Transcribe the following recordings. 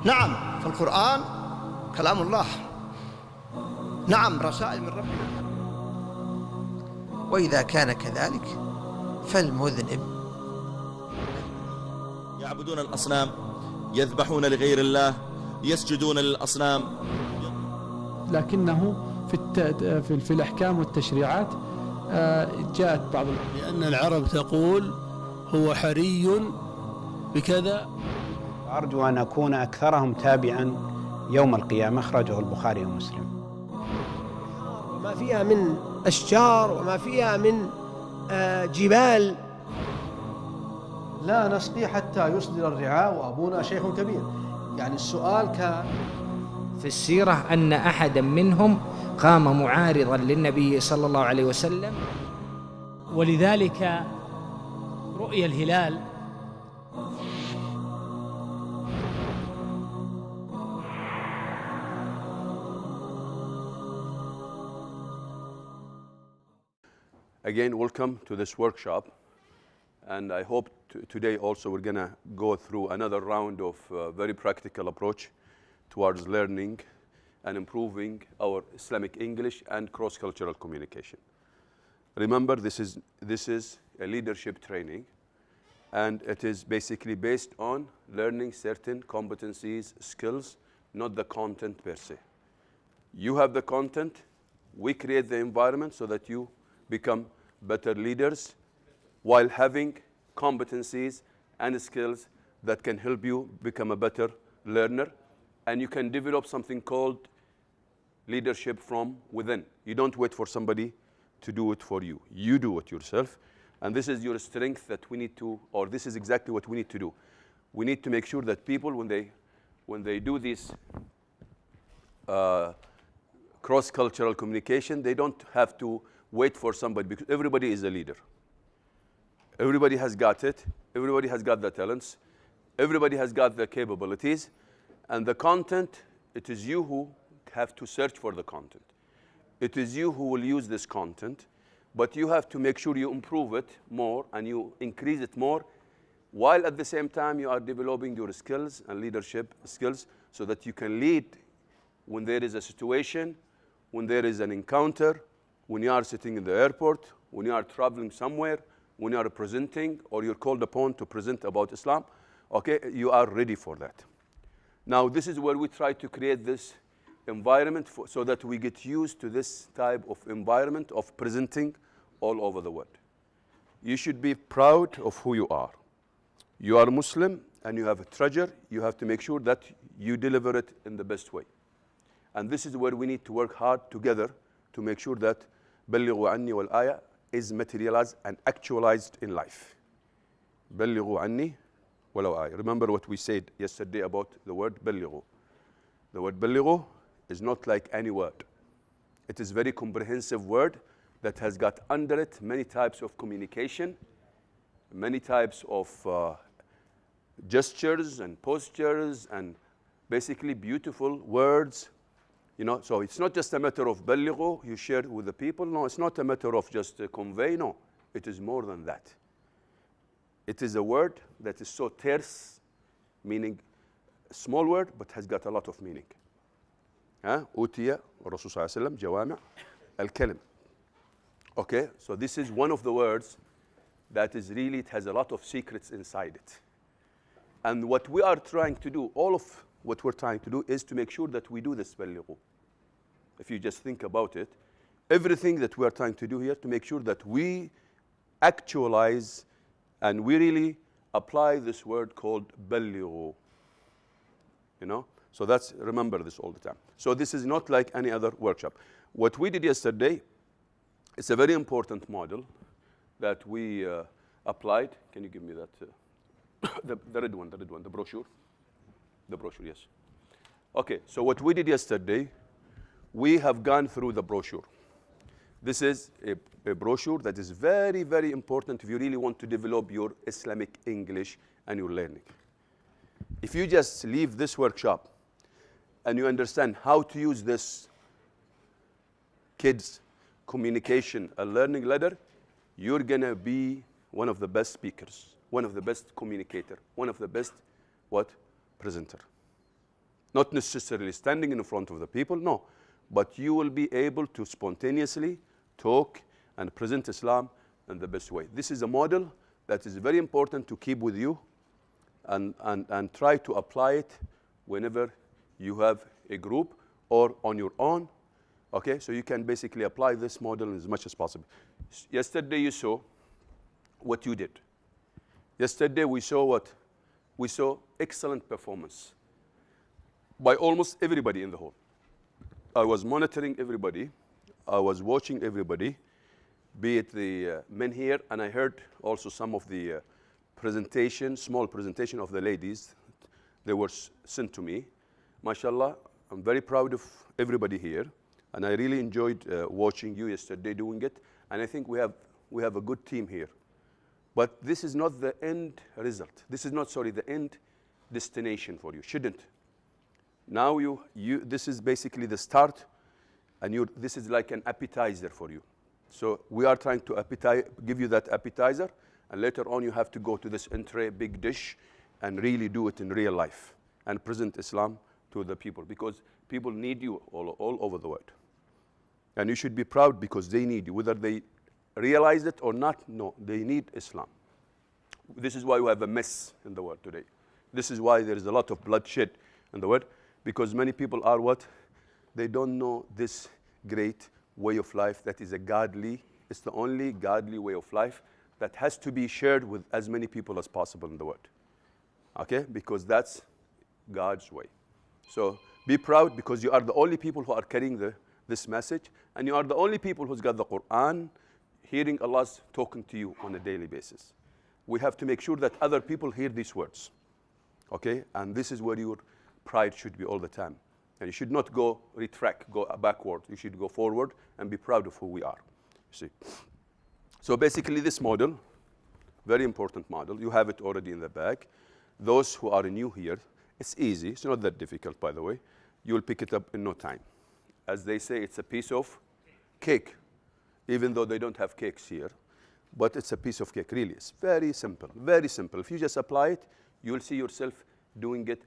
نعم، فالقرآن كلام الله، نعم رسائل من ربنا. وإذا كان كذلك فالمذنب يعبدون الأصنام، يذبحون لغير الله، يسجدون للأصنام، لكنه في الأحكام والتشريعات جاءت بعض لأن العرب تقول هو حري بكذا. أرجو أن أكون أكثرهم تابعا يوم القيامة. أخرجه البخاري ومسلم. وما فيها من أشجار وما فيها من جبال. لا نسقي حتى يصدر الرعاء وأبونا شيخ كبير. يعني السؤال كان في السيرة أن أحدا منهم قام معارضا للنبي صلى الله عليه وسلم، ولذلك رؤيا الهلال Again, welcome to this workshop, and I hope today also we're going to go through another round of very practical approach towards learning and improving our Islamic English and cross-cultural communication. Remember, this is a leadership training, and it is basically based on learning certain competencies, skills, not the content per se. You have the content, we create the environment so that you become better leaders while having competencies and skills that can help you become a better learner, and you can develop something called leadership from within. You don't wait for somebody to do it for you. You do it yourself, and this is your strength that we need to, or this is exactly what we need to do. We need to make sure that people, when they do this cross-cultural communication, they don't have to wait for somebody, because everybody is a leader. Everybody has got it. Everybody has got the talents. Everybody has got the capabilities. And the content, it is you who have to search for the content. It is you who will use this content, but you have to make sure you improve it more and you increase it more, while at the same time you are developing your skills and leadership skills so that you can lead when there is a situation, when there is an encounter, when you are sitting in the airport, when you are traveling somewhere, when you are presenting or you're called upon to present about Islam, okay, you are ready for that. Now, this is where we try to create this environment so that we get used to this type of environment of presenting all over the world. You should be proud of who you are. You are Muslim and you have a treasure. You have to make sure that you deliver it in the best way. And this is where we need to work hard together to make sure that بلغوا عني والآية is materialized and actualized in life. بلغوا عني ولو آية. Remember what we said yesterday about the word بلغوا. The word بلغوا is not like any word. It is a very comprehensive word that has got under it many types of communication, many types of gestures and postures and basically beautiful words. You know, so it's not just a matter of بلغوا, you share with the people. No, it's not a matter of just convey. No, it is more than that. It is a word that is so terse, meaning a small word, but has got a lot of meaning. أوتي الرسول صلى الله عليه وسلم جوامع الكلم. Okay, so this is one of the words that is really, it has a lot of secrets inside it. And what we are trying to do, all of what we're trying to do is to make sure that we do this بلغوا. If you just think about it, everything that we are trying to do here to make sure that we actualize and we really apply this word called بلغوا. You know? So that's, remember this all the time. So this is not like any other workshop. What we did yesterday, it's a very important model that we applied. Can you give me that? The red one, the brochure. The brochure, yes. Okay, so what we did yesterday, we have gone through the brochure. This is a brochure that is very, very important if you really want to develop your Islamic English and your learning. If you just leave this workshop and you understand how to use this kids communication and learning ladder, you're gonna be one of the best speakers, one of the best communicator, one of the best presenter. Not necessarily standing in front of the people, no. But you will be able to spontaneously talk and present Islam in the best way. This is a model that is very important to keep with you and try to apply it whenever you have a group or on your own. Okay, so you can basically apply this model as much as possible. Yesterday you saw what you did. Yesterday we saw what? We saw excellent performance by almost everybody in the hall. I was monitoring everybody. I was watching everybody, be it the men here, and I heard also some of the small presentation of the ladies. They were sent to me. MashaAllah, I'm very proud of everybody here. And I really enjoyed watching you yesterday doing it. And I think we have a good team here. But this is not the end result. This is not, sorry, the end destination for you. Shouldn't. Now this is basically the start, and this is like an appetizer for you. So we are trying to give you that appetizer, and later on you have to go to this entree, big dish, and really do it in real life and present Islam to the people, because people need you all over the world. And you should be proud because they need you, whether they realize it or not. No, they need Islam. This is why we have a mess in the world today. This is why there is a lot of bloodshed in the world, because many people are what? They don't know this great way of life that is it's the only godly way of life that has to be shared with as many people as possible in the world. Okay? Because that's God's way. So be proud, because you are the only people who are carrying this message, and you are the only people who's got the Quran, hearing Allah's talking to you on a daily basis. We have to make sure that other people hear these words. Okay? And this is where your pride should be all the time. And you should not go backward. You should go forward and be proud of who we are. See? So basically this model, very important model. You have it already in the bag. Those who are new here, it's easy. It's not that difficult, by the way. You'll pick it up in no time. As they say, it's a piece of cake, even though they don't have cakes here. But it's a piece of cake, really. It's very simple, very simple. If you just apply it, you'll see yourself doing it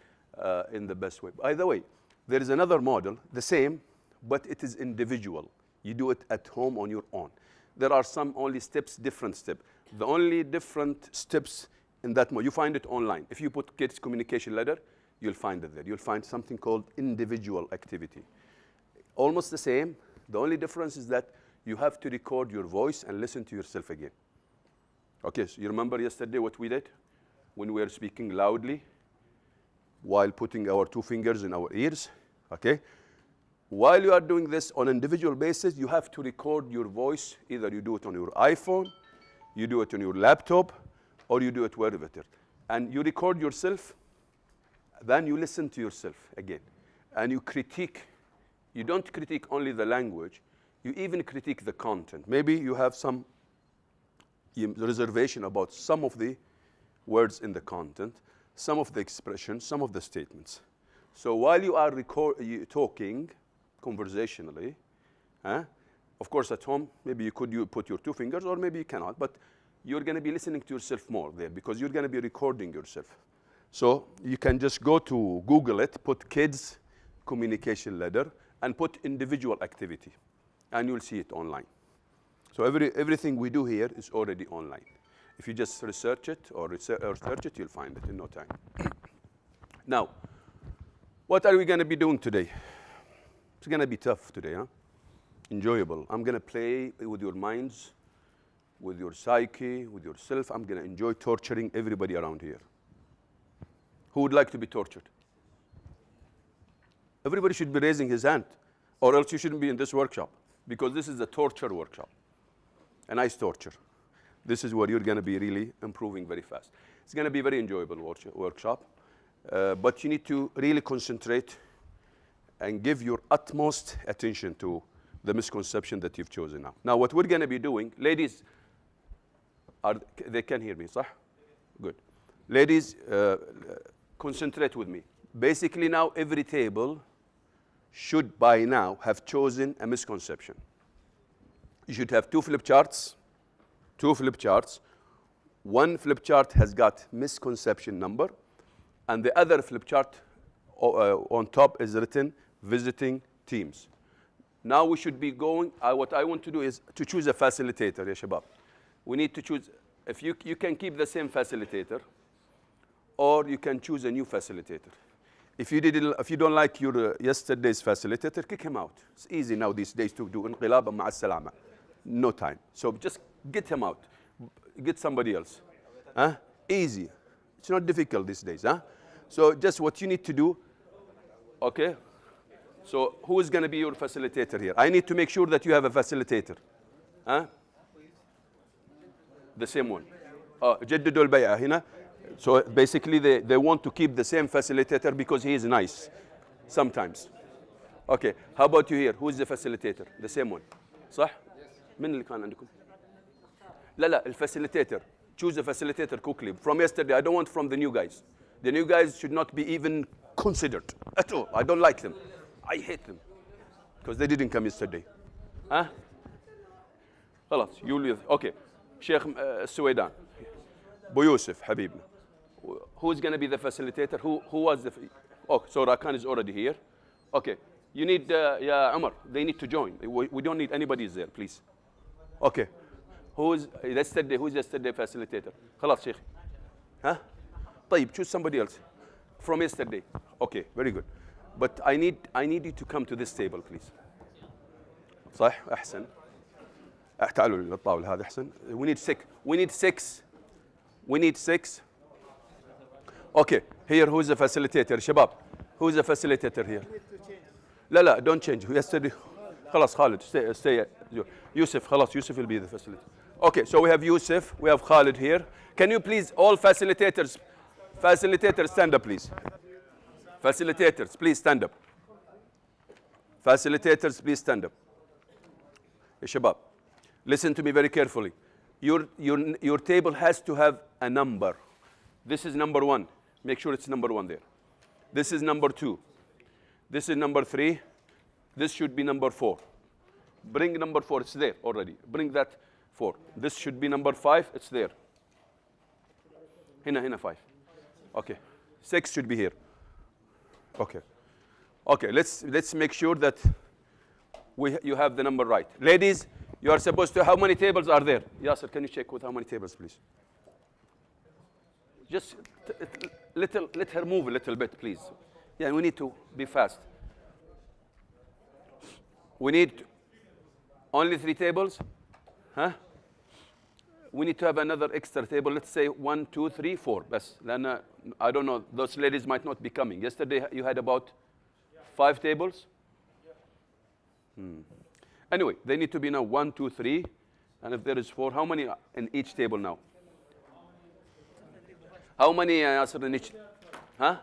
in the best way. By the way, there is another model, the same, but it is individual. You do it at home on your own. There are some only steps, different steps. The only different steps in that model, you find it online. If you put kids communication ladder, you'll find it there. You'll find something called individual activity. Almost the same. The only difference is that you have to record your voice and listen to yourself again. Okay, so you remember yesterday what we did? When we were speaking loudly, while putting our 2 fingers in our ears, okay? While you are doing this on an individual basis, you have to record your voice. Either you do it on your iPhone, you do it on your laptop, or you do it wherever it is. And you record yourself, then you listen to yourself again. And you critique. You don't critique only the language, you even critique the content. Maybe you have some reservation about some of the words in the content, some of the expressions, some of the statements. So while you are talking conversationally, of course at home, maybe you could put your 2 fingers, or maybe you cannot, but you're going to be listening to yourself more there, because you're going to be recording yourself. So you can just go to Google it, put kids communication ladder, and put individual activity, and you'll see it online. So everything we do here is already online. If you just research it or search it, you'll find it in no time. Now, what are we going to be doing today? It's going to be tough today, huh? Enjoyable. I'm going to play with your minds, with your psyche, with yourself. I'm going to enjoy torturing everybody around here. Who would like to be tortured? Everybody should be raising his hand, or else you shouldn't be in this workshop, because this is a torture workshop, a nice torture. This is where you're going to be really improving very fast. It's going to be a very enjoyable workshop, but you need to really concentrate and give your utmost attention to the misconception that you've chosen now. Now, what we're going to be doing, ladies, they can hear me, صح? Good. Ladies, concentrate with me. Basically now, every table should by now have chosen a misconception. You should have 2 flip charts. 2 flip charts. One flip chart has got misconception number, and the other flip chart on top is written visiting teams. Now we should be going, what I want to do is to choose a facilitator, ya shabab. We need to choose, if you can keep the same facilitator, or you can choose a new facilitator. If you don't like your yesterday's facilitator, kick him out. It's easy now these days to do انقلاب مع السلامة. No time. So just get him out. Get somebody else. Huh? Easy. It's not difficult these days. Huh? So just what you need to do, okay? So who is going to be your facilitator here? I need to make sure that you have a facilitator. Huh? The same one. جددوا البيعة هنا. So basically they want to keep the same facilitator because he is nice sometimes. Okay, how about you here? Who is the facilitator? The same one. صح؟ من اللي كان عندكم؟ لا الفacilitator. Choose a facilitator quickly. From yesterday, I don't want from the new guys. The new guys should not be even considered at all. I don't like them. I hate them because they didn't come yesterday. Huh? خلاص يولي. Okay. شيخ السويدان. بو يوسف حبيبنا. Who's going to be the facilitator? Who was the... Oh, so Rakan is already here. Okay. You need... yeah, Umar, they need to join. We don't need anybody there, please. Okay. Who's yesterday facilitator? خلاص شيخ. Huh? طيب, choose somebody else. From yesterday. Okay, very good. But I need you to come to this table, please. صح؟ أحسن. تعالوا للطاولة هذه أحسن. We need six. Okay, here who's the facilitator? شباب, who's the facilitator here? لا, don't change. Yesterday, خلاص Khalid, stay. Yusuf, خلاص, Yusuf will be the facilitator. Okay, so we have Yusuf, we have Khalid here. Can you please, all facilitators stand up, please. Facilitators, please stand up. Facilitators, please stand up. شباب, listen to me very carefully. Your table has to have a number. This is number 1. Make sure it's number 1 there. This is number 2. This is number 3. This should be number 4. Bring number 4. It's there already. Bring that 4. This should be number 5. It's there. Hina 5. Okay. 6 should be here. Okay. Okay. Let's make sure that you have the number right. Ladies, you are supposed to... How many tables are there? Yasser, can you check with how many tables, please? Just let her move a little bit, please. Yeah, we need to be fast. We need only 3 tables. Huh? We need to have another extra table. Let's say 1, 2, 3, 4. بس. لأن I don't know. Those ladies might not be coming. Yesterday you had about 5 tables. Anyway, they need to be now 1, 2, 3. And if there is 4, how many in each table now? How many in each? Huh?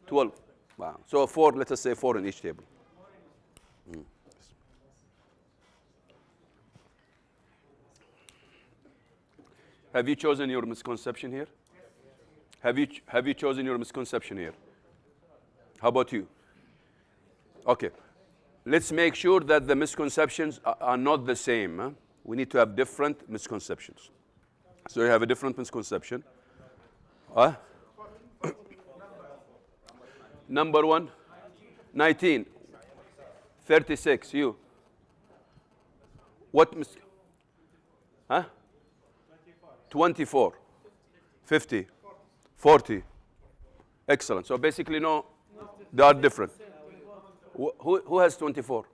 12. Wow. So 4, let us say 4 in each table. Have you chosen your misconception here? Have you chosen your misconception here? How about you? Okay. Let's make sure that the misconceptions are not the same. Huh? We need to have different misconceptions. So you have a different misconception. Number 1, 19, 36, you. What 24, 50, 40. Excellent. So basically, no, they are different. Who has 24?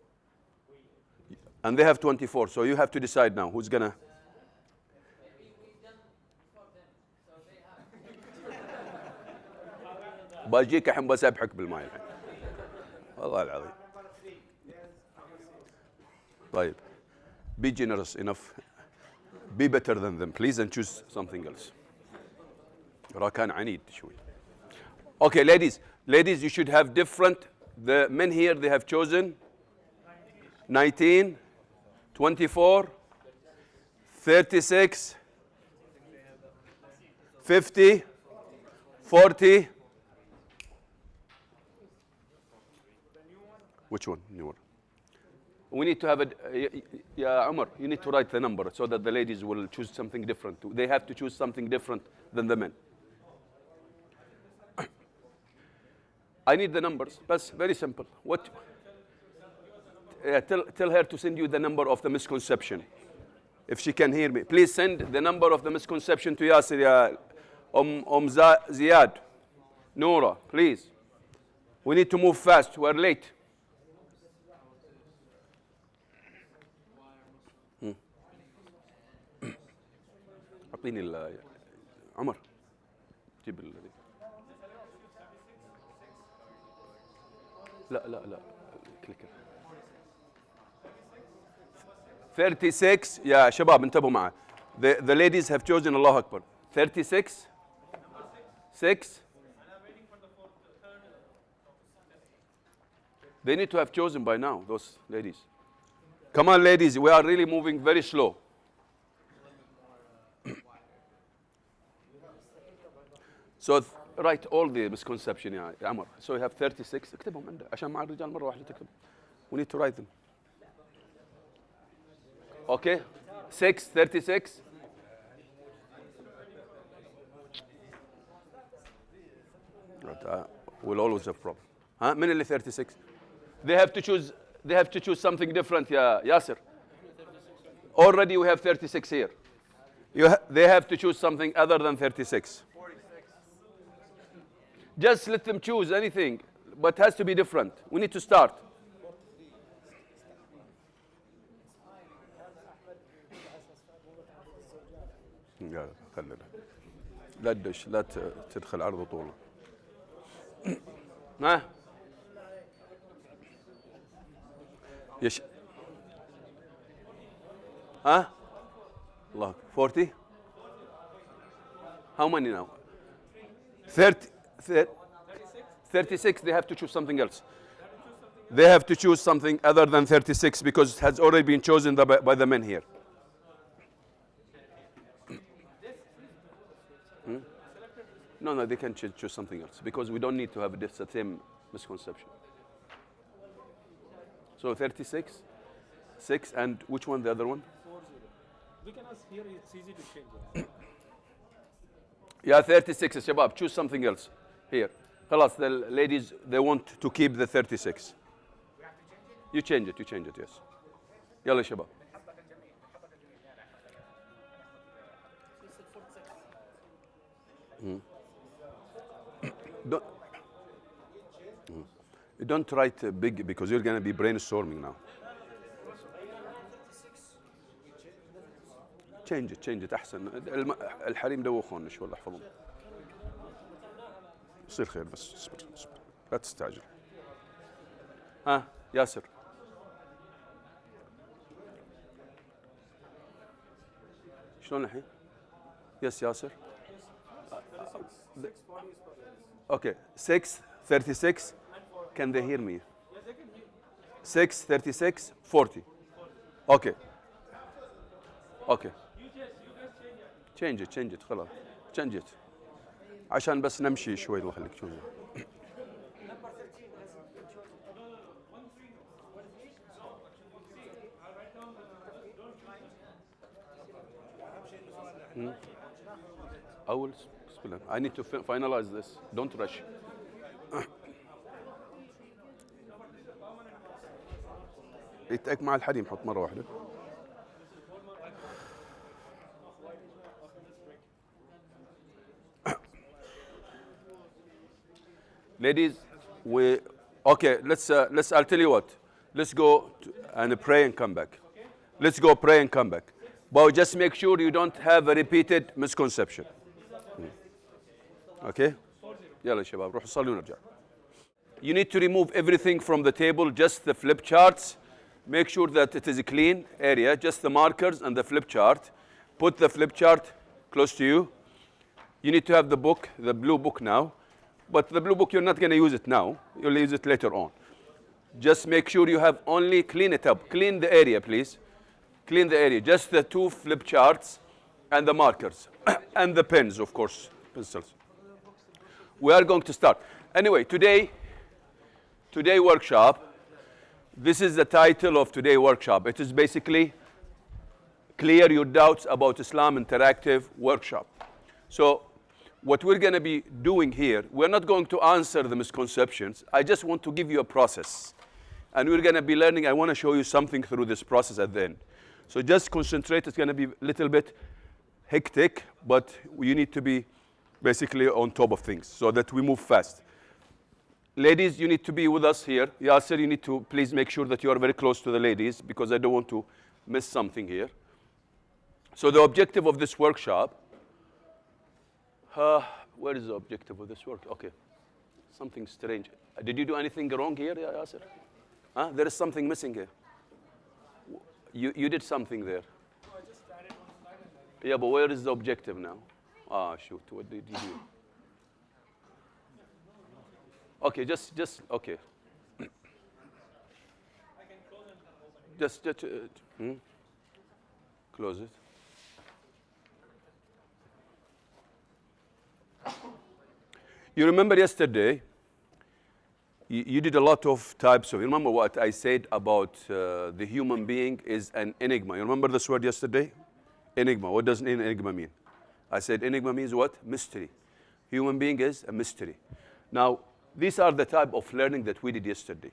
And they have 24. So you have to decide now who's going to... باجيك الحين بسبحك بالماء الحين. والله العظيم. طيب. Be generous enough. Be better than them, please, and choose something else. راكان عنيد شوي. Okay, ladies, you should have different. The men here, they have chosen 19, 24, 36, 50, 40. Which one? New one. We need to have yeah, Umar, you need to write the number so that the ladies will choose something different. They have to choose something different than the men. I need the numbers. That's very simple. What? Tell her to send you the number of the misconception. If she can hear me. Please send the number of the misconception to Yasir, ya Ziyad. Noura, please. We need to move fast. We're late. أعطيني عمر جيب لا كليكر 36 يا شباب انتبهوا معي. The ladies have chosen الله أكبر 36 6. They need to have chosen by now, those ladies. Come on, ladies, we are really moving very slow. So write all the misconception يا عمر. So you have 36. اكتبهم عنده عشان مع الرجال مرة واحدة تكتب. We need to write them. Okay? 36. We'll always have problem. ها من اللي 36؟ They have to choose something different يا ياسر. Already we have 36 here. They have to choose something other than 36. Just let them choose anything, but it has to be different. We need to start. لا تدش لا تدخل عرض طوله. ها يش ها الله 40. How many now? 36. They have to choose something else. They have to choose something other than 36 because it has already been chosen by the men here. No, they can choose something else because we don't need to have the same misconception. So 36, 6, and which one, the other one? 40. We can ask here, it's easy to change it. Yeah, 36, Shabab, choose something else. Here. Khalas, the ladies, they want to keep the 36. You change it, yes. Yalla, Shabab. Don't write big because you're going to be brainstorming now. Change it أحسن. الحريم دوخون شو والله احفظهم. يصير خير بس اصبر لا تستعجل. ها ياسر. شلون الحين؟ يس ياسر. Okay, 6, 36. Can they hear me? 6, 36, 40. Okay. Change it خلاص. Change it. عشان بس نمشي شوي الله يخليك شوي. I need to finalize this. Don't rush. يتأك مع الحريم حط مرة واحدة. Ladies, I'll tell you what. Let's go and pray and come back. Let's go pray and come back. But just make sure you don't have a repeated misconception. Okay? يلا شباب روحوا صلوا ونرجع. You need to remove everything from the table, just the flip charts. Make sure that it is a clean area, just the markers and the flip chart. Put the flip chart close to you. You need to have the book, the blue book now. But the blue book, you're not going to use it now. You'll use it later on. Just make sure you have only clean it up. Clean the area, please. Clean the area. Just the 2 flip charts and the markers. And the pens, of course, pencils. We are going to start. Anyway, today workshop, this is the title of today's workshop. It is basically Clear Your Doubts About Islam Interactive Workshop. So what we're going to be doing here, we're not going to answer the misconceptions. I just want to give you a process. And we're going to be learning. I want to show you something through this process at the end. So just concentrate. It's going to be a little bit hectic, but you need to be basically on top of things so that we move fast. Ladies, you need to be with us here. Yasser, you need to please make sure that you are very close to the ladies because I don't want to miss something here. So the objective of this workshop, where is the objective of this work? Okay, something strange. Did you do anything wrong here, Yasser? Huh? There is something missing here. You did something there. No, I just added one slide. Yeah, but where is the objective now? Ah, shoot, what did you do? Okay, just okay. I can close it and open it. Close it. You remember yesterday, you did a lot of types of, you remember what I said about the human being is an enigma. You remember this word yesterday? Enigma. What does enigma mean? I said enigma means what? Mystery. Human being is a mystery. Now, these are the type of learning that we did yesterday.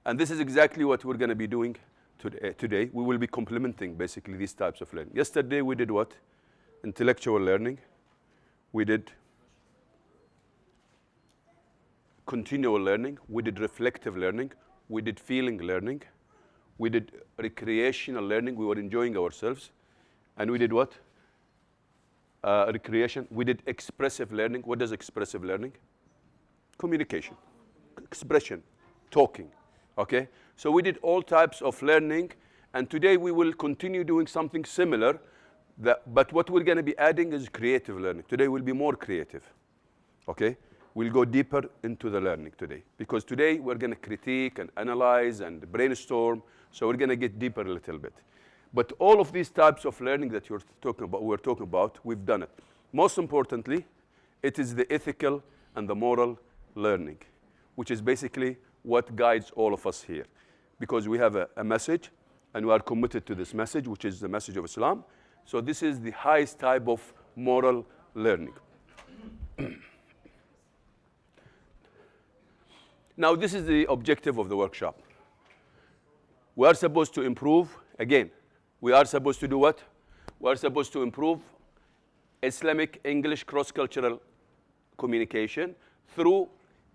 And this is exactly what we're going to be doing today. We will be complementing basically these types of learning. Yesterday we did what? Intellectual learning. We did continual learning. We did reflective learning. We did feeling learning. We did recreational learning. We were enjoying ourselves. And we did what? Recreation. We did expressive learning. What does expressive learning? Communication, expression, talking, okay? So we did all types of learning, and today we will continue doing something similar, but what we're going to be adding is creative learning. Today will be more creative, okay? We'll go deeper into the learning today, because today we're going to critique and analyze and brainstorm, so we're going to get deeper a little bit. But all of these types of learning that we're talking about, we've done it. Most importantly, it is the ethical and the moral learning, which is basically what guides all of us here. Because we have a message, and we are committed to this message, which is the message of Islam. So this is the highest type of moral learning. Now, this is the objective of the workshop. We are supposed to improve, again, we are supposed to do what? We are supposed to improve Islamic English cross-cultural communication through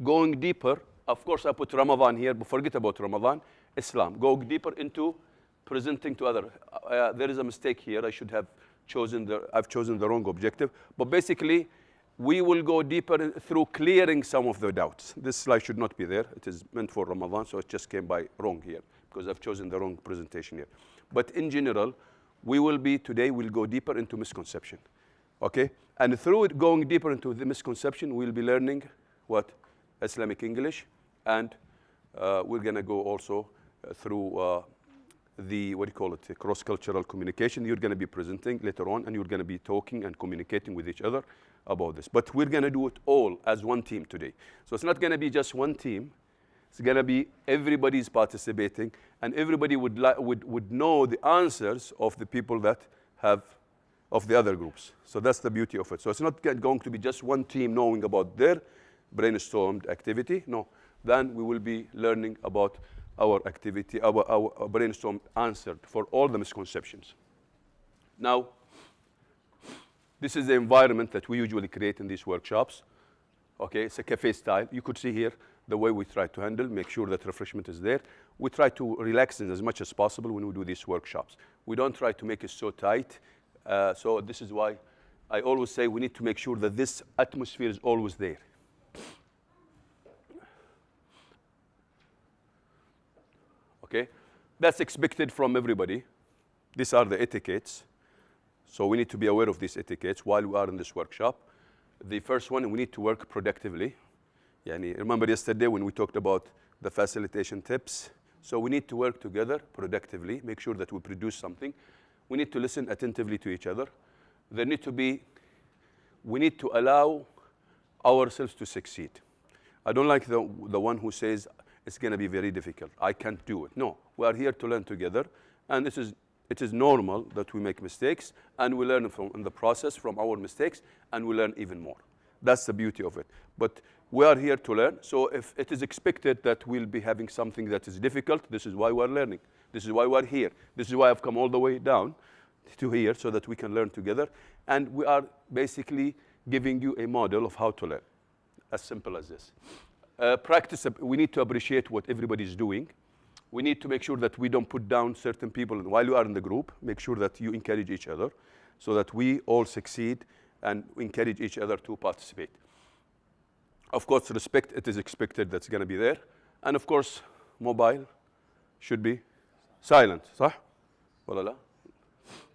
going deeper. Of course, I put Ramadan here, but forget about Ramadan. Islam. Go deeper into presenting to others. There is a mistake here. I should have I've chosen the wrong objective. But basically, we will go deeper through clearing some of the doubts. This slide should not be there. It is meant for Ramadan, so it just came by wrong here because I've chosen the wrong presentation here. But in general, today we'll go deeper into misconception. Okay? And through it going deeper into the misconception, we'll be learning what? Islamic English. And we're going to go also through the cross-cultural communication. You're going to be presenting later on, and you're going to be talking and communicating with each other about this. But we're going to do it all as one team today. So it's not going to be just one team. It's going to be everybody's participating, and everybody would know the answers of the people that have of the other groups. So that's the beauty of it. So it's not going to be just one team knowing about their brainstormed activity. No, then we will be learning about our activity, our brainstorm answered for all the misconceptions. Now, this is the environment that we usually create in these workshops. Okay, it's a cafe style. You could see here the way we try to handle, make sure that refreshment is there. We try to relax it as much as possible when we do these workshops. We don't try to make it so tight. So this is why I always say we need to make sure that this atmosphere is always there. Okay, that's expected from everybody. These are the etiquettes. So we need to be aware of these etiquettes while we are in this workshop. The first one, we need to work productively. Remember yesterday when we talked about the facilitation tips? So we need to work together productively, make sure that we produce something. We need to listen attentively to each other. We need to allow ourselves to succeed. I don't like the one who says it's going to be very difficult. I can't do it. No, we are here to learn together. And this is It is normal that we make mistakes, and we learn in the process from our mistakes, and we learn even more. That's the beauty of it. But we are here to learn. So if it is expected that we'll be having something that is difficult, this is why we're learning. This is why we're here. This is why I've come all the way down to here so that we can learn together. And we are basically giving you a model of how to learn. As simple as this. Practice, we need to appreciate what everybody is doing. We need to make sure that we don't put down certain people. And while you are in the group, make sure that you encourage each other so that we all succeed and encourage each other to participate. Of course, respect, it is expected that's going to be there. And of course, mobile should be silent. صح? ولا لا?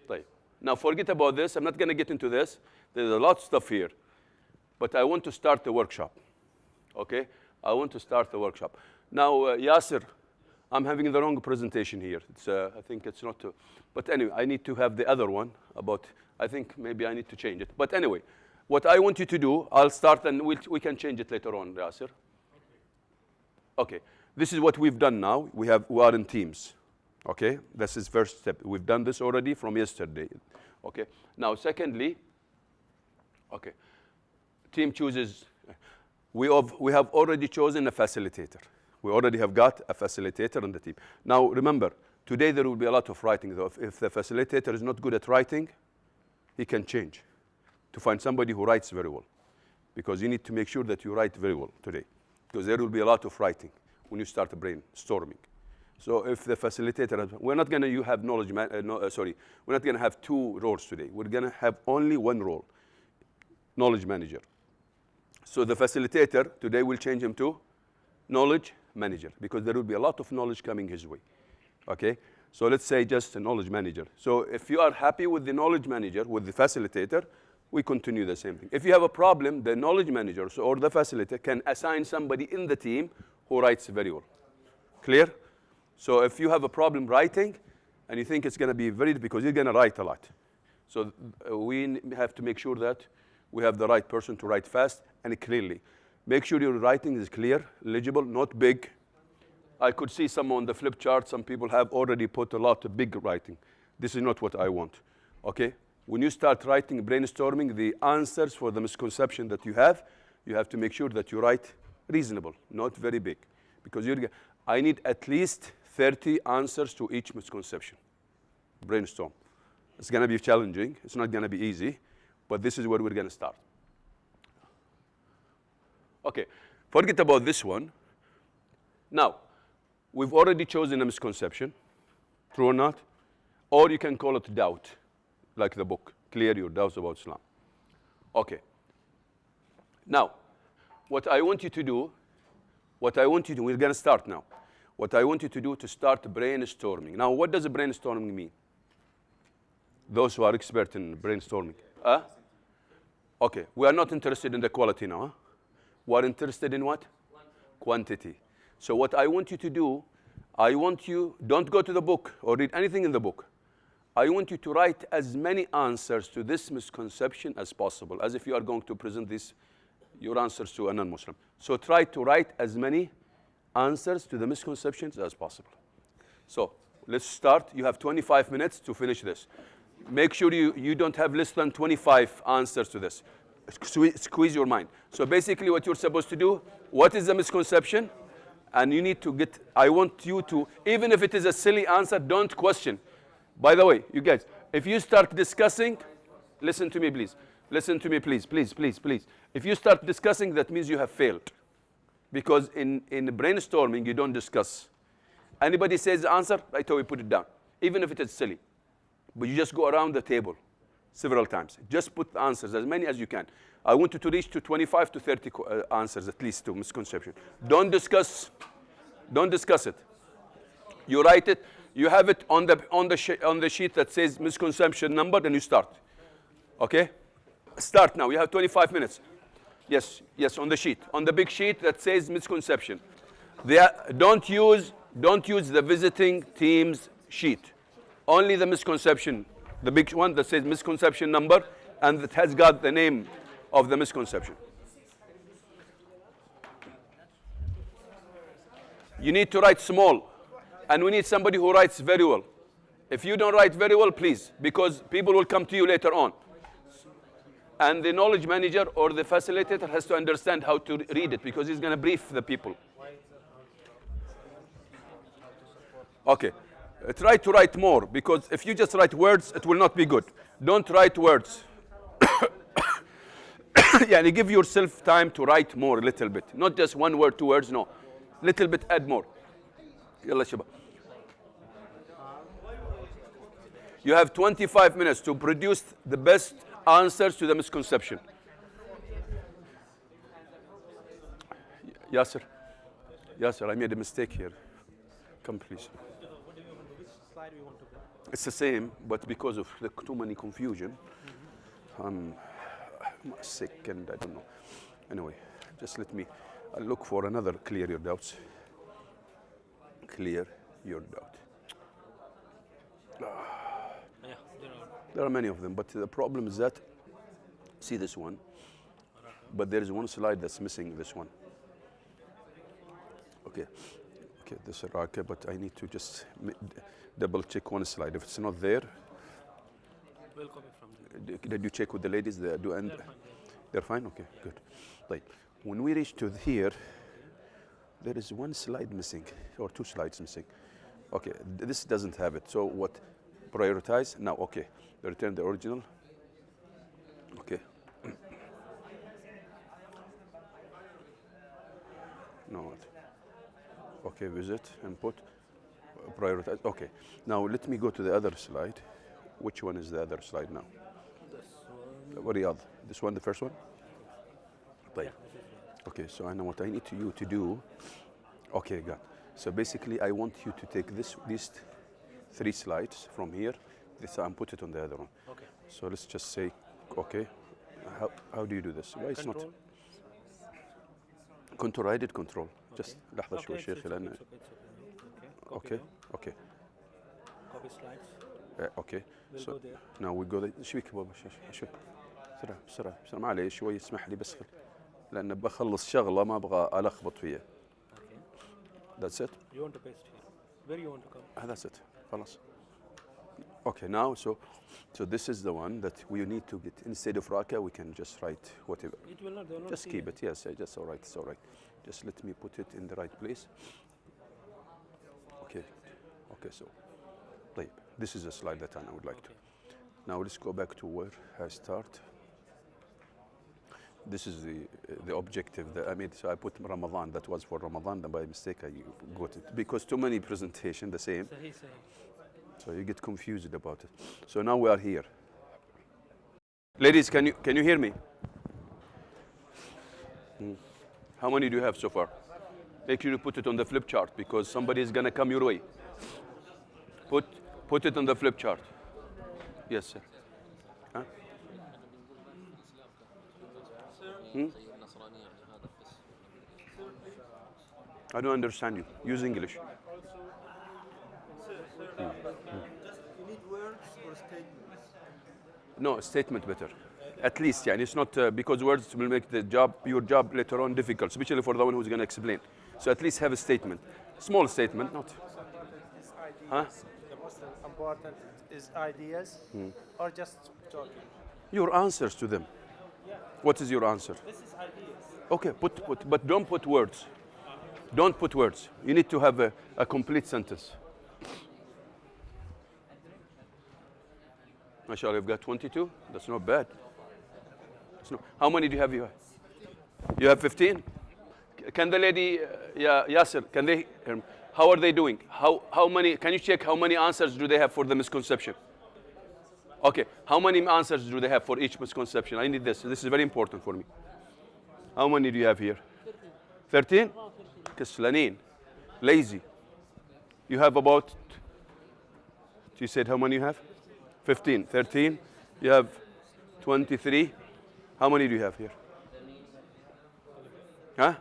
طيب. Now forget about this. I'm not going to get into this. There's a lot of stuff here. But I want to start the workshop. Okay? I want to start the workshop. Now, Yasser, I'm having the wrong presentation here. It's, I think it's not to, but anyway, I need to have the other one about, I think maybe I need to change it. But anyway, what I want you to do, I'll start and we can change it later on, Yasser. Okay, this is what we've done now. We are in teams. Okay, this is first step. We've done this already from yesterday. Okay, now secondly, okay, team chooses, we have already chosen a facilitator. We already have got a facilitator on the team. Now remember, today there will be a lot of writing though. If the facilitator is not good at writing, he can change to find somebody who writes very well. Because you need to make sure that you write very well today. Because there will be a lot of writing when you start brainstorming. So if the facilitator, we're not going to have knowledge, we're not going to have two roles today. We're going to have only one role, knowledge manager. So the facilitator, today we'll change him to knowledge manager, because there will be a lot of knowledge coming his way. Okay? So let's say just a knowledge manager. So if you are happy with the knowledge manager, with the facilitator, we continue the same thing. If you have a problem, the knowledge manager or the facilitator can assign somebody in the team who writes very well. Clear? So if you have a problem writing and you think it's going to be very, because you're going to write a lot. So we have to make sure that we have the right person to write fast and clearly. Make sure your writing is clear, legible, not big. I could see some on the flip chart, some people have already put a lot of big writing. This is not what I want, okay? When you start writing, brainstorming the answers for the misconception that you have to make sure that you write reasonable, not very big. Because I need at least 30 answers to each misconception. Brainstorm. It's going to be challenging. It's not going to be easy, but this is where we're going to start. Okay, forget about this one. Now, we've already chosen a misconception, true or not? Or you can call it doubt, like the book, Clear Your Doubts About Islam. Okay. Now, what I want you to do, we're going to start now. What I want you to do to start brainstorming. Now, what does brainstorming mean? Those who are expert in brainstorming. Okay, we are not interested in the quality now. Huh? We're interested in what? Quantity. So what I want you to do, don't go to the book or read anything in the book. I want you to write as many answers to this misconception as possible, as if you are going to present your answers to a non-Muslim. So try to write as many answers to the misconceptions as possible. So let's start. You have 25 minutes to finish this. Make sure you don't have less than 25 answers to this. Squeeze your mind. So basically what you're supposed to do, what is the misconception? And you need to I want you to, even if it is a silly answer, don't question. By the way, you guys, if you start discussing, listen to me please. Listen to me please, please, please, please. If you start discussing, that means you have failed. Because in brainstorming, you don't discuss. Anybody says the answer, right away put it down. Even if it is silly. But you just go around the table several times. Just put the answers, as many as you can. I want you to reach to 25 to 30 answers at least to misconception. Don't discuss it. You write it, you have it on the sheet that says misconception number, then you start. Okay? Start now. You have 25 minutes. Yes, on the sheet. On the big sheet that says misconception. Don't use the visiting team's sheet. Only the misconception, the big one that says misconception number, and that has got the name of the misconception. You need to write small, and we need somebody who writes very well. If you don't write very well, please, because people will come to you later on. And the knowledge manager or the facilitator has to understand how to read it, because he's going to brief the people. Okay. Try to write more, because if you just write words, it will not be good. Don't write words. Yani give yourself time to write more a little bit. Not just 1 word, 2 words, no. Little bit, add more. Yalla shabab. You have 25 minutes to produce the best answers to the misconception. Yasser, I made a mistake here. Come please. It's the same, but because of too many confusion, I'm sick and I don't know. Anyway, just let me look for another clear your doubts. Clear your doubt. There are many of them, but the problem is that, see this one, but there is one slide that's missing this one. Okay, this is Raka, but I need to just double check one slide. If it's not there, we'll copy from there. Did you check with the ladies? They're fine? Okay, good. Like, when we reach to here, there is one slide missing, or 2 slides missing. Okay, this doesn't have it. So what? Prioritize? Now, okay. Return the original. Okay. No. Okay, visit, input, prioritize. Okay. Now let me go to the other slide. Which one is the other slide now? This one. Riyadh. This one, the first one? Yeah. Okay, so I know what I need you to do. Okay, got. So basically, I want you to take these 3 slides from here, and put it on the other one. Okay. So let's just say, okay, how do you do this? Why it's not? Control. I did control. Just لحظة شوي شيخ لأن. Okay. Okay. Copy slides. Okay. We'll So go there. now we go there. شويك بابا شوي. بسرعة معليش شوي اسمح لي بس لأن بخلص شغلة ما أبغى ألخبط فيها. Okay. That's it. You want to paste here? Where you want to come? That's it. خلاص. Okay, now so this is the one that we need to get. Instead of Raka, we can just write whatever. It will not. They will not Just see keep it. Yes, just all right. It's all right. Just let me put it in the right place. Okay. Okay. So, طيب. This is a slide that I would like to. Now let's go back to where I start. This is the objective that I made. So I put Ramadan. That was for Ramadan. And by mistake, I got it because too many presentation the same. So you get confused about it. So now we are here. Ladies, can you hear me? How many do you have so far? Make sure you put it on the flip chart because somebody is gonna come your way. Put it on the flip chart. Yes, sir. Huh? I don't understand you. Use English. You need words or statements? No, statement better. At least, yeah. It's not because words will make your job later on difficult, especially for the one who's going to explain. So at least have a statement. Small statement, not. Huh? The most important is ideas or just talking? Your answers to them. Yeah. What is your answer? This is ideas. Okay, but don't put words. Don't put words. You need to have a complete sentence. MashaAllah, you've got 22? That's not bad. How many do you have? You have 15? Can the lady, Yasser, can they, how are they doing? How many, can you check how many answers do they have for the misconception? Okay, how many answers do they have for each misconception? I need this. This is very important for me. How many do you have here? 13? Kaslanin. Lazy. You have about, you said how many you have? 15. 13. You have 23. How many do you have here? Huh?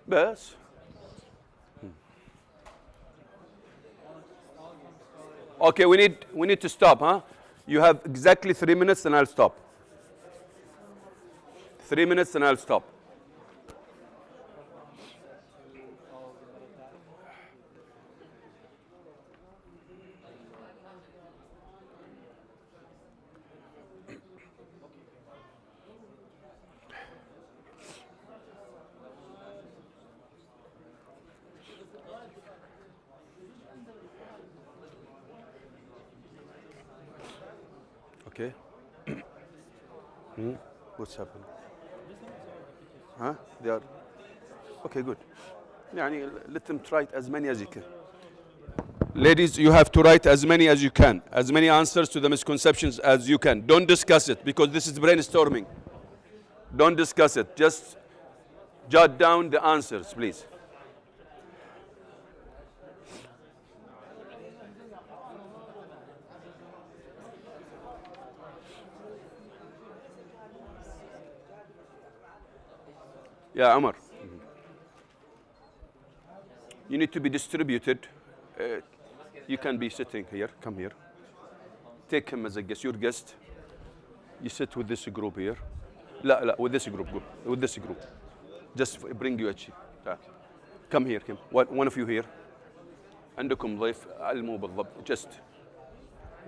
Bas. Okay, we need to stop, huh? You have exactly 3 minutes and I'll stop. 3 minutes and I'll stop. Okay. What's happening? Huh? They are. Okay, good. يعني let them try as many as you can. Ladies, you have to write as many as you can, as many answers to the misconceptions as you can. Don't discuss it because this is brainstorming. Don't discuss it. Just jot down the answers, please. Yeah, Omar. You need to be distributed. You can be sitting here. Come here. Take him as a guest. Your guest. You sit with this group here. لا with this group. Go. With this group. Just bring you a chair. Come here. Come. One of you here. عندكم ضيف علموا بالضبط. Just.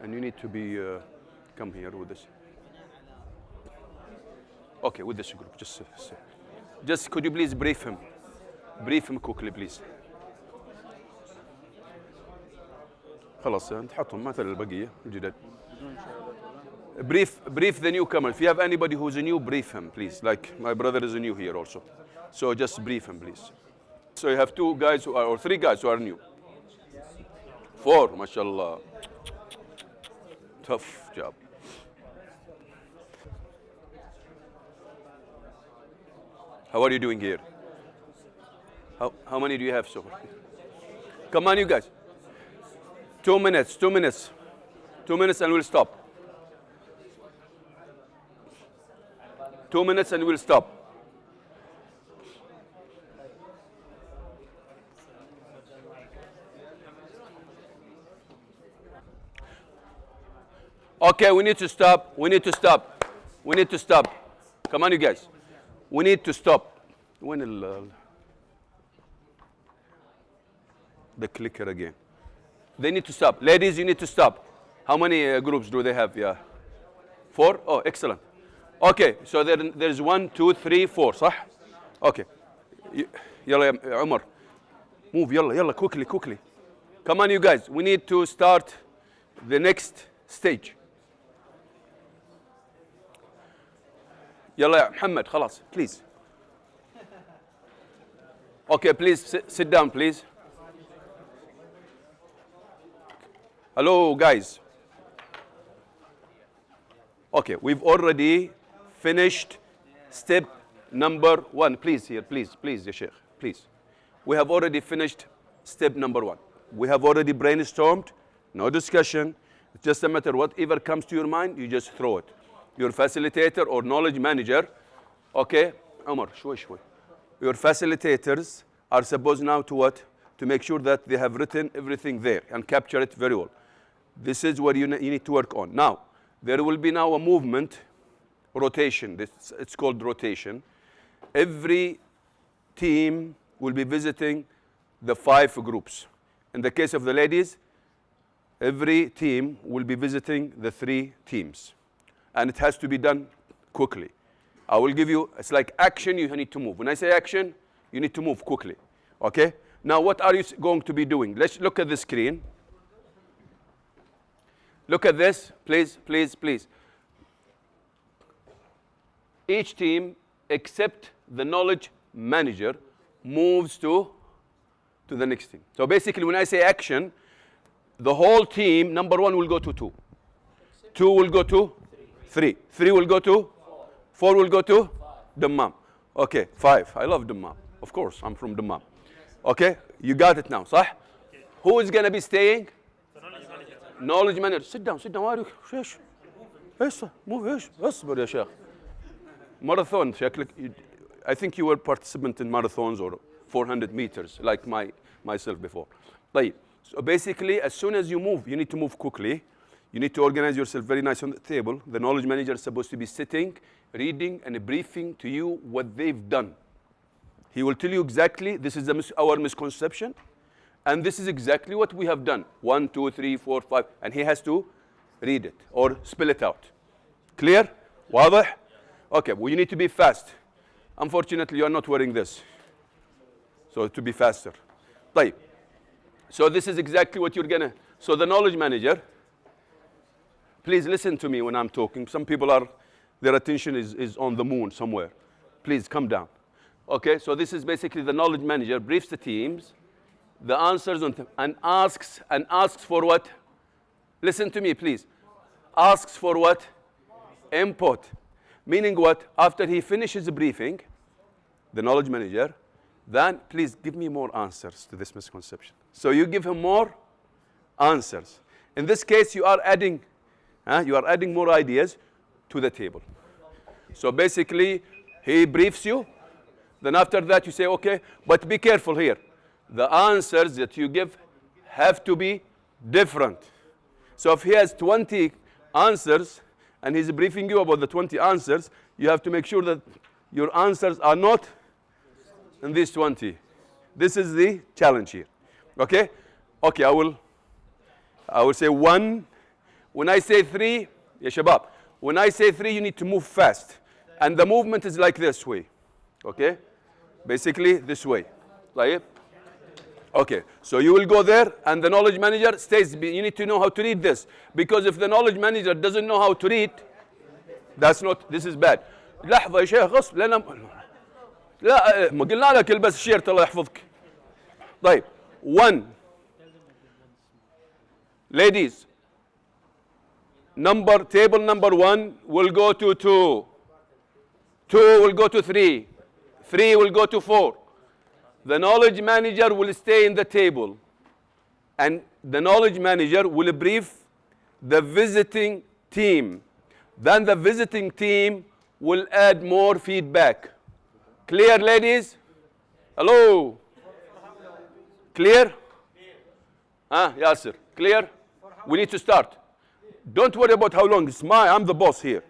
And you need to be. Come here with this. Okay, with this group. Just could you please brief him? Brief him quickly, please. خلاص تحطهم مثل البقية الجداد. Brief the newcomer. If you have anybody who's new, brief him, please. Like my brother is new here also. So just brief him, please. So you have 2 guys who are, or 3 guys who are new. 4, mashallah. Tough job. How are you doing here? How many do you have so far? Come on, you guys. 2 minutes, 2 minutes. 2 minutes and we'll stop. 2 minutes and we'll stop. Okay, we need to stop. We need to stop. We need to stop. Come on, you guys. We need to stop. When the clicker again. They need to stop. Ladies, you need to stop. How many groups do they have? Yeah. 4? Oh, excellent. Okay, so there's 1, 2, 3, 4, صح? Okay. يلا يا عمر. Move, يلا, quickly. Come on, you guys. We need to start the next stage. يلا يا محمد, خلاص, please. Okay, please sit down, please. Hello, guys. Okay, we've already finished step number 1. Please, here, please, ya Sheikh, please. We have already finished step number 1. We have already brainstormed, no discussion. It's just a matter whatever comes to your mind, you just throw it. Your facilitator or knowledge manager, okay, Omar, شوي. Your facilitators are supposed now to what? To make sure that they have written everything there and capture it very well. This is what you need to work on. Now, there will be now a movement, rotation. It's called rotation. Every team will be visiting the 5 groups. In the case of the ladies, every team will be visiting the 3 teams. And it has to be done quickly. I will give you, it's like action, you need to move. When I say action, you need to move quickly. Okay? Now, what are you going to be doing? Let's look at the screen. Look at this, please. Each team, except the knowledge manager, moves to the next team. So basically, when I say action, the whole team, number 1 will go to 2. 2 will go to 3. 3 will go to 4 will go to Dammam. Okay, 5. I love Dammam. Of course, I'm from Dammam. Okay, you got it now, صح? Who is going to be staying? Knowledge manager. Sit down. Why are you? ايش؟ move ايش؟ اصبر يا شيخ. Marathon. I think you were participant in marathons or 400 meters, like myself before. طيب. So basically, as soon as you move, you need to move quickly. You need to organize yourself very nice on the table. The knowledge manager is supposed to be sitting, reading, and briefing to you what they've done. He will tell you exactly, this is our misconception, and this is exactly what we have done. 1, 2, 3, 4, 5, and he has to read it or spell it out. Clear? واضح? Okay, well, you need to be fast. Unfortunately, you are not wearing this. So to be faster. طيب. So this is exactly what you're gonna. So the knowledge manager, Please listen to me when I'm talking. Some people are, their attention is on the moon somewhere. Please come down. Okay, so this is basically the knowledge manager briefs the teams, the answers and asks for what? Listen to me, please. Asks for what? Input. Meaning what? After he finishes the briefing, the knowledge manager, then please give me more answers to this misconception. So you give him more answers. In this case, you are adding more ideas to the table. So basically, he briefs you. Then after that, you say, okay, but be careful here. The answers that you give have to be different. So if he has 20 answers, and he's briefing you about the 20 answers, you have to make sure that your answers are not in these 20. This is the challenge here. Okay? Okay, I will say 1. When I say 3, ya shabab, when I say 3, you need to move fast. And the movement is like this way. Okay? Basically, this way. Right? Okay, so you will go there, and the knowledge manager stays. You need to know how to read this. Because if the knowledge manager doesn't know how to read, this is bad. لحظة يا شيخ غصب لا ما قلنا لك البس الشيرت الله يحفظك. طيب 1. Ladies, table number 1 will go to 2. 2 will go to 3. 3 will go to 4. The knowledge manager will stay in the table, and the knowledge manager will brief the visiting team. Then the visiting team will add more feedback. Clear, ladies? Hello? Clear? Yasser, clear? We need to start. Don't worry about how long. I'm the boss here.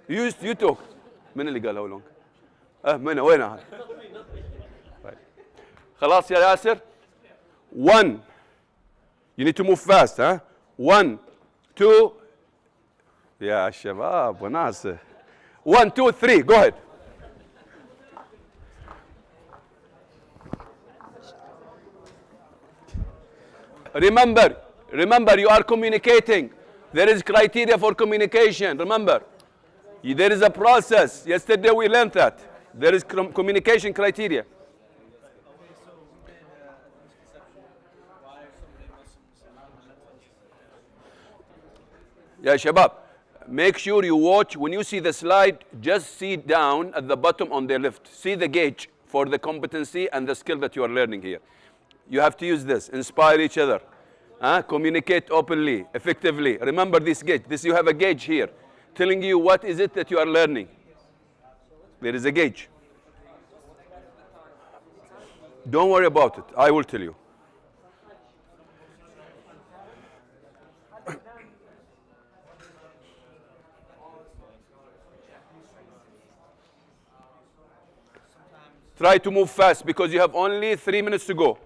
You talk. من اللي قال how long? من وينها؟ خلاص يا ياسر. 1. You need to move fast, huh? 1, 2. يا شباب وناسة. 1, 2, 3. Go ahead. Remember, you are communicating. There is criteria for communication. Remember, there is a process. Yesterday we learned that. There is communication criteria. Yeah, Shabab, make sure you watch. When you see the slide, just see down at the bottom on the left. See the gauge for the competency and the skill that you are learning here. You have to use this. Inspire each other. Communicate openly, effectively. Remember this gauge. You have a gauge here telling you what is it that you are learning. There is a gauge. Don't worry about it. I will tell you. Try to move fast because you have only 3 minutes to go.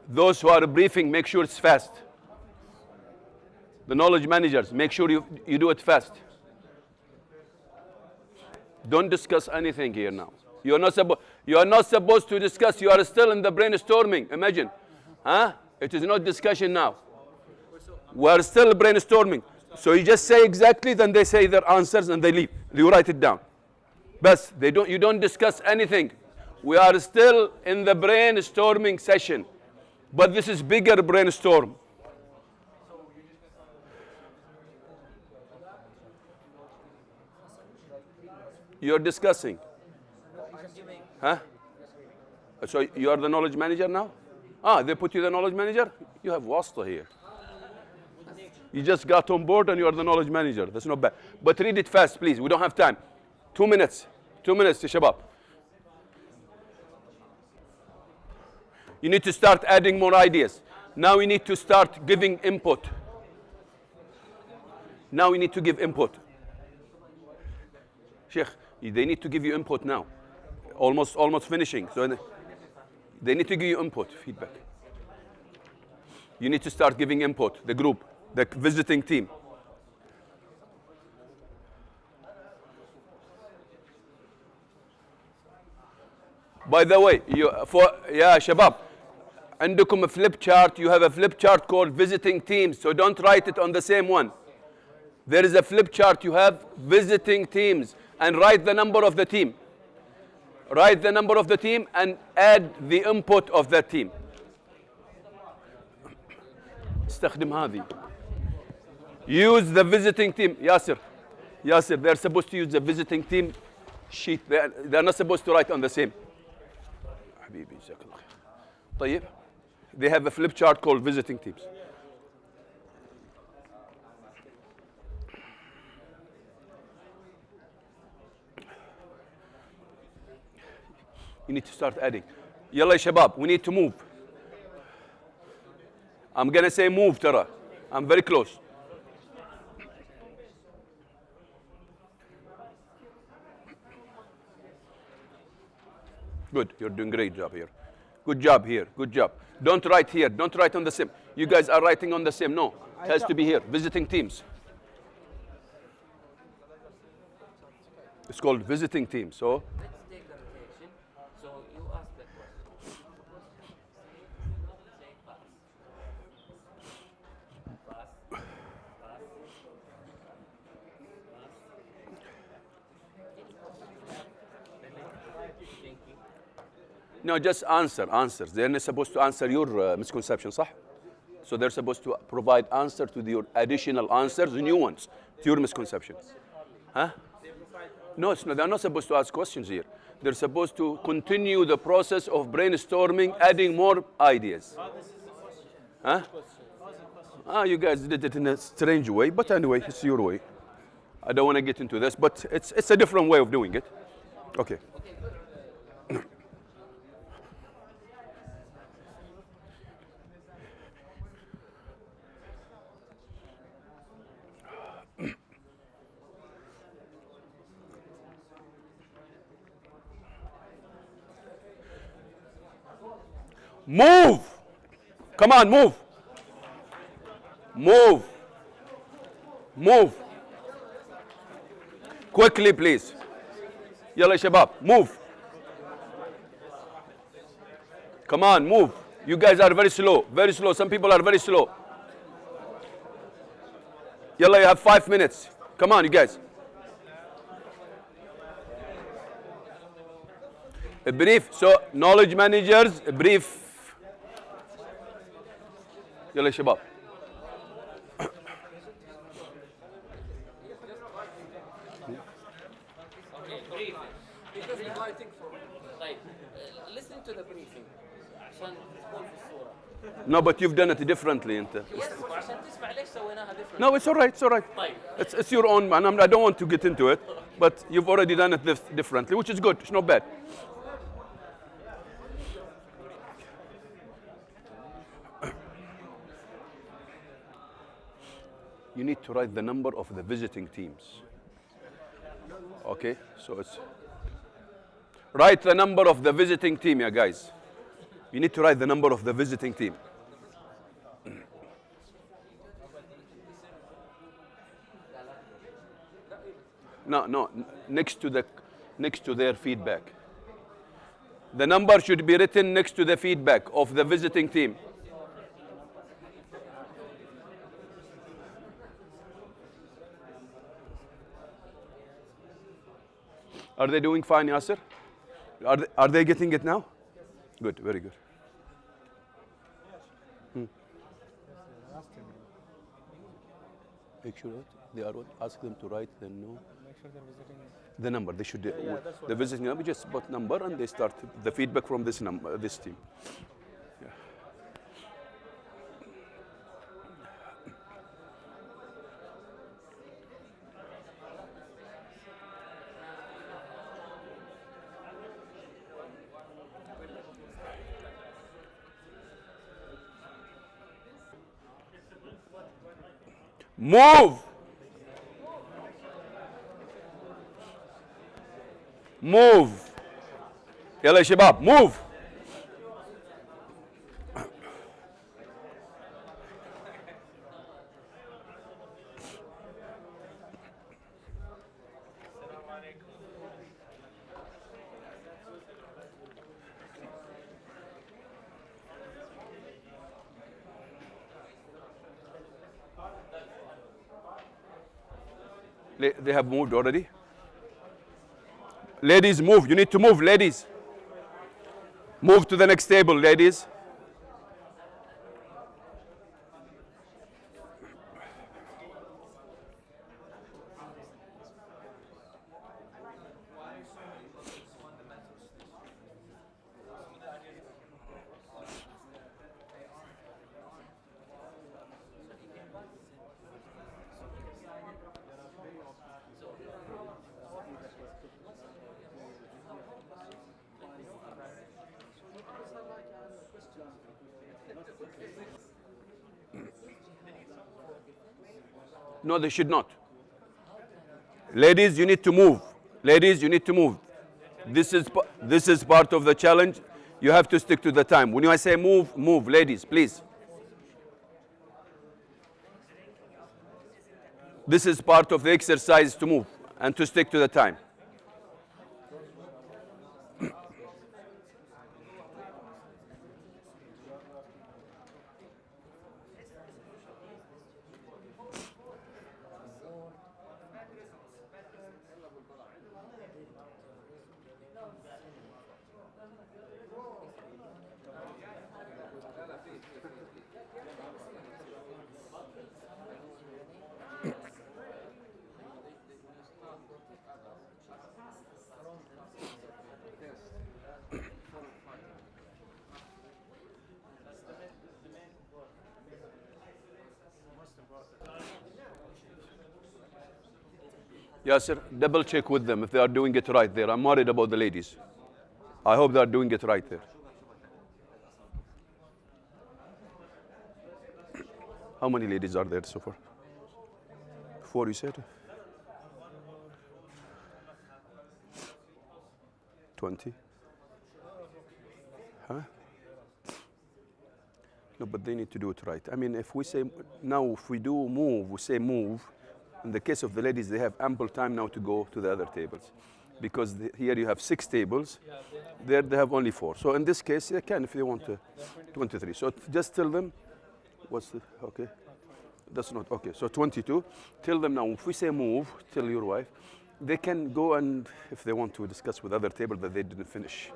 Those who are briefing, make sure it's fast. The knowledge managers, make sure you do it fast. Don't discuss anything here now. You are not supposed to discuss. You are still in the brainstorming. Imagine. It is not discussion now. We are still brainstorming. So you just say exactly, then they say their answers and they leave. You write it down. But you don't discuss anything. We are still in the brainstorming session. But this is bigger brainstorm. You're discussing. So you are the knowledge manager now? They put you the knowledge manager? You have wasta here. You just got on board and you are the knowledge manager. That's not bad. But read it fast, please. We don't have time. 2 minutes. 2 minutes, Shabab. You need to start adding more ideas. Now we need to start giving input. Now we need to give input. Sheikh, they need to give you input now. Almost finishing. So they need to give you input, feedback. You need to start giving input, the group, the visiting team. By the way, يا شباب عندكم flip chart. You have a flip chart called visiting teams. So don't write it on the same one. There is a flip chart. You have visiting teams and write the number of the team. Write the number of the team and add the input of that team. استخدم هذه. Use the visiting team. Yasir, they're supposed to use the visiting team sheet. They're not supposed to write on the same. حبيبي جزاك الله خير. طيب. They have a flip chart called visiting teams. You need to start adding. يلا يا شباب, we need to move. I'm gonna say move ترى. I'm very close. Good, you're doing great job here. Good job here, good job. Don't write here, don't write on the same. You guys are writing on the same. No, it has to be here. Visiting teams. It's called visiting teams. So let's take the rotation. So you ask the question. Say pass. Pass. no, just answers. They're not supposed to answer your misconception, صح? So they're supposed to provide answer to your additional answers, new ones, to your misconceptions. Huh? No, they're not supposed to ask questions here. They're supposed to continue the process of brainstorming, adding more ideas. Huh? You guys did it in a strange way, but anyway, it's your way. I don't want to get into this, but it's a different way of doing it. Okay. Move! Come on, move! Move! Move! Quickly, please. يلا يا شباب, move! Come on, move! You guys are very slow, very slow. Some people are very slow. يلا, you have 5 minutes. Come on, you guys. A brief. So, knowledge managers, a brief. يلا يا شباب. Listen to the briefing. عشان تكون في الصورة. No, but you've done it differently انت. Yes, عشان تسمع ليش سويناها differently. No, it's all right, it's all right. It's your own, and I don't want to get into it, but you've already done it differently, which is good. It's not bad. You need to write the number of the visiting teams. Okay, so it's write the number of the visiting team, yeah, guys. You need to write the number of the visiting team. No, next to their feedback. The number should be written next to the feedback of the visiting team. Are they doing fine, Yasir? Are they getting it now? Good, very good. Make sure that they are what? Ask them to write the no. Make sure they're visiting. The number they should. The visiting number, just put number, and they start the feedback from this number, this team. Yeah. Move! Move! يلا يا شباب, move! They have moved already. Ladies, move. You need to move, ladies. Move to the next table, ladies. No, they should not. Ladies, you need to move. Ladies, you need to move. This is part of the challenge. You have to stick to the time. When I say move, move. Ladies, please. This is part of the exercise to move and to stick to the time. Yasser, double check with them if they are doing it right there. I'm worried about the ladies. I hope they are doing it right there. How many ladies are there so far? 4, you said? 20? Huh? No, but they need to do it right. I mean, if we say, now if we do move, we say move. In the case of the ladies, they have ample time now to go to the other tables. Because here you have 6 tables, there they have only 4. So in this case, they can if they want to, 23. So just tell them, what's the, okay, that's not, okay, so 22. Tell them now, if we say move, tell your wife, they can go and, if they want to discuss with other table that they didn't finish.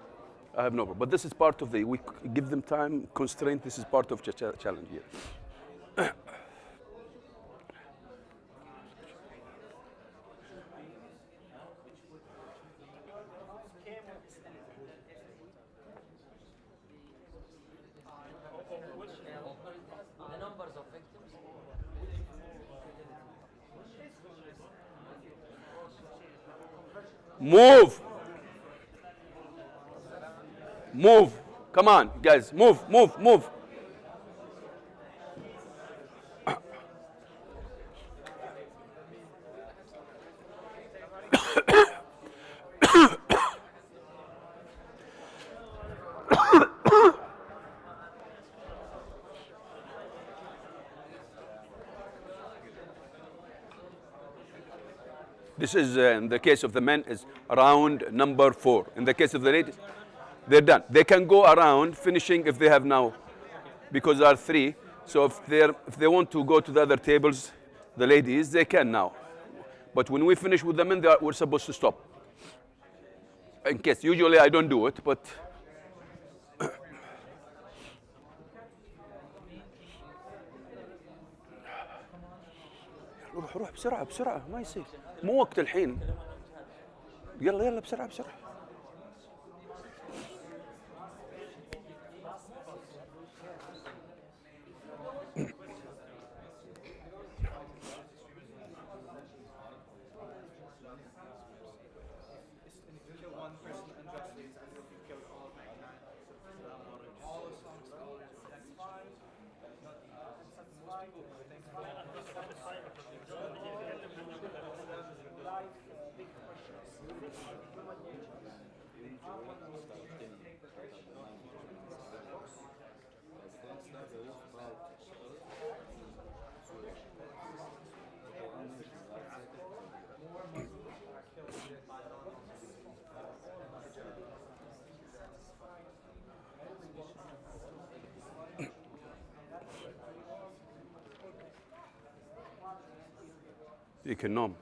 I have no problem. But this is part of the, we give them time, constraint, this is part of the challenge here. Move. Move. Come on, guys. Move, move, move. This is, in the case of the men, is round number 4. In the case of the ladies, they're done. They can go around finishing if they have now, because there are 3. So if they want to go to the other tables, the ladies, they can now. But when we finish with the men, we're supposed to stop. In case, usually I don't do it, but روح بسرعة بسرعة ما يصير مو وقت الحين يلا يلا بسرعة بسرعة فيك النوم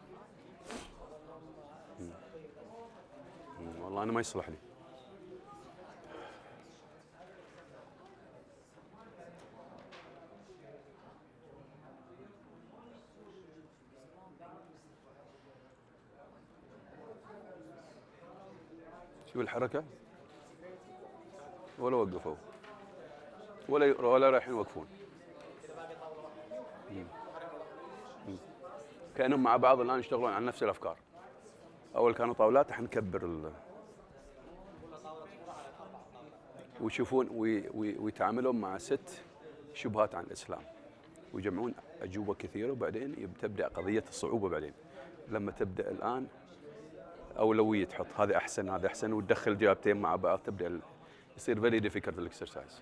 والله أنا ما يصلح لي. شوف الحركة ولا وقفوا ولا رايحين يوقفون. كأنهم مع بعض الآن يشتغلون على نفس الأفكار. أول كانوا طاولات، الحين نكبر ويشوفون ويتعاملون مع 6 شبهات عن الإسلام، ويجمعون أجوبة كثيرة، وبعدين تبدأ قضية الصعوبة. بعدين لما تبدأ الآن أولوية، تحط هذا أحسن هذا أحسن، وتدخل جوابتين مع بعض، تبدأ يصير very difficult الإكسرسايز.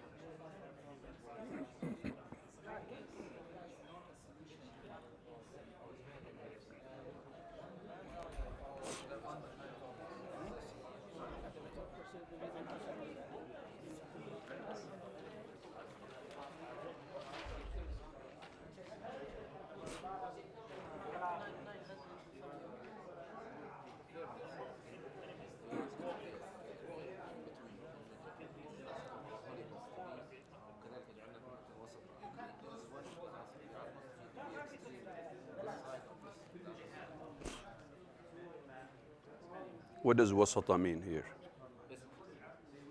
What does wasata mean here?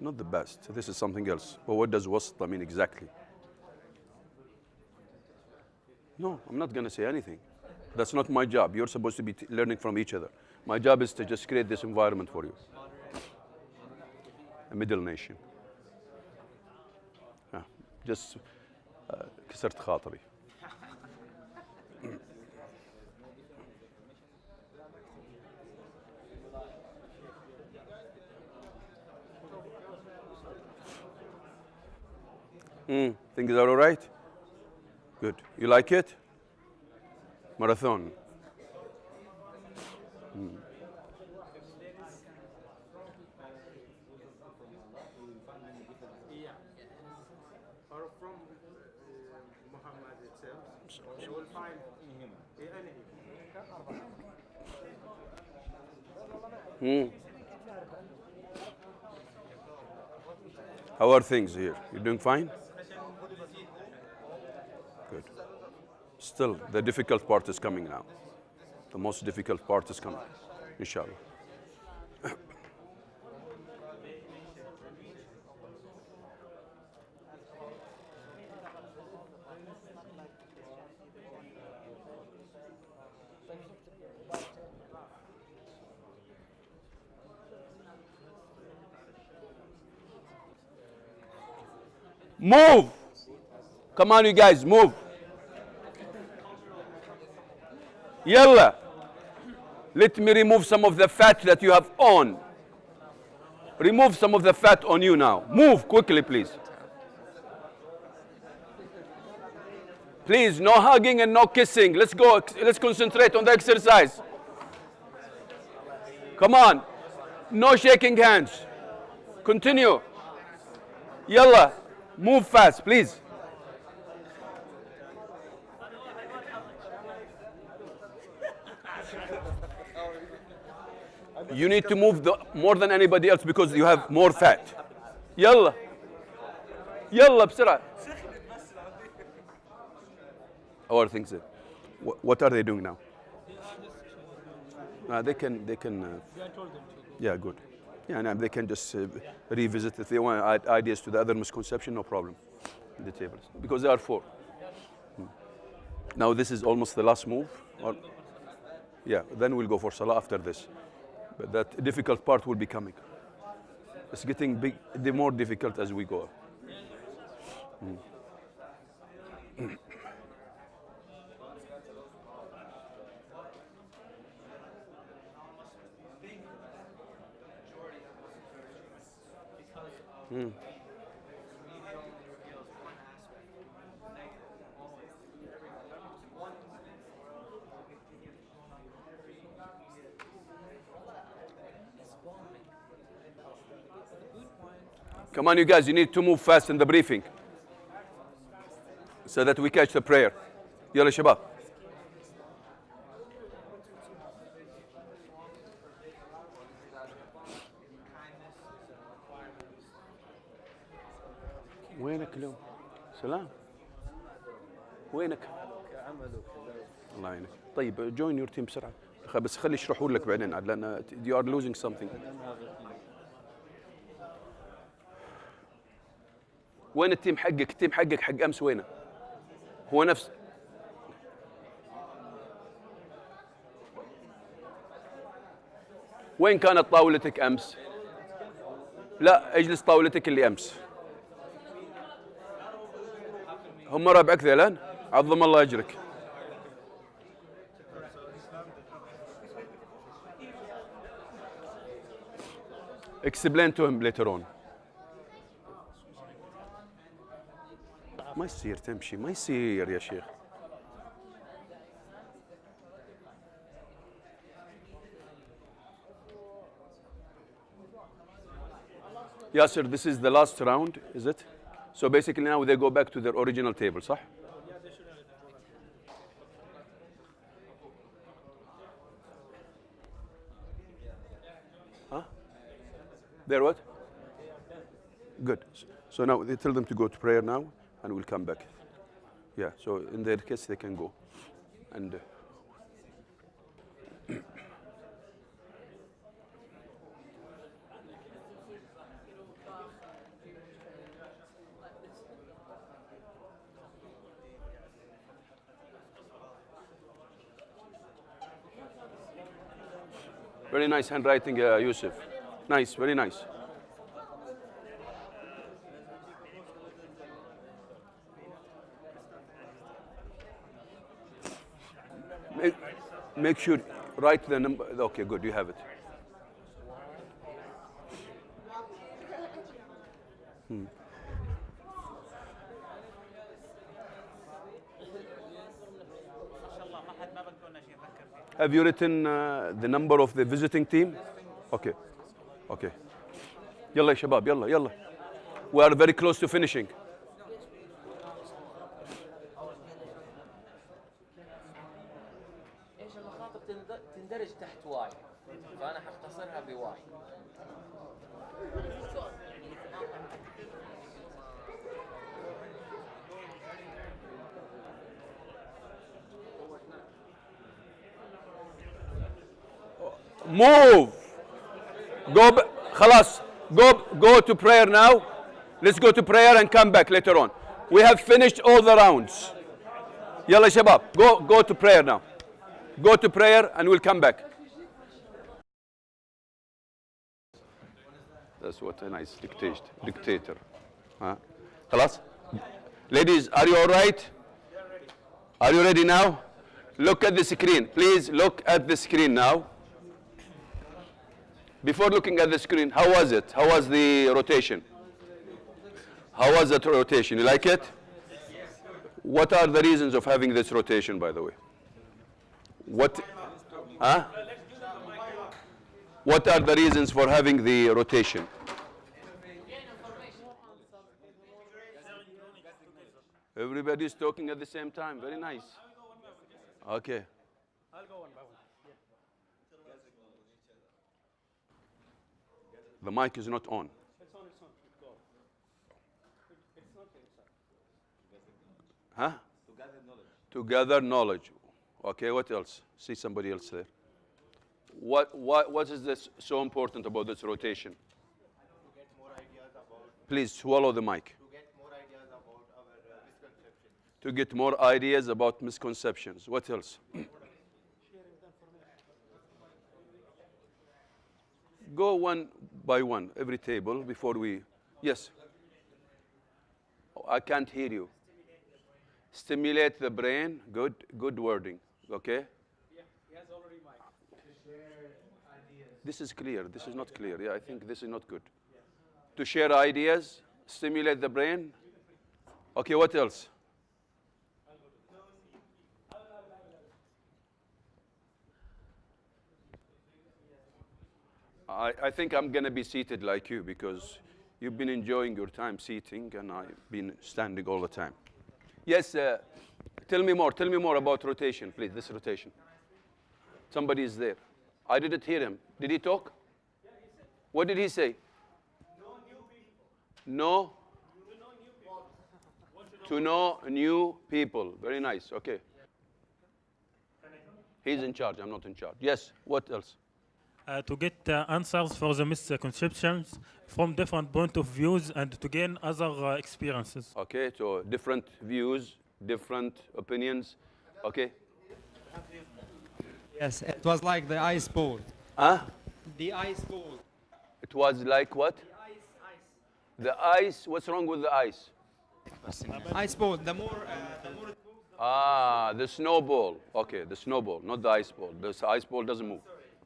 Not the best. This is something else. But what does wasata mean exactly? No, I'm not going to say anything. That's not my job. You're supposed to be learning from each other. My job is to just create this environment for you. A middle nation. Just كسرت خاطري. Things are all right? Good. You like it? Marathon. Or from Muhammad itself, you will find any. How are things here? You doing fine? Good. Still, the difficult part is coming now. The most difficult part is coming, inshallah. Move! Come on, you guys, move. Yalla. Let me remove some of the fat that you have on. Remove some of the fat on you now. Move quickly, please. Please, no hugging and no kissing. Let's go. Let's concentrate on the exercise. Come on. No shaking hands. Continue. Yalla. Move fast, please. You need to move more than anybody else because you have more fat. Yalla. Yalla, بسرعة. How are things? What are they doing now? They can. Yeah, good. Yeah, and they can just revisit if they want to add ideas to the other misconception, no problem. The tables, because there are 4. Now this is almost the last move. Yeah, then we'll go for salah after this. But that difficult part will be coming. It's getting big, the more difficult as we go. Come on, you guys, you need to move fast in the briefing so that we catch the prayer. Yalla shabab. وينك اليوم؟ سلام. وينك؟ الله يعينك. طيب جوين يور تيم بسرعه، بس خلي يشرحوا لك بعدين عاد، لان يو ار لوزينج سمثينج. وين التيم حقك؟ التيم حقك حق امس وينه؟ هو نفس وين كانت طاولتك امس؟ لا اجلس طاولتك اللي امس. هم ربعك ذيلان؟ عظم الله اجرك. explain to him later on. ما يصير تمشي، ما يصير يا شيخ. Yasser, this is the last round, is it? So basically now they go back to their original table, صح? Huh? They're what? Good. So now they tell them to go to prayer now, and we'll come back. Yeah, so in their case they can go. And very nice handwriting, Yusuf. Nice, very nice. Make sure, write the number. Okay, good, you have it. Have you written the number of the visiting team? Okay. Okay. يلا يا شباب يلا يلا. We are very close to finishing. ايش المخاطب تندرج تحت واي، فانا حختصرها بواي. Move. خلاص. Go to prayer now. Let's go to prayer and come back later on. We have finished all the rounds. يلا شباب. Go to prayer now. Go to prayer and we'll come back. That's what a nice dictator. Huh? خلاص. Ladies, are you all right? Are you ready now? Look at the screen. Please look at the screen now. Before looking at the screen, how was it? How was the rotation? How was that rotation? You like it? What are the reasons of having this rotation, by the way? What are the reasons for having the rotation? Everybody's talking at the same time. Very nice. Okay. The mic is not on. Huh? To gather knowledge. Okay, what else? See somebody else there. What is this so important about this rotation? Please swallow the mic. To get more ideas about misconceptions. What else? Go one by one, every table, before we... Yes? Oh, I can't hear you. Stimulate the brain. Good wording. Okay? Yeah, he has already mic. This is clear. This is not clear. Yeah, I think this is not good. To share ideas, stimulate the brain. Okay, what else? I think I'm going to be seated like you because you've been enjoying your time seating and I've been standing all the time. Yes, tell me more about rotation, please, this rotation. Somebody is there. I didn't hear him. Did he talk? What did he say? No new people. No? To know new people. Very nice. Okay. He's in charge. I'm not in charge. Yes. What else? To get answers for the misconceptions from different point of views and to gain other experiences. Okay. So different views, different opinions. Okay. Yes, it was like the ice ball. Huh? The ice ball. It was like what? The ice. What's wrong with the ice? Ice ball. The more. Ah, the snowball. Okay, the snowball, not the ice ball. The ice ball doesn't move.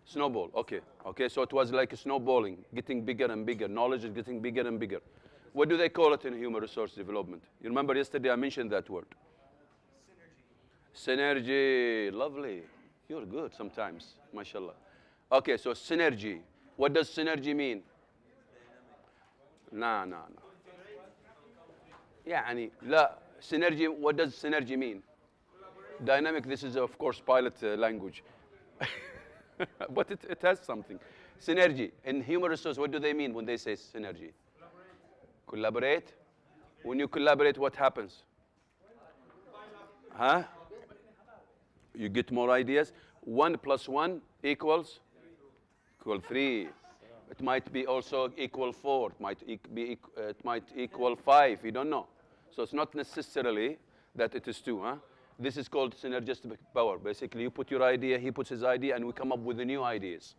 Snowball. Okay. Okay. So it was like a snowballing, getting bigger and bigger. Knowledge is getting bigger and bigger. What do they call it in human resource development? You remember yesterday I mentioned that word. Synergy. Lovely. You're good sometimes, mashallah. Okay, so synergy. What does synergy mean? No. يعني لا synergy. What does synergy mean? Dynamic. This is of course pilot language, but it has something. Synergy in human resource. What do they mean when they say synergy? Collaborate. When you collaborate, what happens? Huh? You get more ideas. 1 + 1 equals 3. It might be also equal 4. It might equal 5. You don't know. So it's not necessarily that it is 2. Huh? This is called synergistic power. Basically, you put your idea, he puts his idea, and we come up with the new ideas.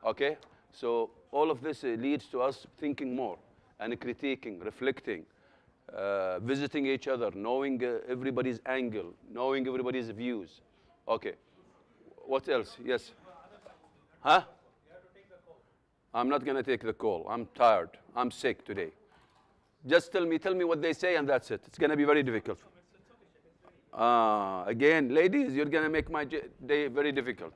Okay? So all of this leads to us thinking more and critiquing, reflecting, visiting each other, knowing everybody's angle, knowing everybody's views. Okay. What else? Yes. Huh? I'm not going to take the call. I'm tired. I'm sick today. Just tell me what they say, and that's it. It's going to be very difficult. Again, ladies, you're going to make my day very difficult.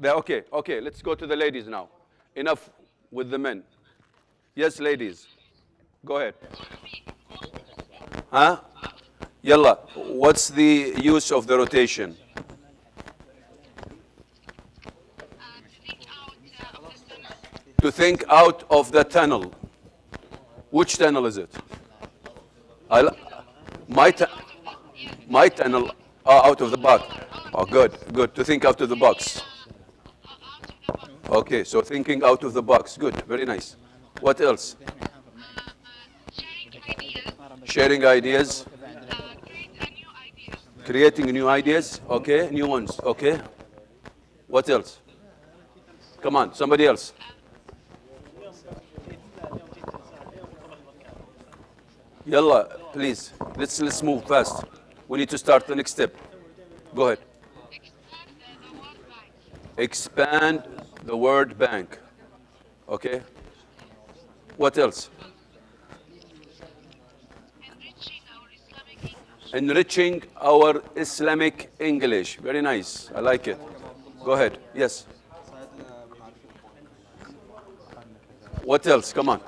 Okay, let's go to the ladies now. Enough with the men. Yes, ladies. Go ahead. Huh? Yalla, what's the use of the rotation? To think out of the tunnel. Which tunnel is it? My tunnel, out of the box. Oh, good. To think out of the box. Okay, so thinking out of the box. Good, very nice. What else? Sharing ideas. Creating new ideas. Okay, new ones. Okay. What else? Come on, somebody else. Yalla, please. Let's move fast. We need to start the next step. Go ahead. Expand the word bank. Okay. What else? Enriching our Islamic English. Very nice. I like it. Go ahead. Yes. What else? Come on.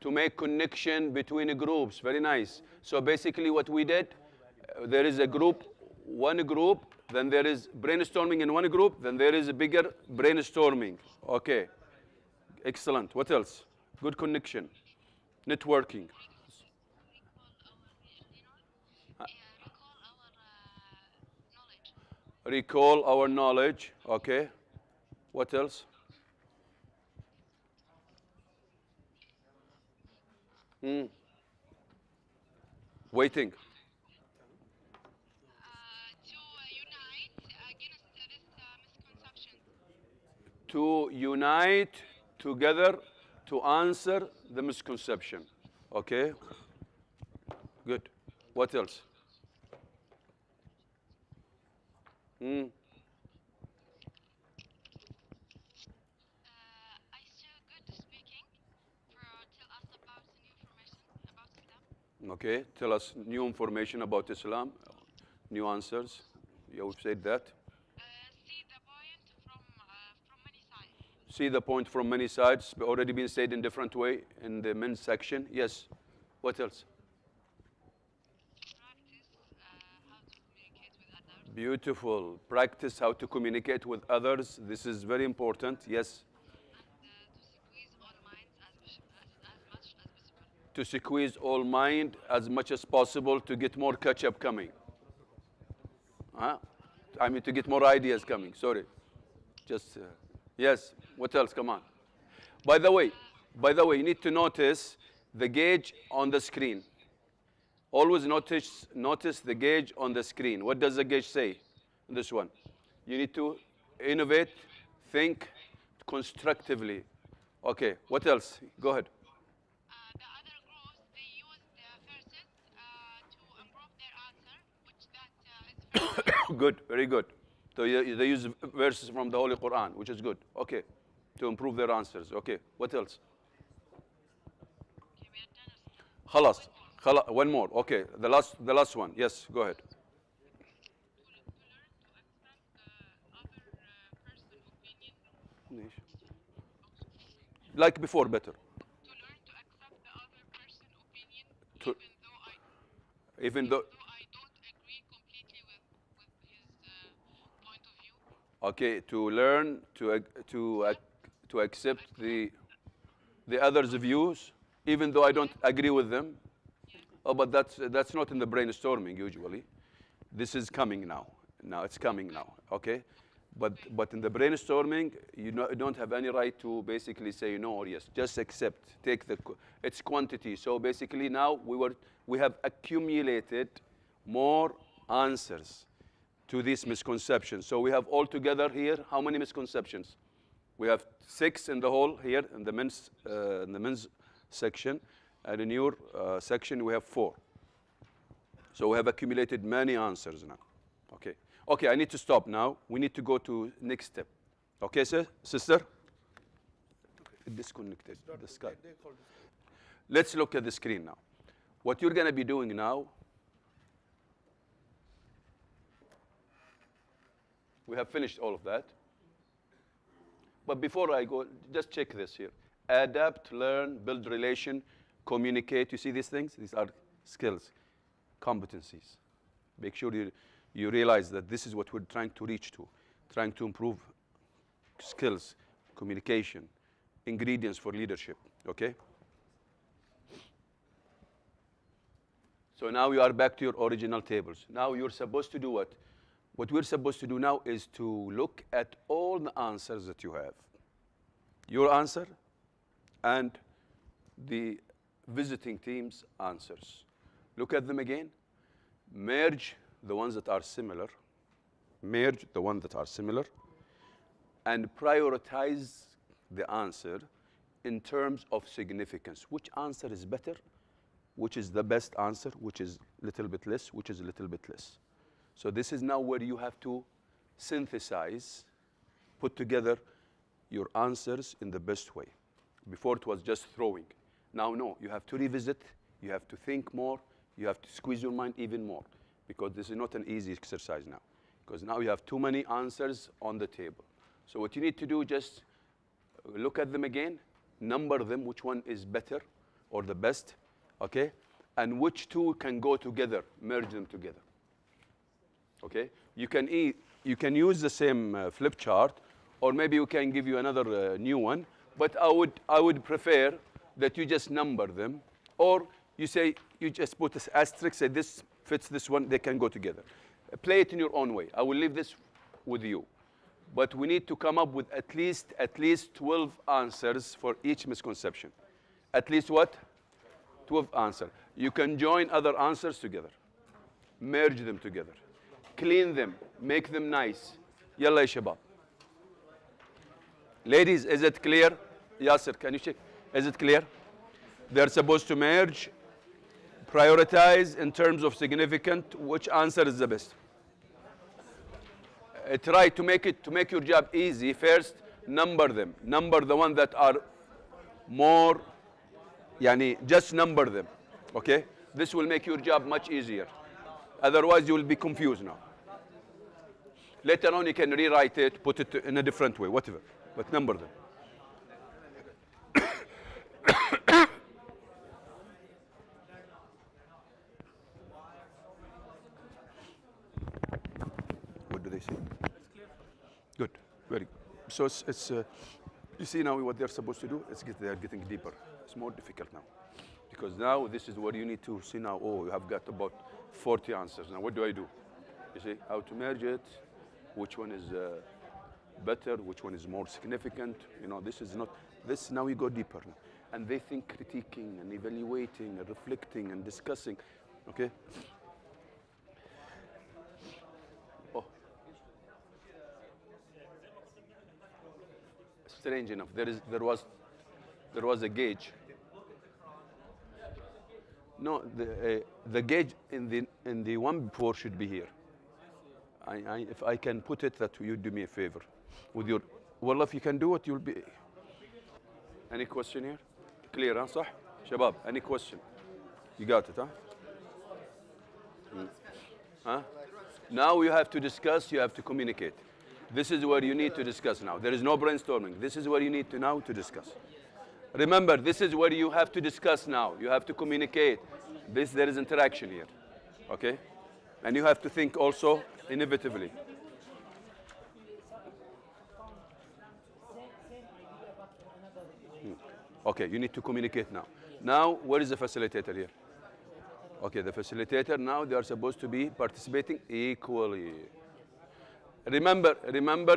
To make connection between groups. Very nice. So basically what we did, there is a group, one group, then there is brainstorming in one group, then there is a bigger brainstorming. Okay. Excellent. What else? Good connection. Networking. Recall our knowledge. Okay. What else? Waiting. To unite together to answer the misconception. Okay. Good. What else? Okay, tell us new information about Islam, new answers. You've said that. See the point from many sides. Already been said in different way in the men's section. Yes. What else? Beautiful. Practice how to communicate with others. This is very important. Yes. to squeeze all mind as much as possible to get more catch-up coming. Huh? I mean, to get more ideas coming, sorry. Just, yes, what else, come on. By the way, you need to notice the gauge on the screen. Always notice the gauge on the screen. What does the gauge say? This one. You need to innovate, think constructively. Okay, what else? Go ahead. The other groups, they use the verses to improve their answer, which that is Good, very good. So they use verses from the Holy Quran, which is good. Okay, to improve their answers. Okay, what else? خلاص. One more. Okay, the last one. Yes, go ahead. Like before, better. To learn to accept the other person's opinion, even though I don't agree completely with his point of view. Okay, to learn to accept the other's views, even though I don't agree with them. Oh, but that's not in the brainstorming usually. This is coming now. Now it's coming now. Okay. But in the brainstorming, you don't have any right to basically say no or yes. Just accept. Take its quantity. So basically now we have accumulated more answers to these misconceptions. So we have altogether here how many misconceptions? We have 6 in the whole here in the men's section, and in your section we have 4. So we have accumulated many answers now. Okay. Okay, I need to stop now. We need to go to next step. Okay, sister? Disconnected. The Skype. Let's look at the screen now. What you're going to be doing now, we have finished all of that. But before I go, just check this here. Adapt, learn, build relation, communicate. You see these things? These are skills, competencies. Make sure you realize that this is what we're trying to reach to, trying to improve skills, communication, ingredients for leadership, okay? So now you are back to your original tables. Now you're supposed to do what? What we're supposed to do now is to look at all the answers that you have. Your answer and the visiting team's answers. Look at them again. Merge the ones that are similar. Merge the ones that are similar. And prioritize the answer in terms of significance. Which answer is better? Which is the best answer? Which is a little bit less? Which is a little bit less? So this is now where you have to synthesize, put together your answers in the best way. Before it was just throwing. Now, no, you have to revisit, you have to think more, you have to squeeze your mind even more, because this is not an easy exercise now, because now you have too many answers on the table. So what you need to do, just look at them again, number them, which one is better or the best, okay? And which two can go together, merge them together, okay? You can use the same flip chart, or maybe we can give you another new one, but I would prefer that you just number them, or you say, you just put this asterisk, say this fits this one, they can go together. Play it in your own way. I will leave this with you. But we need to come up with at least 12 answers for each misconception. At least what? 12 answers. You can join other answers together. Merge them together. Clean them. Make them nice. Yalla ya shabab. Ladies, is it clear? Yasser, can you check? Is it clear? They're supposed to merge, prioritize in terms of significant, which answer is the best. Try to make your job easy. First, number them. Number the ones that are more, just number them, okay? This will make your job much easier. Otherwise, you will be confused now. Later on, you can rewrite it, put it in a different way, whatever, but number them. What do they say? Good, very good. So it's you see now what they're supposed to do? They're getting deeper. It's more difficult now Because now this is where you need to see now, oh, you have got about 40 answers. Now what do I do? You see, how to merge it, which one is better, which one is more significant. You know, this is not, this now you go deeper. And they think critiquing and evaluating and reflecting and discussing, okay? Oh. Strange enough, there was a gauge. No, the gauge in the one before should be here. If I can put it, that you do me a favor with your. Well, if you can do it, you'll be. Any question here? Clear, huh? صح? شباب, any question? You got it, huh? Huh? Now you have to discuss. You have to communicate. This is where you need to discuss now. There is no brainstorming. This is where you need to now to discuss. Remember, this is where you have to discuss now. You have to communicate. There is interaction here, okay? And you have to think also inevitably. Okay, you need to communicate now. Now, where is the facilitator here? Okay, the facilitator now, they are supposed to be participating equally. Remember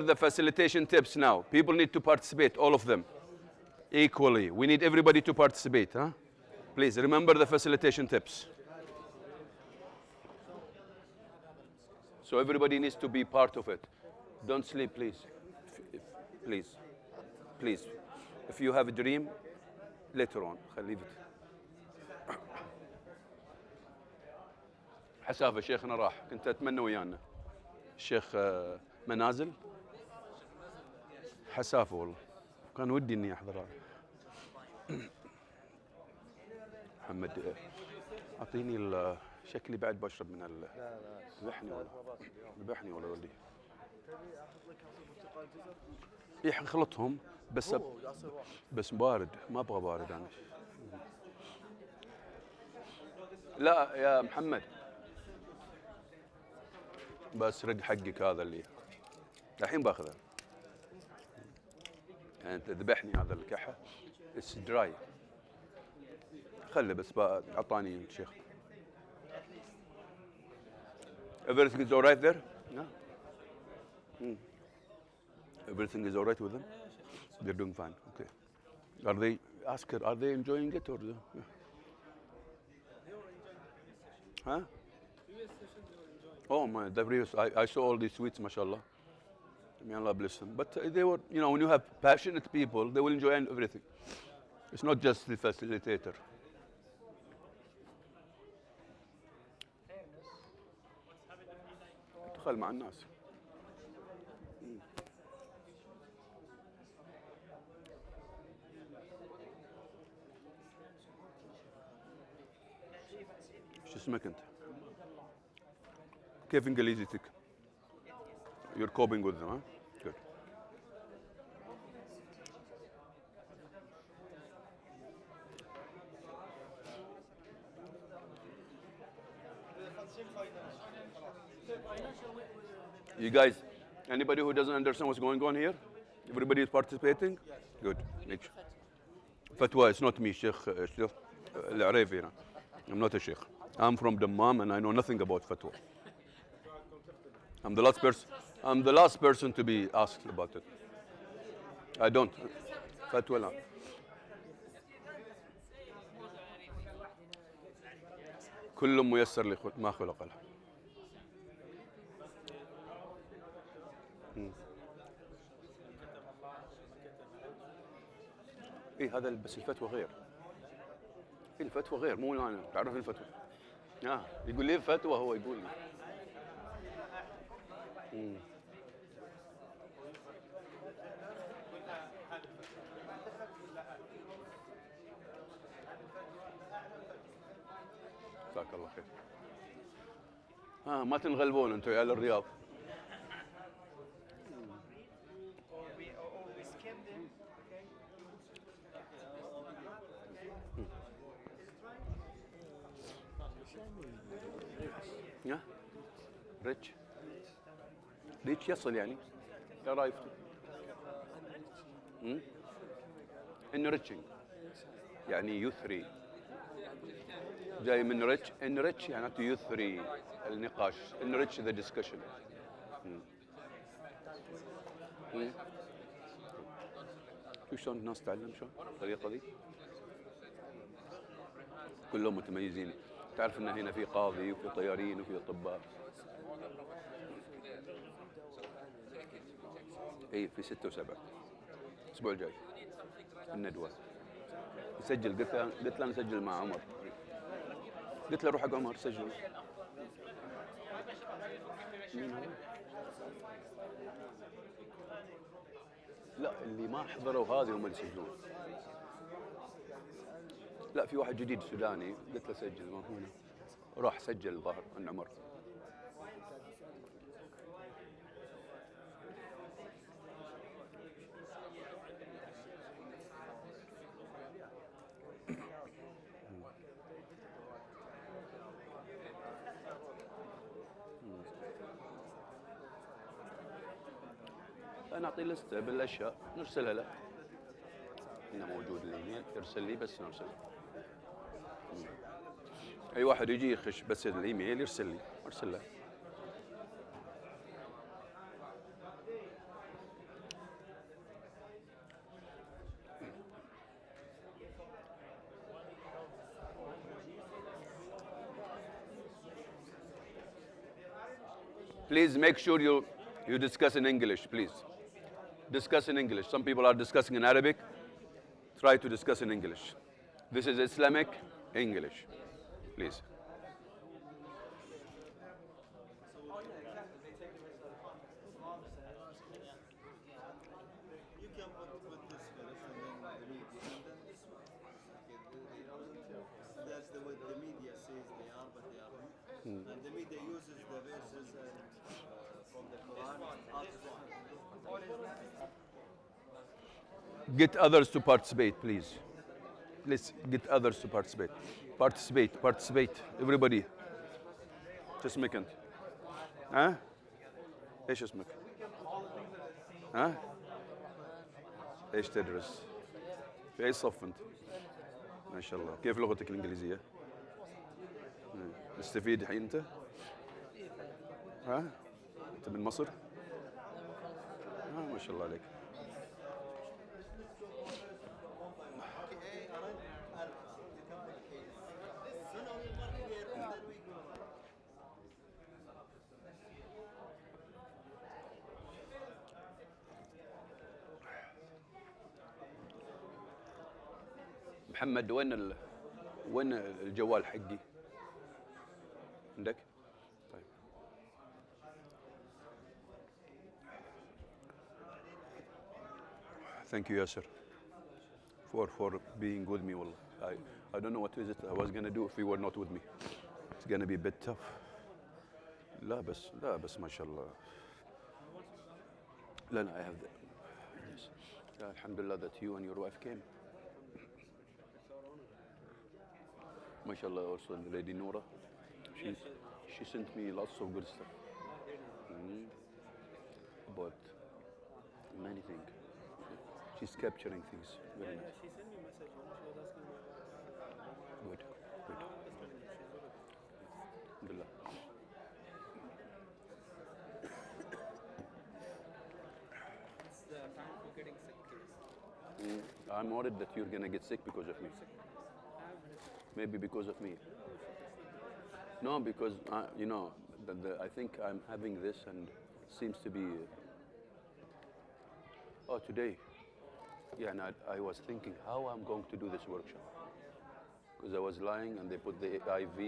the facilitation tips now. People need to participate, all of them, equally. We need everybody to participate, huh? Please, remember the facilitation tips. So everybody needs to be part of it. Don't sleep, please. Please. Please. If you have a dream, later on, leave it. حسافة شيخنا راح. كنت أتمنى ويانا. الشيخ منازل. حسافة والله. كان ودي إني أحضر هذا. محمد أعطيني شكلي بعد بشرب من ذبحني ولا ولدي. يخلطهم بس بارد، ما ابغى بارد انا. لا يا محمد، بس رد حقك هذا اللي الحين باخذه. يعني انت ذبحني هذا الكحه. اتس دراي. خله بس اعطاني الشيخ. Everything is all right there? Yeah. Everything is all right with them? They're doing fine. Okay. Are they? Ask her. Are they enjoying it or? Yeah. Huh? Oh my! The previous. I saw all these sweets, mashallah. May Allah bless them. But they were, you know, when you have passionate people, they will enjoy everything. It's not just the facilitator. ادخل مع الناس. شو اسمك انت؟ كيف انجليزيتك؟ You're coping with them, huh? Good. You guys, anybody who doesn't understand what's going on here? Everybody is participating? Good. Make sure. Fatwa, it's not me, Sheikh العريفي. I'm not a sheikh. I'm from Dammam and I know nothing about fatwa. I'm the last person to be asked about it. I don't. Fatwa لا. كل ميسر لما خلق له. ايه هذا بس الفتوى غير. الفتوى غير مو انا تعرف الفتوى. يقول لي فتوى هو يقول لي. جزاك الله خير. ما تنغلبون انتم يا الرياض. ريتش يصل يعني يا رايفته انه ريتشنج يعني يثري جاي من ريتش. enrich يعني to يثري النقاش. enrich the discussion. شوف شلون الناس تعلم شلون الطريقة دي. كلهم متميزين. تعرف ان هنا في قاضي وفي طيارين وفي اطباء. اي في 6 و7 الاسبوع الجاي الندوة. يسجل. قلت له نسجل مع عمر. قلت له روح حق عمر سجل. لا اللي ما حضروا هذه هم اللي يسجلون. لا في واحد جديد سوداني قلت له سجل ما هو هنا. راح سجل الظاهر عن عمر. نعطي لستة بالاشياء نرسلها له. هنا موجود الايميل يرسل لي بس نرسل. اي واحد يجي يخش بس الايميل يرسل لي ارسل له. Please make sure you discuss in English, please. Discuss in English. Some people are discussing in Arabic. Try to discuss in English. This is Islamic English, please. That's the way the media says they are, but they aren't. And the media uses the verses from the Quran. Get others to participate, please. Please get others to participate. Participate. Everybody. شو اسمك أنت؟ ها؟ إيش اسمك؟ ها؟ إيش تدرس؟ في أي صف أنت؟ ما شاء الله. كيف لغتك الإنجليزية؟ تستفيد الحين أنت؟ ها؟ أنت من مصر؟ ما شاء الله عليك. محمد وين الجوال حقي؟ عندك؟ طيب. Thank you, Yasser, for being with me. والله. I don't know what is it I was gonna do if you were not with me. It's gonna be a bit tough. لا بس ما شاء الله. لا I have the. Yes. Alhamdulillah that you and your wife came. MashaAllah, also Lady Noura. She sent me lots of good stuff. About many things. She's capturing things. Very nice. She sent me a message. She was asking me. Good. Alhamdulillah. It's the time for getting sick. I'm worried that you're gonna get sick because of me. Maybe because of me. No, because you know, I think I'm having this and seems to be. Oh, today. Yeah, and I was thinking how I'm going to do this workshop. Because I was lying and they put the IV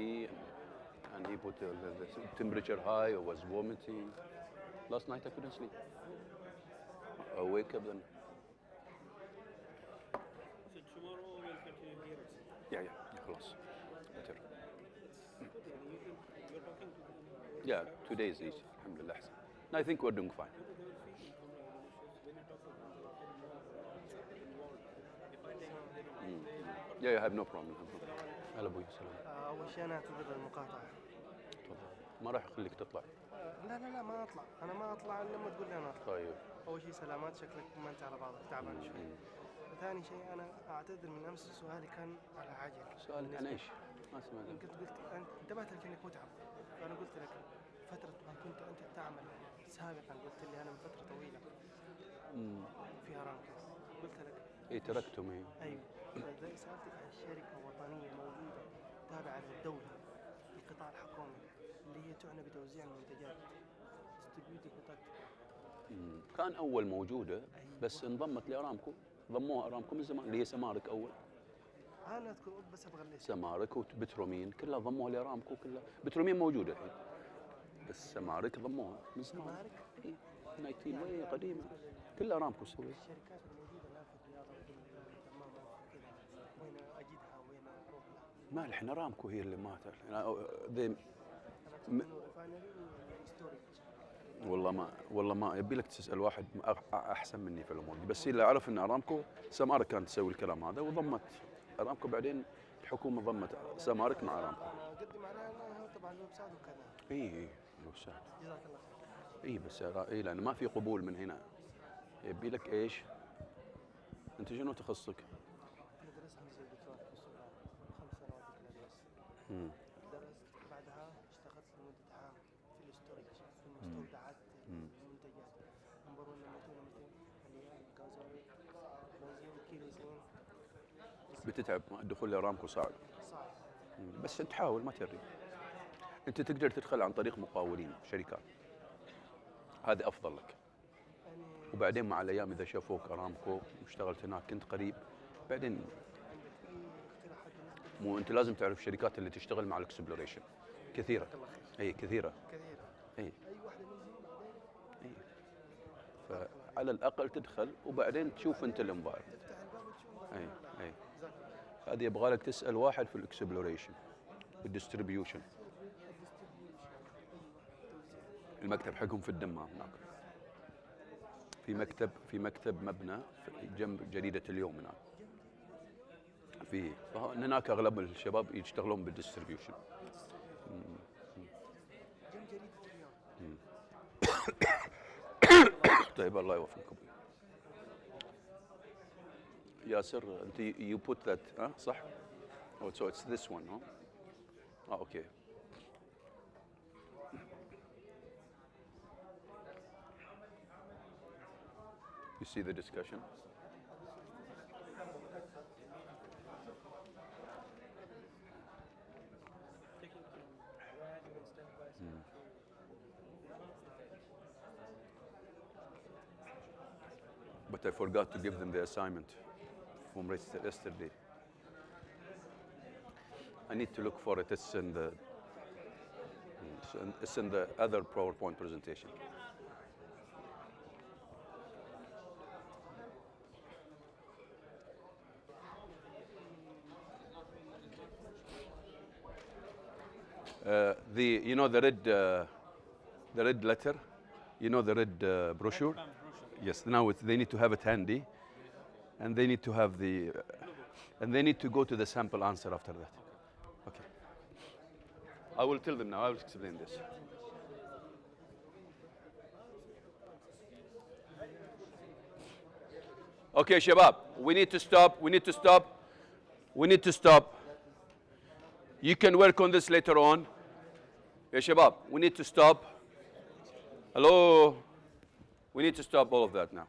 and he put the temperature high. I was vomiting. Last night I couldn't sleep. I wake up then. So tomorrow we'll continue here. Yeah, close. Better. You're talking to them. Yeah, 2 days each. Alhamdulillah. No, I think we're doing fine. Yeah, I have no problem. هلا ابوي سلام. اول شيء انا اعتذر للمقاطعه. تفضل. ما راح اخليك تطلع. لا ما اطلع، انا ما اطلع الا لما تقول لي انا اطلع. طيب. اول شيء سلامات، شكلك ما انت على بعضك تعبان شوي. ثاني شيء أنا أعتذر من أمس سؤالي كان على عجل. سؤالك عن إيش؟ ما سمعت. قلت أنت انتبهت لك إنك متعب، فأنا قلت لك فترة ما كنت أنت تعمل سابقا، قلت لي أنا من فترة طويلة في أرامكو، قلت لك إيه تركتم إيه؟ أيوه. سألتك عن شركة وطنية موجودة تابعة للدولة في القطاع الحكومي اللي هي تعنى بتوزيع المنتجات كان أول موجودة بس انضمت لأرامكو، ضموها أرامكو من زمان، اللي هي سمارك أول. أنا أذكر بس أبغى الاسم. سمارك وبترومين كلها ضموها لأرامكو كلها، بترومين موجودة الحين بس سمارك ضموها من زمان. سمارك؟ إيه 19 وهي قديمة كلها أرامكو تسويها. الشركات الموجودة الآن في الرياض وين أجدها وين أروح لها؟ ما الحين أرامكو هي اللي ماتت. والله ما يبي لك تسأل واحد أحسن مني في الأمور دي، بس اللي أعرف إن أرامكو سمارك كانت تسوي الكلام هذا وضمت أرامكو، بعدين الحكومة ضمت سمارك مع أرامكو. قدم عليها طبعا الويب سايت وكذا. إي الويب سايت. جزاك الله خير. إي بس لأن ما في قبول من هنا. يبي لك إيش؟ أنت شنو تخصصك؟ أنا درست زي الدكتور في السودان 5 سنوات بكالوريوس. درست بعدها اشتغلت لمدة عام في الاستوريج في المستودعات المنتجات. نمبر 1 نمبر 2 الغازوي بنزين كيروسين. بتتعب الدخول لأرامكو صعب. بس أنت حاول ما تري. أنت تقدر تدخل عن طريق مقاولين شركات. هذا أفضل لك. وبعدين مع الأيام إذا شافوك أرامكو واشتغلت هناك كنت قريب، بعدين مو أنت لازم تعرف الشركات اللي تشتغل مع الإكسبلوريشن كثيرة. أي كثيرة. أي. أي واحدة منهم. أي. فعلى الأقل تدخل وبعدين تشوف أنت الانفايرمنت. أي أي. هذه يبغى لك تسأل واحد في الإكسبلوريشن والديستريبيوشن. المكتب حقهم في الدمام هناك. في مكتب مبنى جنب جريدة اليوم هناك. هناك اغلب الشباب يشتغلون بالديستريبيوشن. طيب الله يوفقكم. ياسر انت you put that صح؟ Oh, so it's this one, huh? Oh, okay. You see the discussion? But I forgot to give them the assignment from yesterday. I need to look for it. It's in the other PowerPoint presentation. The red letter, the red brochure. Yes. Now they need to have it handy, and they need to have and they need to go to the sample answer after that. Okay. I will tell them now. I will explain this. Okay, Shabab. We need to stop. We need to stop. We need to stop. You can work on this later on. Yeah, Shabab, we need to stop. Hello? We need to stop all of that now.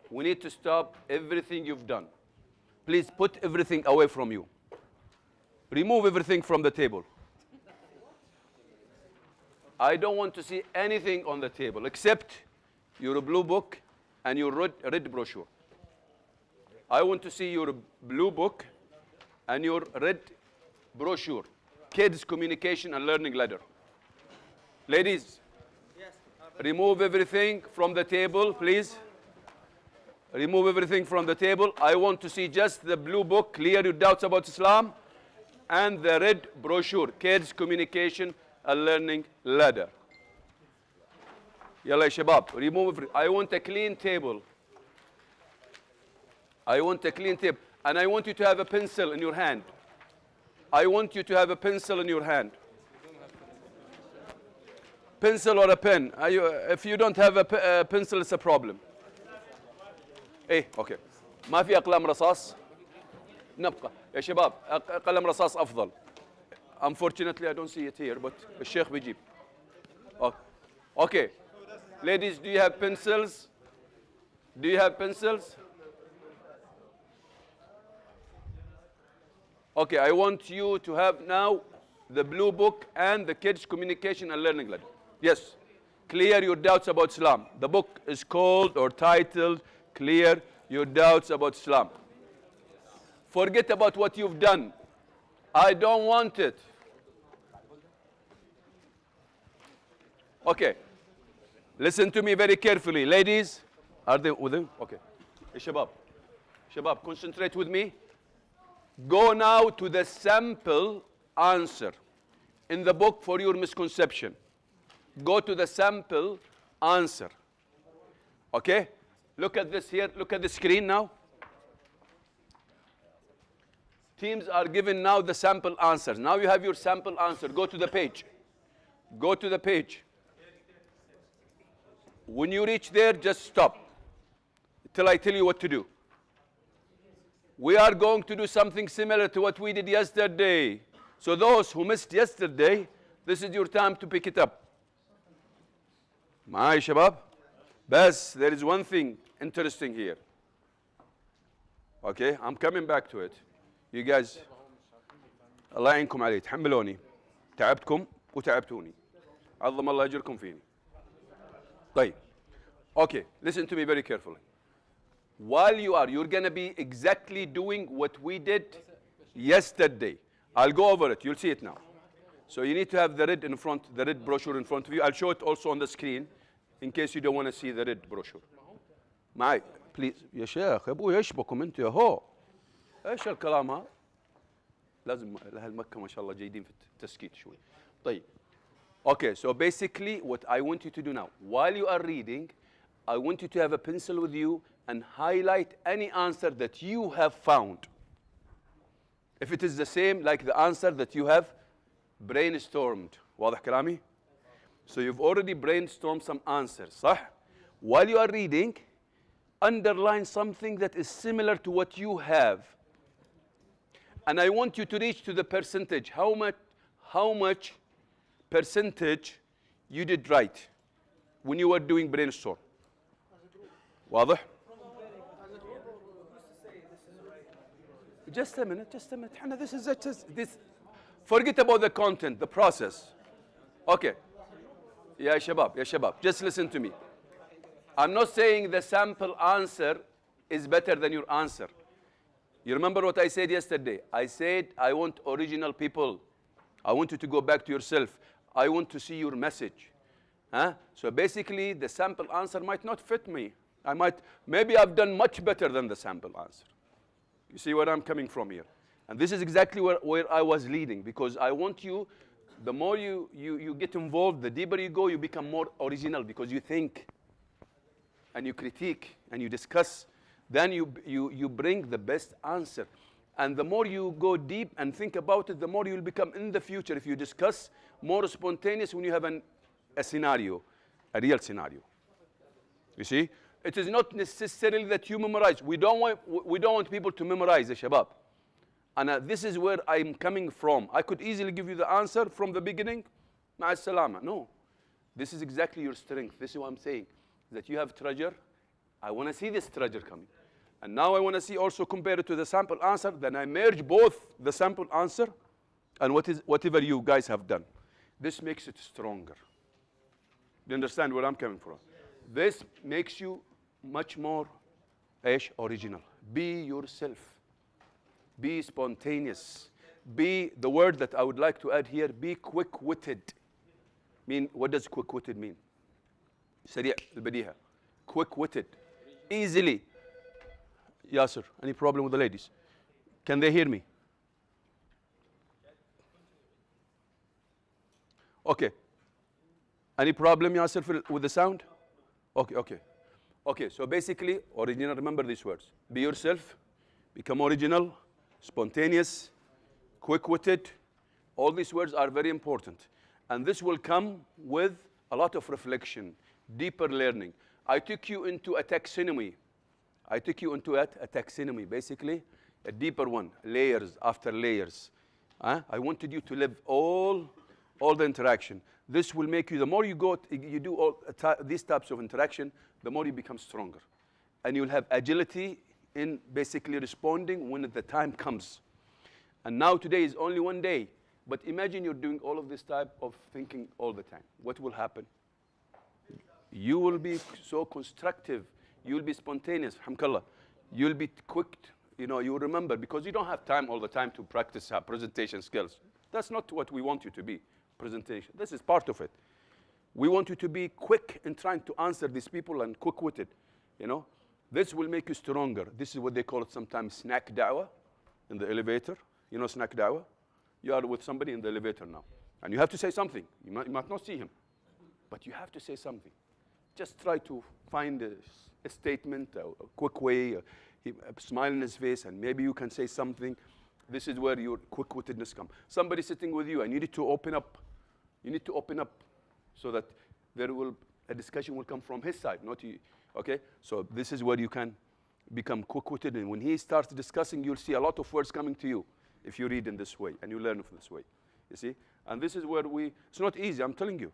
We need to stop everything you've done. Please put everything away from you. Remove everything from the table. I don't want to see anything on the table except your blue book and your red brochure. I want to see your blue book and your red brochure, Kids Communication and Learning Ladder. Ladies, remove everything from the table, please. Remove everything from the table. I want to see just the blue book, Clear Your Doubts About Islam, and the red brochure, Kids Communication and Learning Ladder. Yalla Shabab, remove everything. I want a clean table. I want a clean table. And I want you to have a pencil in your hand. I want you to have a pencil in your hand. Pencil or a pen. If you don't have a pencil, it's a problem. Hey, okay. ما في أقلام رصاص؟ نبقى يا شباب قلم رصاص أفضل. Unfortunately I don't see it here but الشيخ بيجيب. Okay. Ladies, do you have pencils? Do you have pencils? Okay, I want you to have now the blue book and the kids communication and learning letter. Yes. Clear your doubts about Islam. The book is called or titled Clear Your Doubts About Islam. Forget about what you've done. I don't want it. Okay. Listen to me very carefully. Ladies, are they with him? Okay. Hey, Shabab, concentrate with me. Go now to the sample answer in the book for your misconception. Go to the sample answer. Okay? Look at this here. Look at the screen now. Teams are given now the sample answers. Now you have your sample answer. Go to the page. Go to the page. When you reach there, just stop till I tell you what to do. We are going to do something similar to what we did yesterday. So those who missed yesterday, this is your time to pick it up. معاي شباب؟ بس there is one thing interesting here. Okay, I'm coming back to it. You guys, الله يعينكم علي، تحملوني. تعبتكم وتعبتوني. عظم الله أجركم فيني. طيب. Okay, listen to me very carefully. While you're going to be exactly doing what we did yesterday. I'll go over it. You'll see it now. So you need to have the red in front, the red brochure in front of you. I'll show it also on the screen in case you don't want to see the red brochure. معي please. يا شيخ يا ابوي ايش بكم انتوا يا هو؟ ايش الكلام ها؟ لازم اهل مكة ما شاء الله جيدين في التسكيت شوي. طيب. Okay, so basically what I want you to do now, while you are reading, I want you to have a pencil with you and highlight any answer that you have found. If it is the same like the answer that you have brainstormed. واضح كلامي؟ So you've already brainstormed some answers, صح? While you are reading, underline something that is similar to what you have. And I want you to reach to the percentage. How much percentage you did right when you were doing brainstorm? واضح؟ Just a minute. Hannah, this is this. Forget about the content, the process. Okay. Ya shabab, just listen to me. I'm not saying the sample answer is better than your answer. You remember what I said yesterday? I said I want original people. I want you to go back to yourself. I want to see your message. Huh? So basically, the sample answer might not fit me. Maybe I've done much better than the sample answer. You see where I'm coming from here? And this is exactly where I was leading, because I want you, the more you get involved, the deeper you go, you become more original, because you think and you critique and you discuss. Then you bring the best answer. And the more you go deep and think about it, the more you will become in the future, if you discuss, more spontaneous when you have a scenario, a real scenario. You see? It is not necessarily that you memorize. We don't want people to memorize, the shabab. And this is where I'm coming from. I could easily give you the answer from the beginning. مع السلامة. No. This is exactly your strength. This is what I'm saying. That you have treasure. I want to see this treasure coming. And now I want to see also compare it to the sample answer. Then I merge both the sample answer and whatever you guys have done. This makes it stronger. Do you understand where I'm coming from? This makes you much more original. Be yourself. Be spontaneous. Be, the word that I would like to add here, be quick-witted. What does quick-witted mean? سريع البديهة. Quick-witted. Easily. Yasser, any problem with the ladies? Can they hear me? Okay. Any problem, Yasser, with the sound? Okay, so basically, original, remember these words. Be yourself, become original, spontaneous, quick-witted. All these words are very important. And this will come with a lot of reflection, deeper learning. I took you into a taxonomy. I took you into a taxonomy, basically, a deeper one, layers after layers. I wanted you to live all the interaction. This will make you, the more you do all these types of interaction, the more you become stronger. And you'll have agility in basically responding when the time comes. And now today is only one day. But imagine you're doing all of this type of thinking all the time. What will happen? You will be so constructive. You'll be spontaneous. Alhamdulillah. You'll be quick. You'll remember, because you don't have time all the time to practice presentation skills. That's not what we want you to be, presentation. This is part of it. We want you to be quick in trying to answer these people and quick-witted. This will make you stronger. This is what they call it sometimes snack da'wah in the elevator. Snack da'wah? You are with somebody in the elevator now, and you have to say something. You might not see him, but you have to say something. Just try to find a statement, a quick way, a smile on his face, and maybe you can say something. This is where your quick-wittedness comes. Somebody sitting with you, and you need to open up. You need to open up so that a discussion will come from his side, not you. Okay? So this is where you can become quick-witted, and when he starts discussing, you'll see a lot of words coming to you if you read in this way and you learn from this way. You see? And this is where it's not easy, I'm telling you.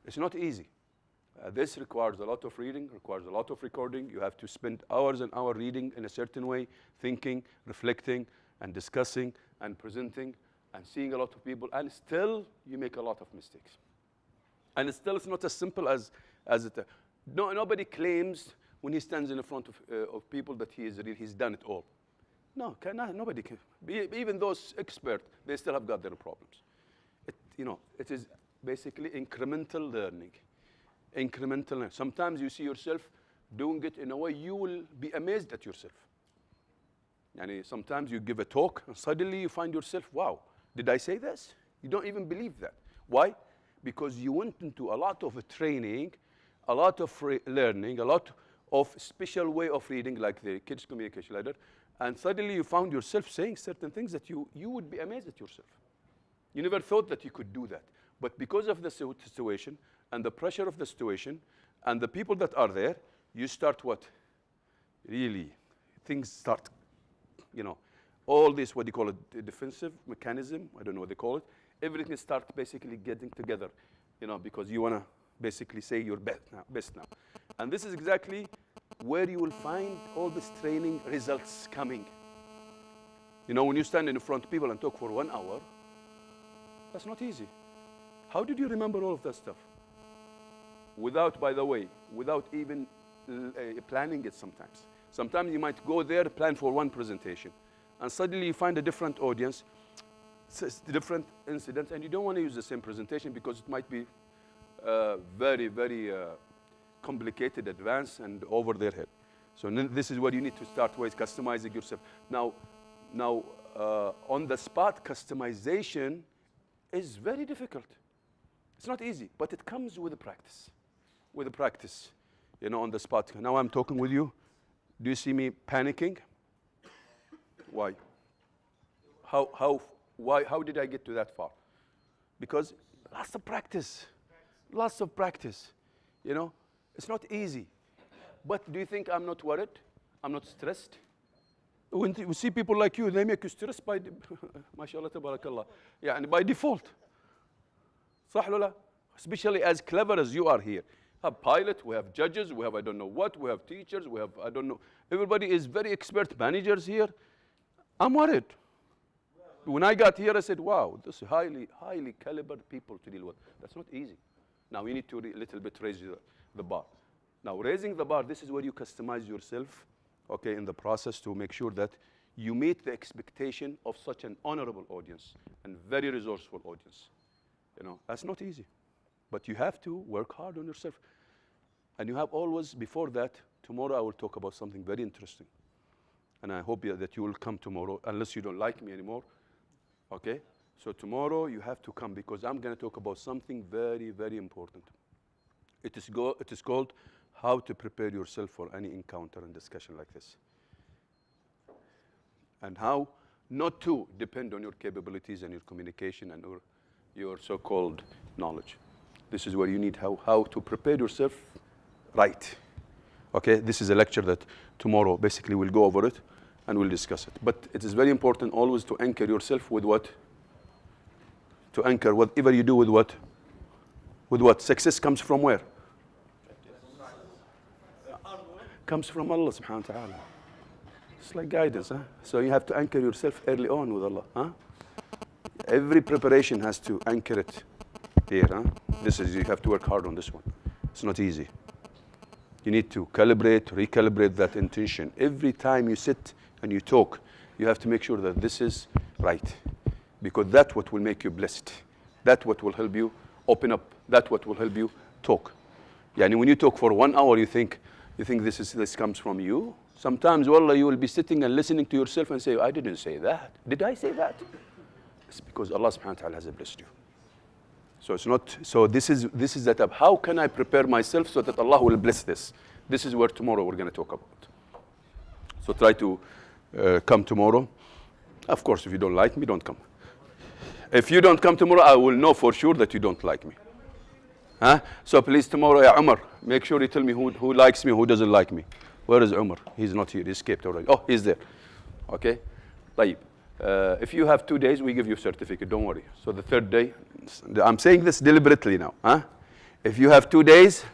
It's not easy. This requires a lot of reading, requires a lot of recording. You have to spend hours and hours reading in a certain way, thinking, reflecting, and discussing, and presenting, and seeing a lot of people, and still you make a lot of mistakes. And still it's not as simple as it. Nobody claims when he stands in front of people that he's done it all. No, nobody can. Even those experts, they still have got their problems. It is basically incremental learning. Incremental learning. Sometimes you see yourself doing it in a way you will be amazed at yourself. Sometimes you give a talk and suddenly you find yourself, wow, did I say this? You don't even believe that. Why? Because you went into a lot of training, a lot of learning, a lot of special way of reading, like the kids communication ladder, and suddenly you found yourself saying certain things that you would be amazed at yourself. You never thought that you could do that. But because of the situation and the pressure of the situation and the people that are there, you start what? Really, things start, all this, what do you call it, defensive mechanism, I don't know what they call it, everything starts basically getting together, because you want to basically say your best now. And this is exactly where you will find all this training results coming. When you stand in front of people and talk for 1 hour, that's not easy. How did you remember all of that stuff? Without, by the way, without even planning it sometimes. Sometimes you might go there, plan for one presentation, and suddenly you find a different audience, different incidents, and you don't want to use the same presentation because it might be very, very complicated, advanced, and over their head. So this is what you need to start with, customizing yourself. Now, on the spot customization is very difficult. It's not easy, but it comes with the practice. With the practice, on the spot. Now I'm talking with you. Do you see me panicking? Why? How did I get to that far? Because lots of practice. Lots of practice. It's not easy. But do you think I'm not worried? I'm not stressed? When we see people like you, they make you stressed by, mashallah, tabarakallah, by default. صح ولا لا? Especially as clever as you are here. We have pilot, we have judges, we have I don't know what, we have teachers, we have I don't know. Everybody is very expert managers here. I'm worried. When I got here, I said, wow, this is highly caliber people to deal with. That's not easy. Now you need to a little bit raise the bar. Now raising the bar, this is where you customize yourself, okay, in the process to make sure that you meet the expectation of such an honorable audience and very resourceful audience. That's not easy. But you have to work hard on yourself. And you have always, before that, tomorrow I will talk about something very interesting. And I hope that you will come tomorrow, unless you don't like me anymore. Okay? So tomorrow you have to come because I'm going to talk about something very, very important. It is called how to prepare yourself for any encounter and discussion like this. And how not to depend on your capabilities and your communication and your so-called knowledge. This is where you need how to prepare yourself right. Okay, this is a lecture that tomorrow basically we'll go over it and we'll discuss it. But it is very important always to anchor yourself with what? To anchor whatever you do with what? With what? Success comes from where? Comes from Allah subhanahu wa ta'ala. It's like guidance, huh? So you have to anchor yourself early on with Allah, huh? Every preparation has to anchor it here, huh? This is, you have to work hard on this one. It's not easy. You need to calibrate, recalibrate that intention. Every time you sit and you talk, you have to make sure that this is right. Because that's what will make you blessed. That's what will help you open up. That's what will help you talk. Yani when you talk for 1 hour, you think this comes from you. Sometimes, wallah, you will be sitting and listening to yourself and say, I didn't say that. Did I say that? It's because Allah subhanahu wa ta'ala has blessed you. So it's not, so this is that how can I prepare myself so that Allah will bless this? This is where tomorrow we're going to talk about. So try to come tomorrow. Of course, if you don't like me, don't come. If you don't come tomorrow, I will know for sure that you don't like me. Huh? So please tomorrow, ya Umar, make sure you tell me who likes me, who doesn't like me. Where is Umar? He's not here. He escaped already. Oh, he's there. Okay? طيب. If you have 2 days, we give you a certificate. Don't worry. So the third day, I'm saying this deliberately now. Huh? If you have 2 days,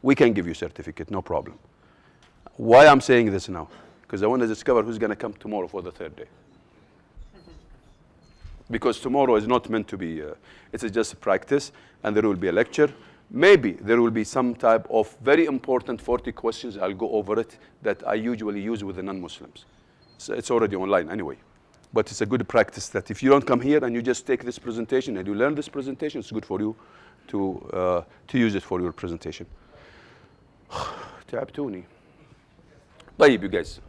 we can give you a certificate. No problem. Why I'm saying this now? Because I want to discover who's going to come tomorrow for the third day. Because tomorrow is not meant to be, it's just a practice, and there will be a lecture. Maybe there will be some type of very important 40 questions. I'll go over it that I usually use with the non-Muslims. So it's already online anyway. But it's a good practice that if you don't come here and you just take this presentation and you learn this presentation, it's good for you to use it for your presentation. تعبتوني. طيب, you guys.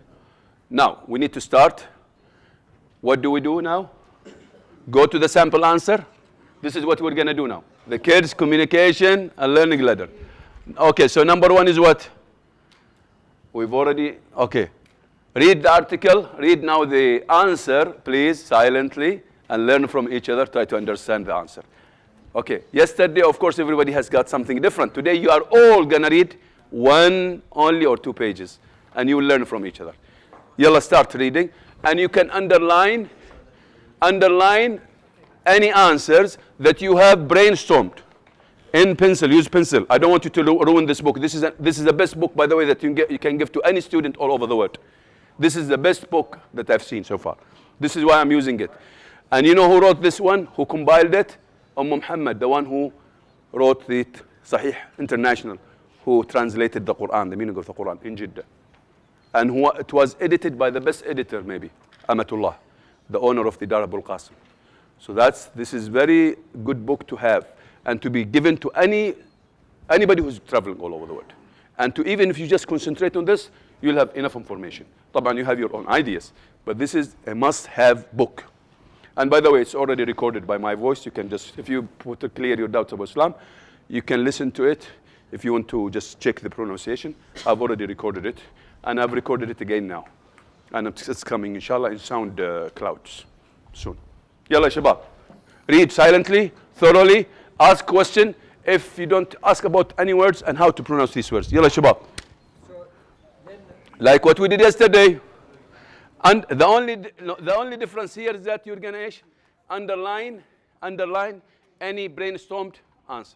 Now, we need to start. What do we do now? Go to the sample answer. This is what we're going to do now. The kids' communication and learning ladder. Okay, so number 1 is what? We've already, okay. Read the article. Read now the answer, please, silently, and learn from each other. Try to understand the answer. Okay, yesterday, of course, everybody has got something different. Today, you are all going to read 1 only or 2 pages, and you will learn from each other. Yalla, start reading. And you can underline any answers that you have brainstormed in pencil. Use pencil. I don't want you to ruin this book. This is the best book, by the way, that you can give to any student all over the world. This is the best book that I've seen so far. This is why I'm using it. And you know who wrote this one? Who compiled it? Muhammad, the one who wrote the Sahih International, who translated the Quran, the meaning of the Quran in Jeddah. And it was edited by the best editor, maybe, Amatullah, the owner of the Dar Abul Qasim. So this is very good book to have and to be given to anybody who's traveling all over the world. And to even if you just concentrate on this, you'll have enough information. طبعا you have your own ideas, but this is a must-have book. And by the way, it's already recorded by my voice. You can just, if you put to clear your doubts about Islam, you can listen to it. If you want to just check the pronunciation, I've already recorded it. And I've recorded it again now. And it's coming, inshallah, in sound clouds soon. Yalla shabab. Read silently, thoroughly, ask question. If you don't, ask about any words and how to pronounce these words. Yalla shabab. Like what we did yesterday. And the only difference here is that you're going to underline any brainstormed answer.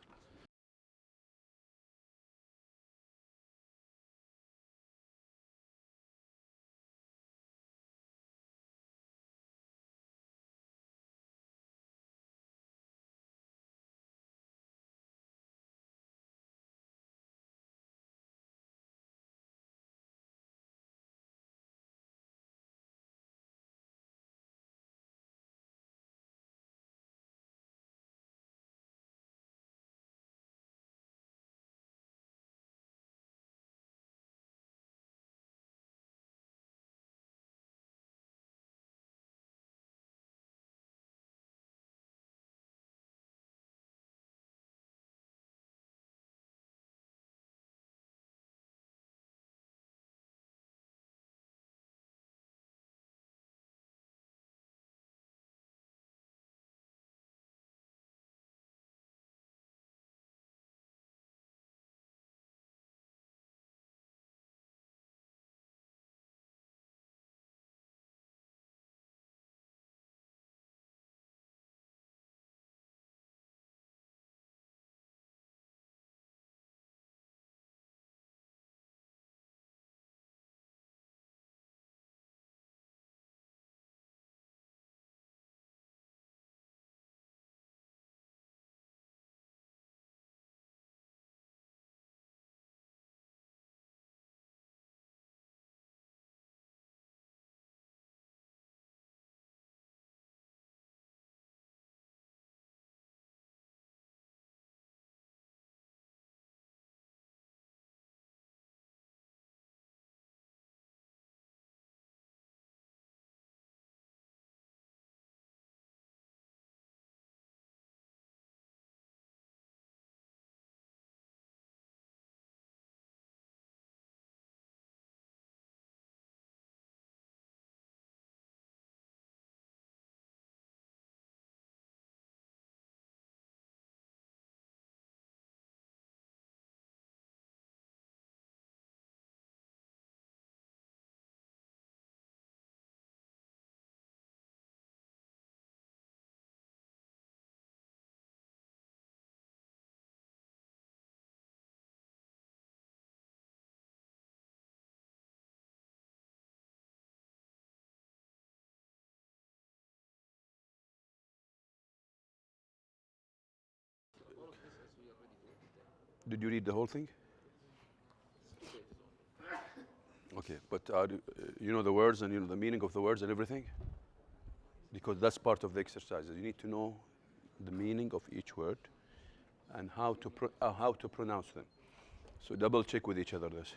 Did you read the whole thing? Okay, but you know the words and you know the meaning of the words and everything? Because that's part of the exercises. You need to know the meaning of each word and how to pronounce them. So double check with each other this.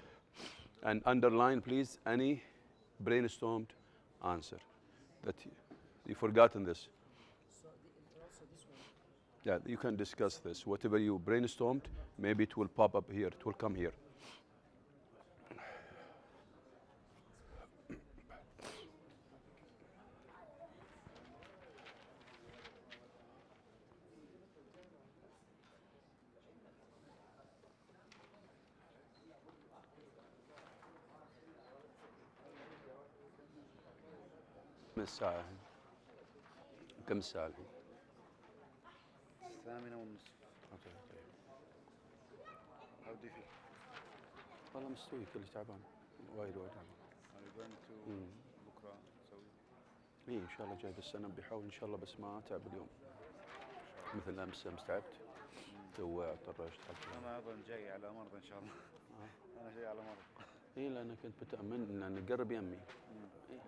And underline, please, any brainstormed answer. That you've forgotten this. Yeah, you can discuss this. Whatever you brainstormed, maybe it will pop up here. It will come here. كم الساعة؟ كم الساعة الحين؟ 8:30. اوكي طيب. How do you feel? والله مستوي كلش تعبان وايد تعبان. Are you going to بكرة نسوي؟ اي ان شاء الله جاي بس انا بحاول ان شاء الله بس ما اتعب اليوم. مثل امس تعبت. تو اضطر اشتغل. أنا أيضا جاي على مرض إن شاء الله. أنا جاي على مرض. اي لان كنت متأمن ان نقرب يمي.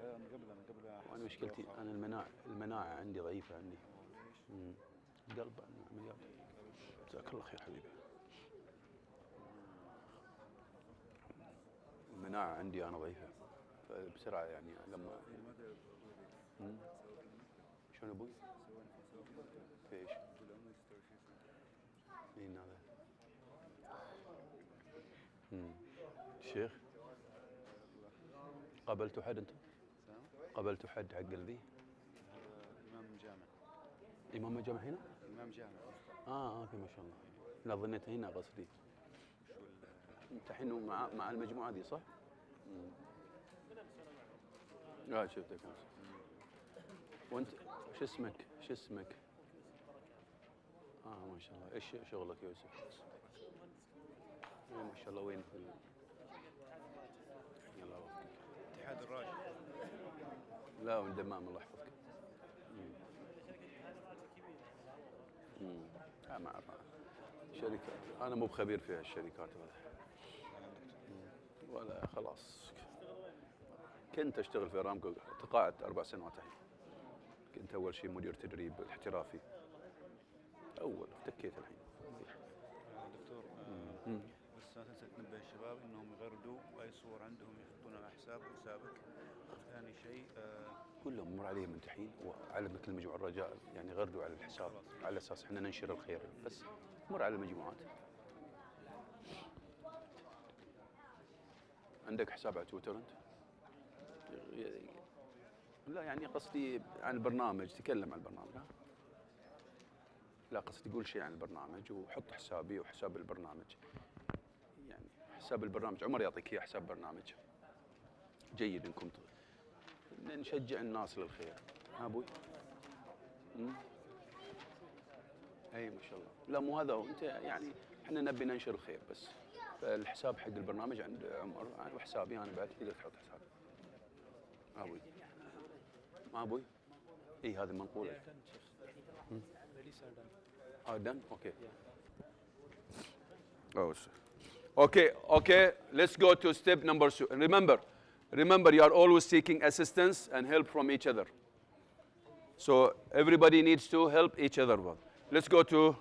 أنا قبل وانا مشكلتي انا المناعة عندي ضعيفة عندي. قلب عمليات. جزاك الله خير حبيبي. المناعة عندي انا ضعيفة فبسرعة يعني لما شلون ابوي؟ في ايش؟ مين هذا؟ الشيخ قابلتوا حد انتم؟ قابلتوا حد حق الذي؟ إمام جامع. إمام جامع هنا؟ إمام جامع. اوكي ما شاء الله. لا ظنيت هنا قصدي. انت الحين مع المجموعة دي صح؟ شفتك امس. وانت شو اسمك؟ ما شاء الله. ايش شغلك يوسف؟ ما شاء الله. وين في الله يوفقك. اتحاد الراجل. لا والدمام الله يحفظك. ما اعرف شركة انا مو بخبير في الشركات ولا خلاص. كنت اشتغل في ارامكو تقاعدت 4 سنوات الحين. كنت اول شيء مدير تدريب احترافي. افتكيت الحين. دكتور بس لا تنسى تنبه الشباب انهم يغردوا واي صور عندهم يحطون على حسابك. ثاني شيء قول لهم مر عليهم انت وعلى كل مجموعة الرجاء يعني غردوا على الحساب على اساس احنا ننشر الخير بس مر على المجموعات. عندك حساب على تويتر انت؟ لا يعني قصدي عن البرنامج. تكلم عن البرنامج. لا قصدي قول شيء عن البرنامج وحط حسابي وحساب البرنامج. يعني حساب البرنامج عمر يعطيك اياه حساب برنامج. جيد انكم نشجع الناس للخير. ابوي؟ اي ما شاء الله. لا مو هذا هو. انت يعني احنا نبي ننشر الخير بس. فالحساب حق البرنامج عند عمر وحسابي انا بعد تقدر تحط حسابي. ابوي؟ ما ابوي؟ اي هذه منقولة. done? Okay. Okay, let's go to step number 2. Remember, you are always seeking assistance and help from each other. So everybody needs to help each other. Let's go to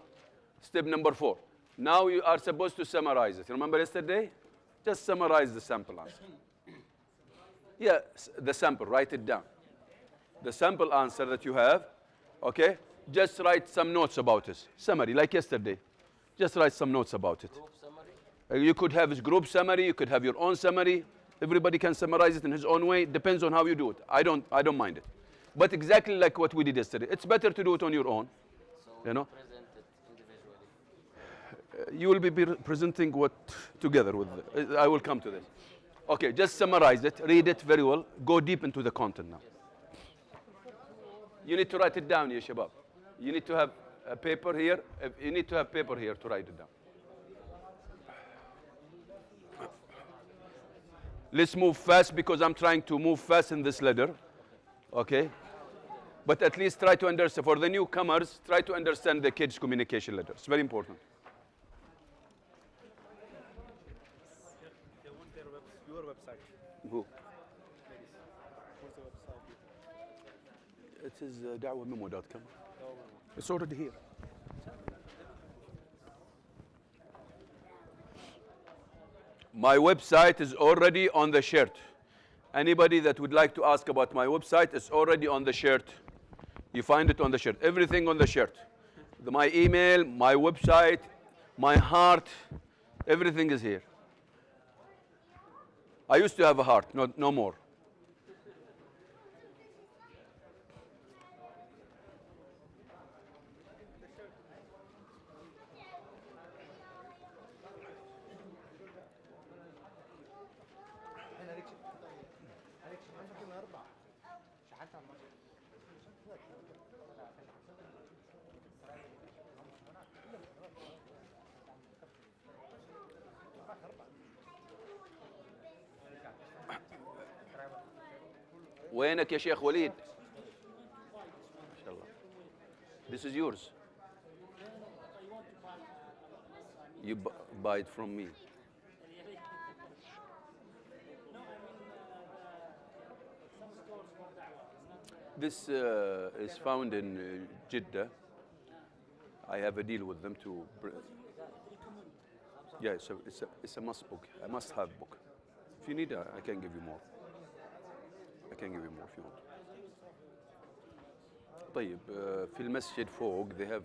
step number 4. Now you are supposed to summarize it. Remember yesterday? Just summarize the sample answer. Yeah, the sample, write it down. The sample answer that you have, okay? Just write some notes about it. Summary, like yesterday. Just write some notes about it. Group summary? You could have a group summary, you could have your own summary. Everybody can summarize it in his own way. It depends on how you do it. I don't mind it. But exactly like what we did yesterday. It's better to do it on your own. So you know? present it individually. You will be presenting what together with I will come to this. Okay, just summarize it, read it very well, go deep into the content now. You need to write it down, ya shabab. You need to have a paper here. You need to have paper here to write it down. Let's move fast because I'm trying to move fast in this letter. Okay? But at least try to understand. For the newcomers, try to understand the kids' communication letter. It's very important. Who? It is dawamemo.com. It's already here. My website is already on the shirt. Anybody that would like to ask about my website is already on the shirt. You find it on the shirt. Everything on the shirt. My email, my website, my heart, everything is here. I used to have a heart, no more. وينك يا شيخ وليد؟ ما شاء الله. This is yours. You buy it from me. This is found in Jeddah. I have a deal with them to. Yeah, so it's a must book, a must-have book. If you need, I can give you more. I can give you more if you want. طيب في المسجد فوق they have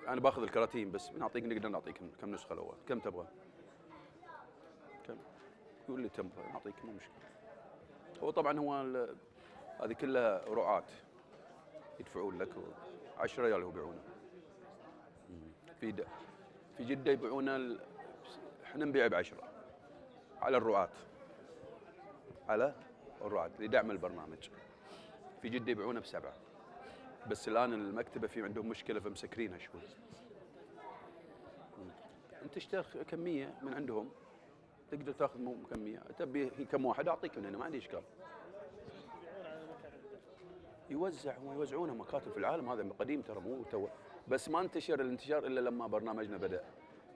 أنا باخذ الكراتين بس نقدر نعطيك كم نسخة الأول. كم تبغى؟ كم؟ يقول لي تبغى نعطيك مو مشكلة. هو طبعا هذه كلها رعاة يدفعون لك 10 ريال هو يبيعونه. في جدة يبيعونه احنا نبيعه ب10 على الرعاة. على الرعاة لدعم البرنامج. في جدة يبيعونه ب7 بس الآن المكتبة في عندهم مشكلة فمسكرينها شوي. أنت تشتري كمية من عندهم تقدر تاخذ كمية تبي كم واحد أعطيك من هنا ما عندي إشكال. هم يوزعونها مكاتب في العالم هذا قديم ترى مو تو بس ما انتشر الانتشار إلا لما برنامجنا بدأ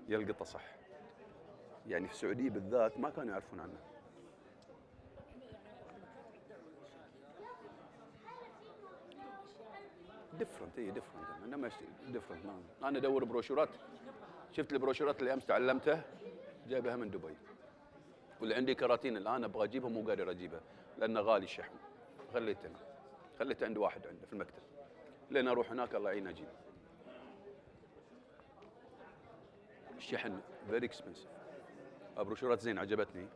يلقطه صح. يعني في السعودية بالذات ما كانوا يعرفون عنه. ديفرنت انما ديفرنت. انا ادور بروشورات. شفت البروشورات اللي امس تعلمتها جايبها من دبي واللي عندي كراتين الان ابغى اجيبها مو قادر اجيبها لانه غالي الشحن. خليته عند واحد عنده في المكتب لين اروح هناك الله يعين اجيب. الشحن فيري اكسبنسيف. بروشورات زين عجبتني.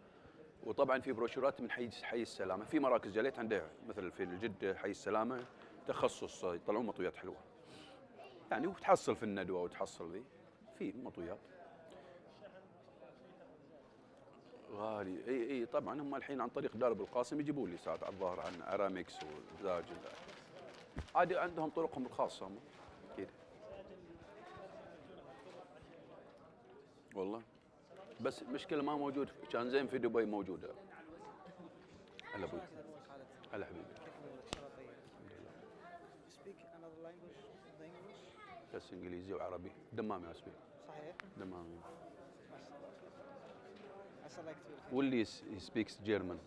وطبعا في بروشورات من حي السلامه في مراكز جليت عنده مثل في الجده حي السلامه تخصص يطلعون مطويات حلوه يعني وتحصل في الندوه وتحصل ذي في مطويات غالي. اي طبعا هم الحين عن طريق دار ابو القاسم يجيبون لي ساعات على الظاهر عن ارامكس وزاج عادي عندهم طرقهم الخاصه هم اكيد والله. بس المشكله ما موجود كان زين في دبي موجوده. هلا ابوي هلا حبيبي. بس انجليزي وعربي دمامي اسمي. صحيح دمامي. واللي سبيكس جيرمان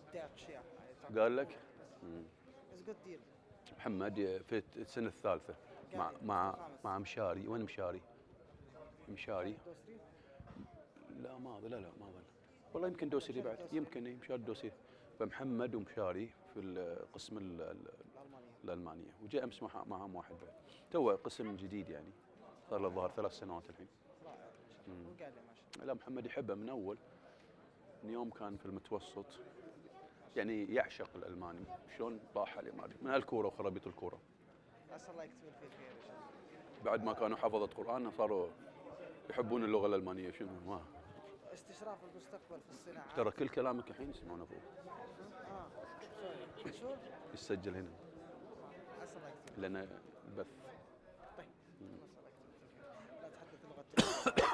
قال لك محمد في السنه الثالثه مع مشاري. وين مشاري لا ما ظل والله يمكن دوسري بعد يمكن مشاري دوسري. فمحمد ومشاري في القسم الألمانية وجاء أمس معهم واحد بعد تو قسم جديد يعني صار له الظاهر 3 سنوات الحين. لا محمد يحبه من أول من يوم كان في المتوسط يعني يعشق الألماني. شلون طاح عليه ما من هالكورة وخرابيط الكورة. أسأل الله يكتب فيه الخير إن شاء الله. بعد ما كانوا حفظة قرآن صاروا يحبون اللغة الألمانية. شنو ما استشراف المستقبل في الصناعات. ترى كل كلامك الحين يسمعونه فوق. شو؟ يسجل هنا. لأن البث. طيب. لا تحدث اللغة التركية.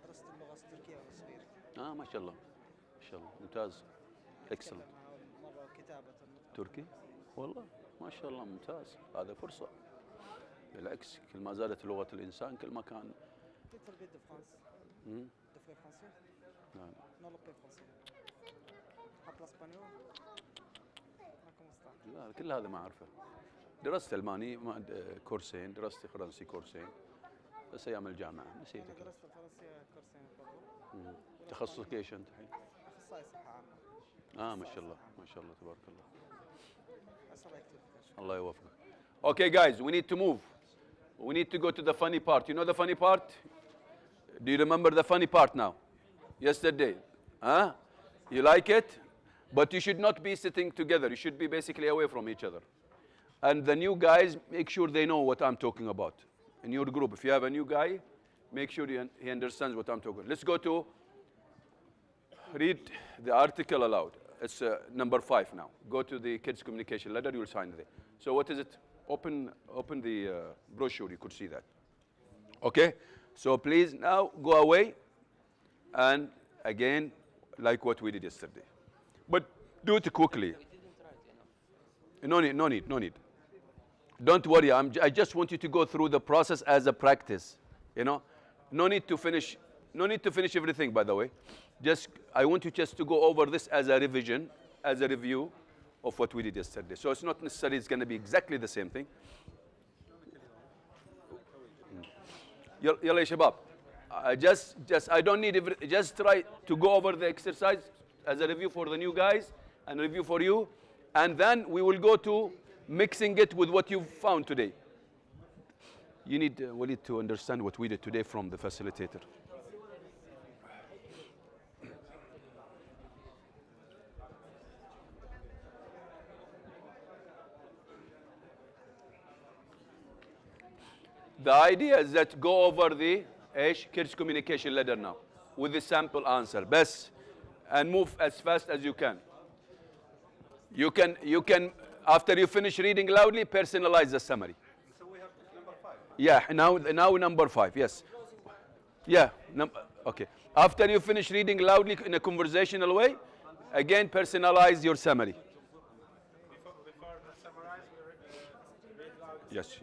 درست اللغة التركية وأنا صغير. ما شاء الله. ما شاء الله ممتاز. اكسلنت. مرة كتابة تركي؟ والله ما شاء الله ممتاز. هذا فرصة. بالعكس كل ما زادت لغة الإنسان كل ما كان. تتربي دو فرانس. دو فرانسي؟ نعم. نو لو بي فرانسي. لا كل هذا ما أعرفه. درست ألماني كورسين، درست فرنسي كورسين بس أيام الجامعة نسيته. درست الفرنسية كورسين برضه. تخصصك إيش أنت الحين؟ أخصائي صحة عامة. ما شاء الله ما شاء الله تبارك الله. يكتبك. الله يوفقك. Okay guys, we need to move. We need to go to the funny part. You know the funny part? Do you remember the funny part now? Yesterday. Huh? You like it? But you should not be sitting together. You should be basically away from each other. And the new guys, make sure they know what I'm talking about. In your group, if you have a new guy, make sure he understands what I'm talking about. Let's go to read the article aloud. It's number 5 now. Go to the kids communication letter, you'll sign there. So what is it? Open the brochure, you could see that. Okay? So please now go away and again, like what we did yesterday. But do it quickly. No need. Don't worry, I just want you to go through the process as a practice. You know? No need to finish everything, by the way. I want you just to go over this as a revision, as a review of what we did yesterday. So it's not necessarily it's going to be exactly the same thing. يلا يا شباب. I don't need just try to go over the exercise as a review for the new guys and review for you, and then we will go to mixing it with what you've found today. We need to understand what we did today from the facilitator. The idea is that go over the kids communication letter now with the sample answer best and move as fast as you can. You can after you finish reading loudly personalize the summary. So we have number 5. Yeah, now number 5. Yes. Yeah. Okay. After you finish reading loudly in a conversational way, again personalize your summary. Before we summarize, we read loud. Yes.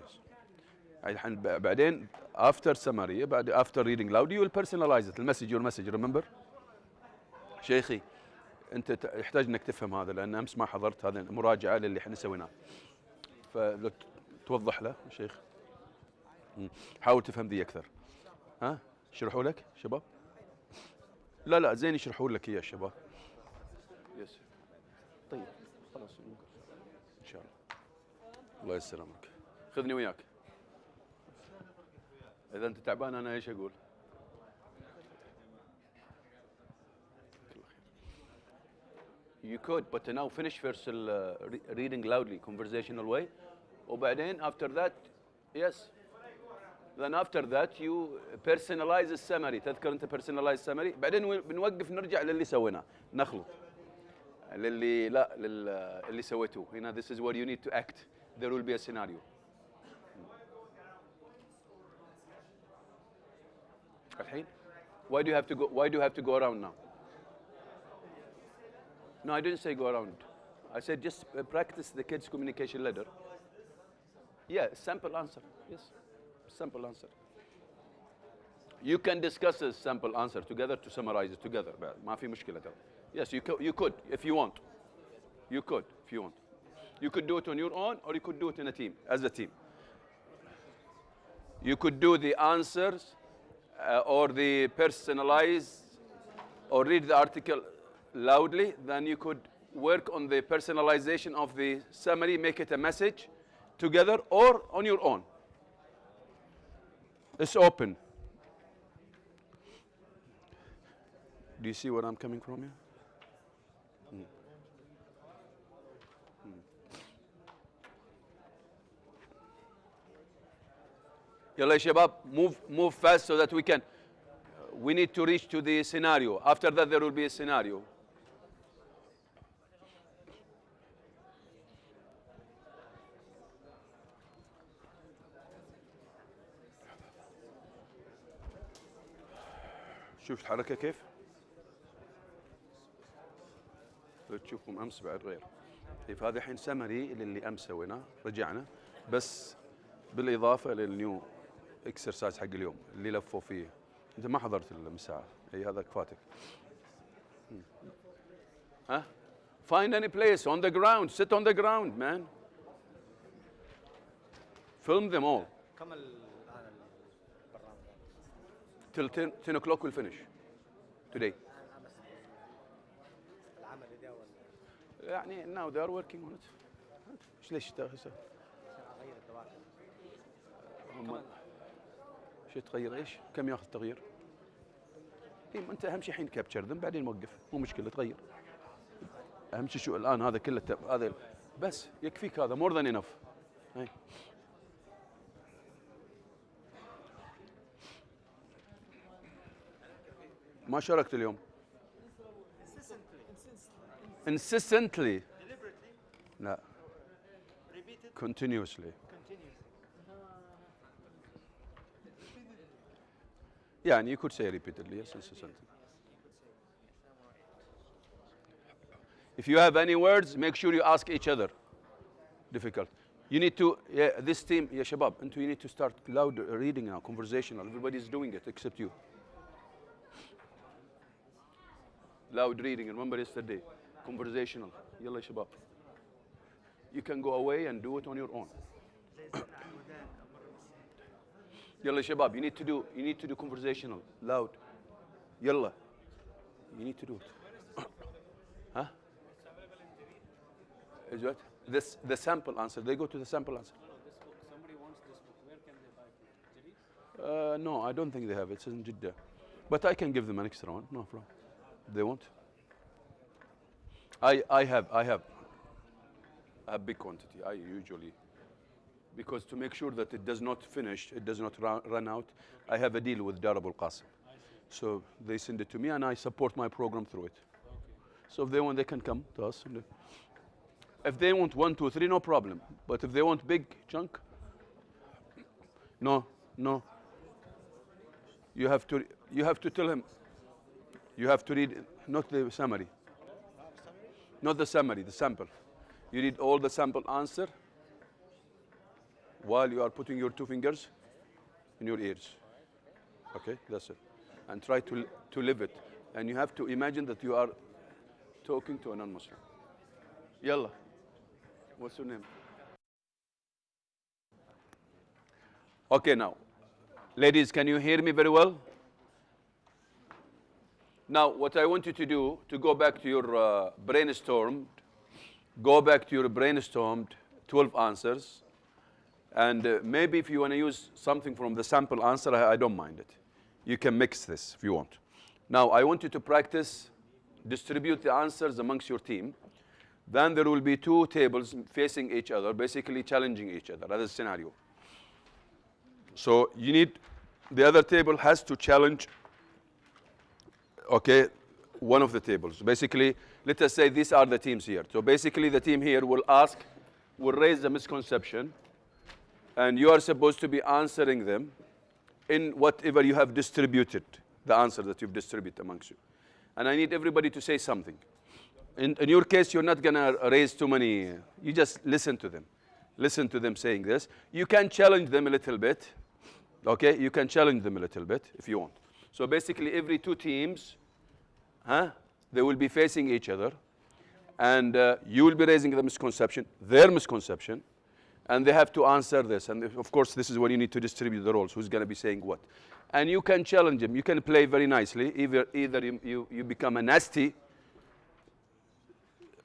بعدين after summary after reading loud you will personalize it. your message remember. شيخي انت يحتاج انك تفهم هذا لان امس ما حضرت هذا مراجعه للي احنا سويناه. فلو توضح له شيخ حاول تفهم ذي اكثر. ها يشرحوا لك شباب؟ لا زين يشرحوا لك اياه الشباب. يس طيب خلاص ان شاء الله. الله يسلمك. خذني وياك. إذا أنت تعبان أنا إيش أقول؟ You could, but now finish first reading loudly, conversational way. وبعدين after that, yes. Then after that you personalize the summary. تذكر أنت personalize summary. بعدين بنوقف نرجع للي سويناه، نخلط. للي سويتوه. هنا this is where you need to act. There will be a scenario. الحين why do you have to go around now? No, I didn't say go around. I said just practice the kids communication letter. Yeah, sample answer. Yes, sample answer. You can discuss a sample answer together to summarize it together. ما في مشكلة ترى. Yes, you could if you want. You could if you want. You could do it on your own or you could do it in a team, as a team. You could do the answers or the personalized or read the article loudly, then you could work on the personalization of the summary, make it a message together or on your own. It's open. Do you see where I'm coming from here? يلا يا شباب move fast so that we need to reach to the scenario. After that there will be a scenario. شوف الحركة كيف؟ لو تشوفهم أمس بعد غير. طيب هذا الحين سمري للي أمس سويناه رجعنا بس بالإضافة للنيو اكسرسايز حق اليوم اللي لفوا فيه. أنت ما حضرت المساعة، أي هذا فاتك. ها؟ Find any place on the ground. Sit on the ground, man. Film them all. Till 10 o'clock we'll finish today. يعني now they are working on it. ليش شو تغير ايش؟ كم ياخذ تغيير؟ إيه انت اهم شيء الحين كابتشر ذم بعدين موقف، مو مشكله تغير. اهم شيء شو الان هذا كله هذا بس يكفيك هذا more than enough. هاي. ما شاركت اليوم. Insistently. لا. Continuously. يعني you could say repeatedly, yes, insistently. If you have any words, make sure you ask each other. Difficult. You need to, this team, يا شباب, you need to start loud reading now, conversational. Everybody's doing it except you. Loud reading, remember yesterday. Conversational. يلا يا شباب. You can go away and do it on your own. يلا يا شباب, you need to do conversational, loud. يلا. You need to do it. Huh? Is what? This the sample answer. They go to the sample answer. Somebody wants this book. Where can they buy it? No, I don't think they have it. It's in Jeddah. But I can give them an extra one. No problem. They won't. I have a big quantity. I usually, because to make sure that it does not finish, it does not run out, I have a deal with Dar Abul Qasim. So they send it to me and I support my program through it. So if they want, they can come to us. If they want 1, 2, 3, no problem. But if they want big chunk, no. You have to tell him. You have to read not the summary. Not the summary, the sample. You read all the sample answer while you are putting your 2 fingers in your ears. Okay, that's it. And try to live it. And you have to imagine that you are talking to a non-Muslim. Yalla. What's your name? Okay, now. Ladies, can you hear me very well? Now, what I want you to do, to go back to your brainstormed 12 answers. And maybe if you want to use something from the sample answer, I don't mind it. You can mix this if you want. Now, I want you to practice, distribute the answers amongst your team. Then there will be 2 tables facing each other, basically challenging each other. That's the scenario. So you need, the other table has to challenge, okay, one of the tables. Basically, let us say these are the teams here. So basically the team here will raise the misconception, and you are supposed to be answering them in whatever you have distributed, the answer that you've distributed amongst you. And I need everybody to say something. In your case, you're not going to raise too many. You just listen to them. Listen to them saying this. You can challenge them a little bit. Okay? You can challenge them a little bit if you want. So basically, every 2 teams, they will be facing each other. And you will be raising the misconception, their misconception. And they have to answer this. And of course, this is where you need to distribute the roles. Who's going to be saying what? And you can challenge them. You can play very nicely. Either you become a nasty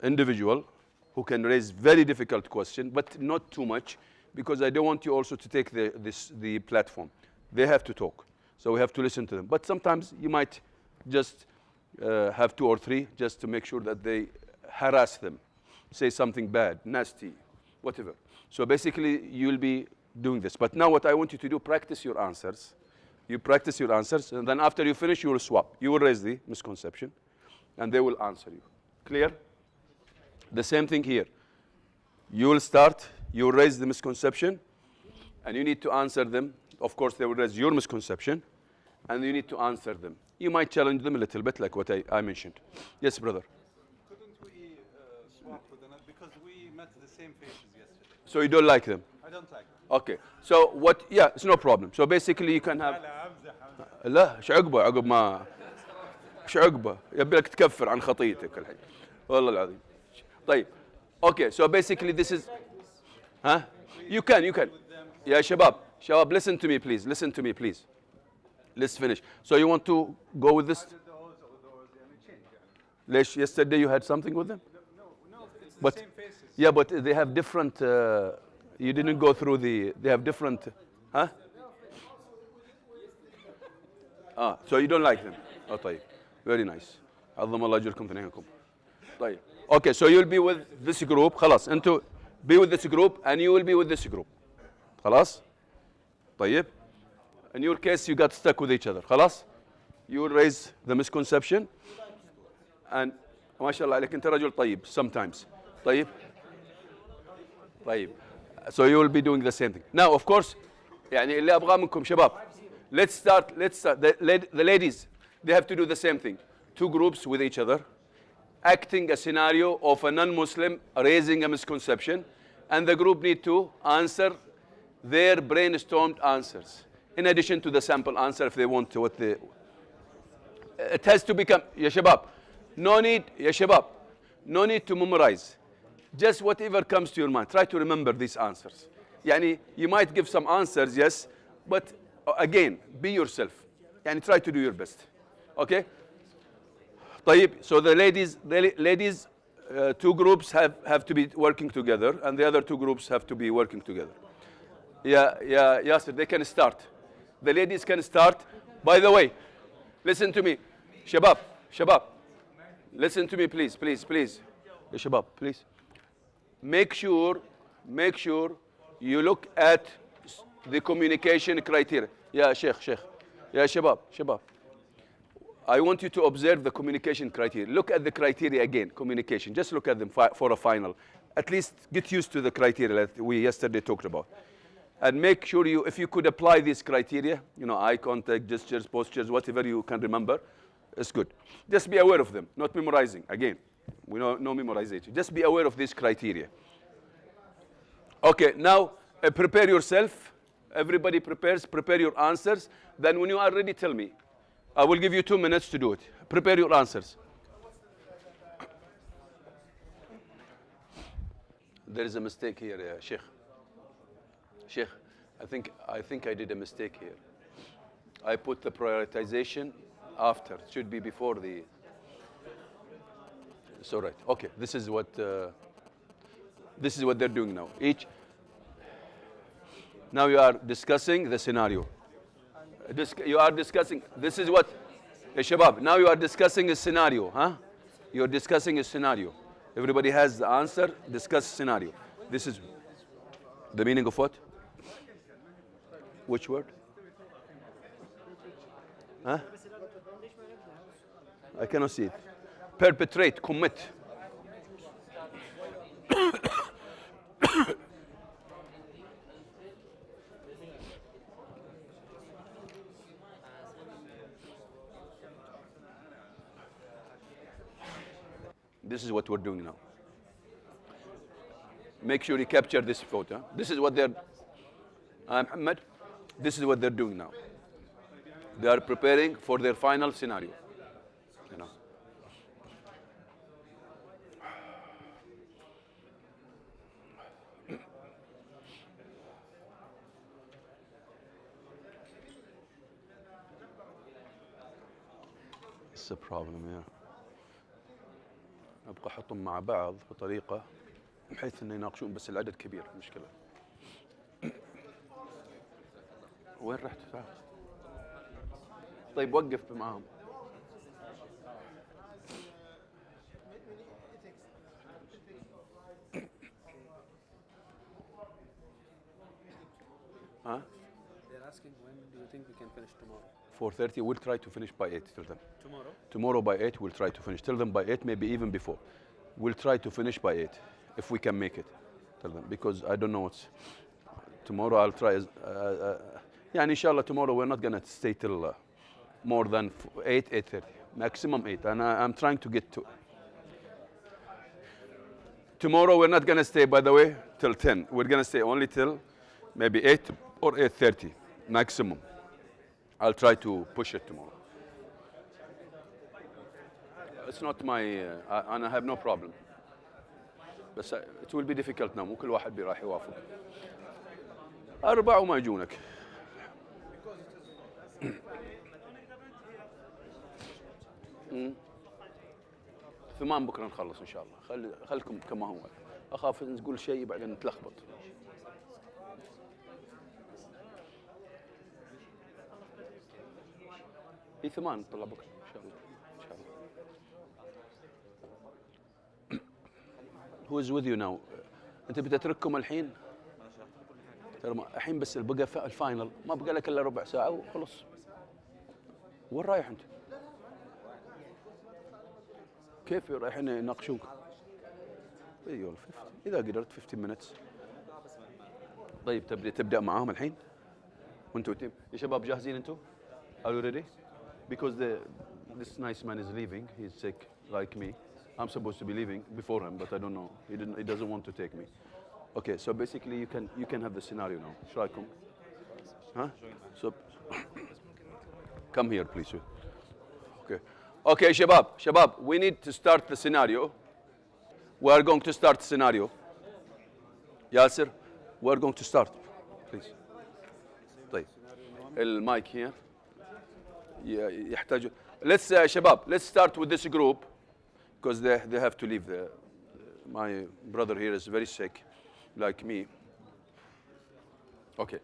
individual who can raise very difficult question, but not too much, because I don't want you also to take the platform. They have to talk, so we have to listen to them. But sometimes you might just have 2 or 3 just to make sure that they harass them, say something bad, nasty, whatever. So basically, you'll be doing this. But now what I want you to do, practice your answers. You practice your answers, and then after you finish, you will swap. You will raise the misconception, and they will answer you. Clear? The same thing here. You will start, you will raise the misconception, and you need to answer them. Of course, they will raise your misconception, and you need to answer them. You might challenge them a little bit, like what I mentioned. Yes, brother? Couldn't we swap with them? Because we met the same faces yesterday. So you don't like them? I don't like them. Okay. So what, yeah, it's no problem. So basically you can have... لا ايش عقبه عقب ما ايش عقبه يبي لك تكفر عن خطيتك الحين والله العظيم طيب. Okay, so basically this is, huh? You can. Yeah, Shabab, listen to me, please. Let's finish. So you want to go with this? Yesterday you had something with them? No, it's the same faces. Yeah, but they have different, you didn't go through they have different, huh? So you don't like them. Oh, طيب. Very nice. عظم الله أجركم ثنينكم. طيب. Okay, so you'll be with this group. خلاص. أنتوا be with this group and you will be with this group. خلاص. طيب. In your case, you got stuck with each other. خلاص. You will raise the misconception. And ما شاء الله عليك أنت رجل طيب sometimes. طيب. So you will be doing the same thing. Now, of course, يعني اللي أبغاه منكم شباب. Let's start. The ladies, they have to do the same thing. 2 groups with each other, acting a scenario of a non-Muslim raising a misconception, and the group need to answer their brainstormed answers, in addition to the sample answer if they want to. It has to become, ya shabab, no need to memorize. Just whatever comes to your mind. Try to remember these answers. Yani, you might give some answers, yes, but again, be yourself. Yani, try to do your best. Okay? طيب, so the ladies, 2 groups have to be working together, and the other 2 groups have to be working together. Yeah, Yasser, they can start. The ladies can start. By the way, listen to me. Shabab, listen to me, please. Ya Shabab, please. Make sure you look at the communication criteria. Yeah, Sheikh. Yeah, Shabab. I want you to observe the communication criteria. Look at the criteria again, communication. Just look at them for a final. At least get used to the criteria that we yesterday talked about. And make sure if you could apply these criteria, eye contact, gestures, postures, whatever you can remember, it's good. Just be aware of them, not memorizing. Again, we know no memorization. Just be aware of these criteria. Okay, now prepare yourself. Everybody prepare your answers. Then when you are ready, tell me. I will give you 2 minutes to do it. Prepare your answers. There is a mistake here, Sheikh. Sheikh, I think I did a mistake here. I put the prioritization after. It should be before the. It's all right. Okay, this is what they're doing now. Now you are discussing the scenario. You are discussing. This is what, Shabab. Now you are discussing a scenario, huh? You are discussing a scenario. Everybody has the answer. Discuss scenario. This is the meaning of what? Which word? Huh? I cannot see it. Perpetrate, commit. This is what we're doing now. Make sure you capture this photo. This is what they're, Muhammad, this is what they're doing now. They are preparing for their final scenario. It's a problem, yeah. أبقى أحطهم مع بعض بطريقة بحيث إنه يناقشون بس العدد كبير مشكلة. وين رحت؟ تعال. طيب وقف معاهم. Huh? They're asking when do you think we can finish tomorrow? 4:30. We'll try to finish by 8. Tell them. Tomorrow? Tomorrow by 8. We'll try to finish. Tell them by 8, maybe even before. We'll try to finish by 8, if we can make it. Tell them, because I don't know what's. Tomorrow I'll try. Yeah, inshallah tomorrow we're not gonna stay till more than 8:30, maximum 8. And I'm trying to get to. Tomorrow we're not gonna stay, by the way, till 10. We're gonna stay only till maybe 8 or 8:30, maximum. I'll try to push it tomorrow. It's not my, and I have no problem. بس it will be difficult now. مو كل واحد راح يوافق. 4 وما يجونك. ثمان بكره نخلص ان شاء الله. خلكم كما هو. اخاف نقول شيء بعدين نتلخبط. هي 8 نطلع بكره ان شاء الله. ان شاء الله. Who is with you now? انت بتترككم الحين؟ الحين بس بقى الفاينل، ما بقى لك الا ربع ساعه وخلص. وين رايح انت؟ كيف رايحين يناقشوك؟ ايوه اذا قدرت 15 minutes. طيب تبدا معاهم الحين؟ وانتوا تيم يا شباب جاهزين انتوا؟ Are you ready? Because this nice man is leaving. He's sick like me. I'm supposed to be leaving before him, but I don't know. He doesn't want to take me. Okay, so basically you can have the scenario now. ايش رايكم؟ ها؟ So come here please. Okay. Okay, شباب, we need to start the scenario. We are going to start the scenario. Yasser, we are going to start, please. طيب. المايك here. يحتاج. شباب, let's start with this group because they have to leave. My brother here is very sick, like me. Okay.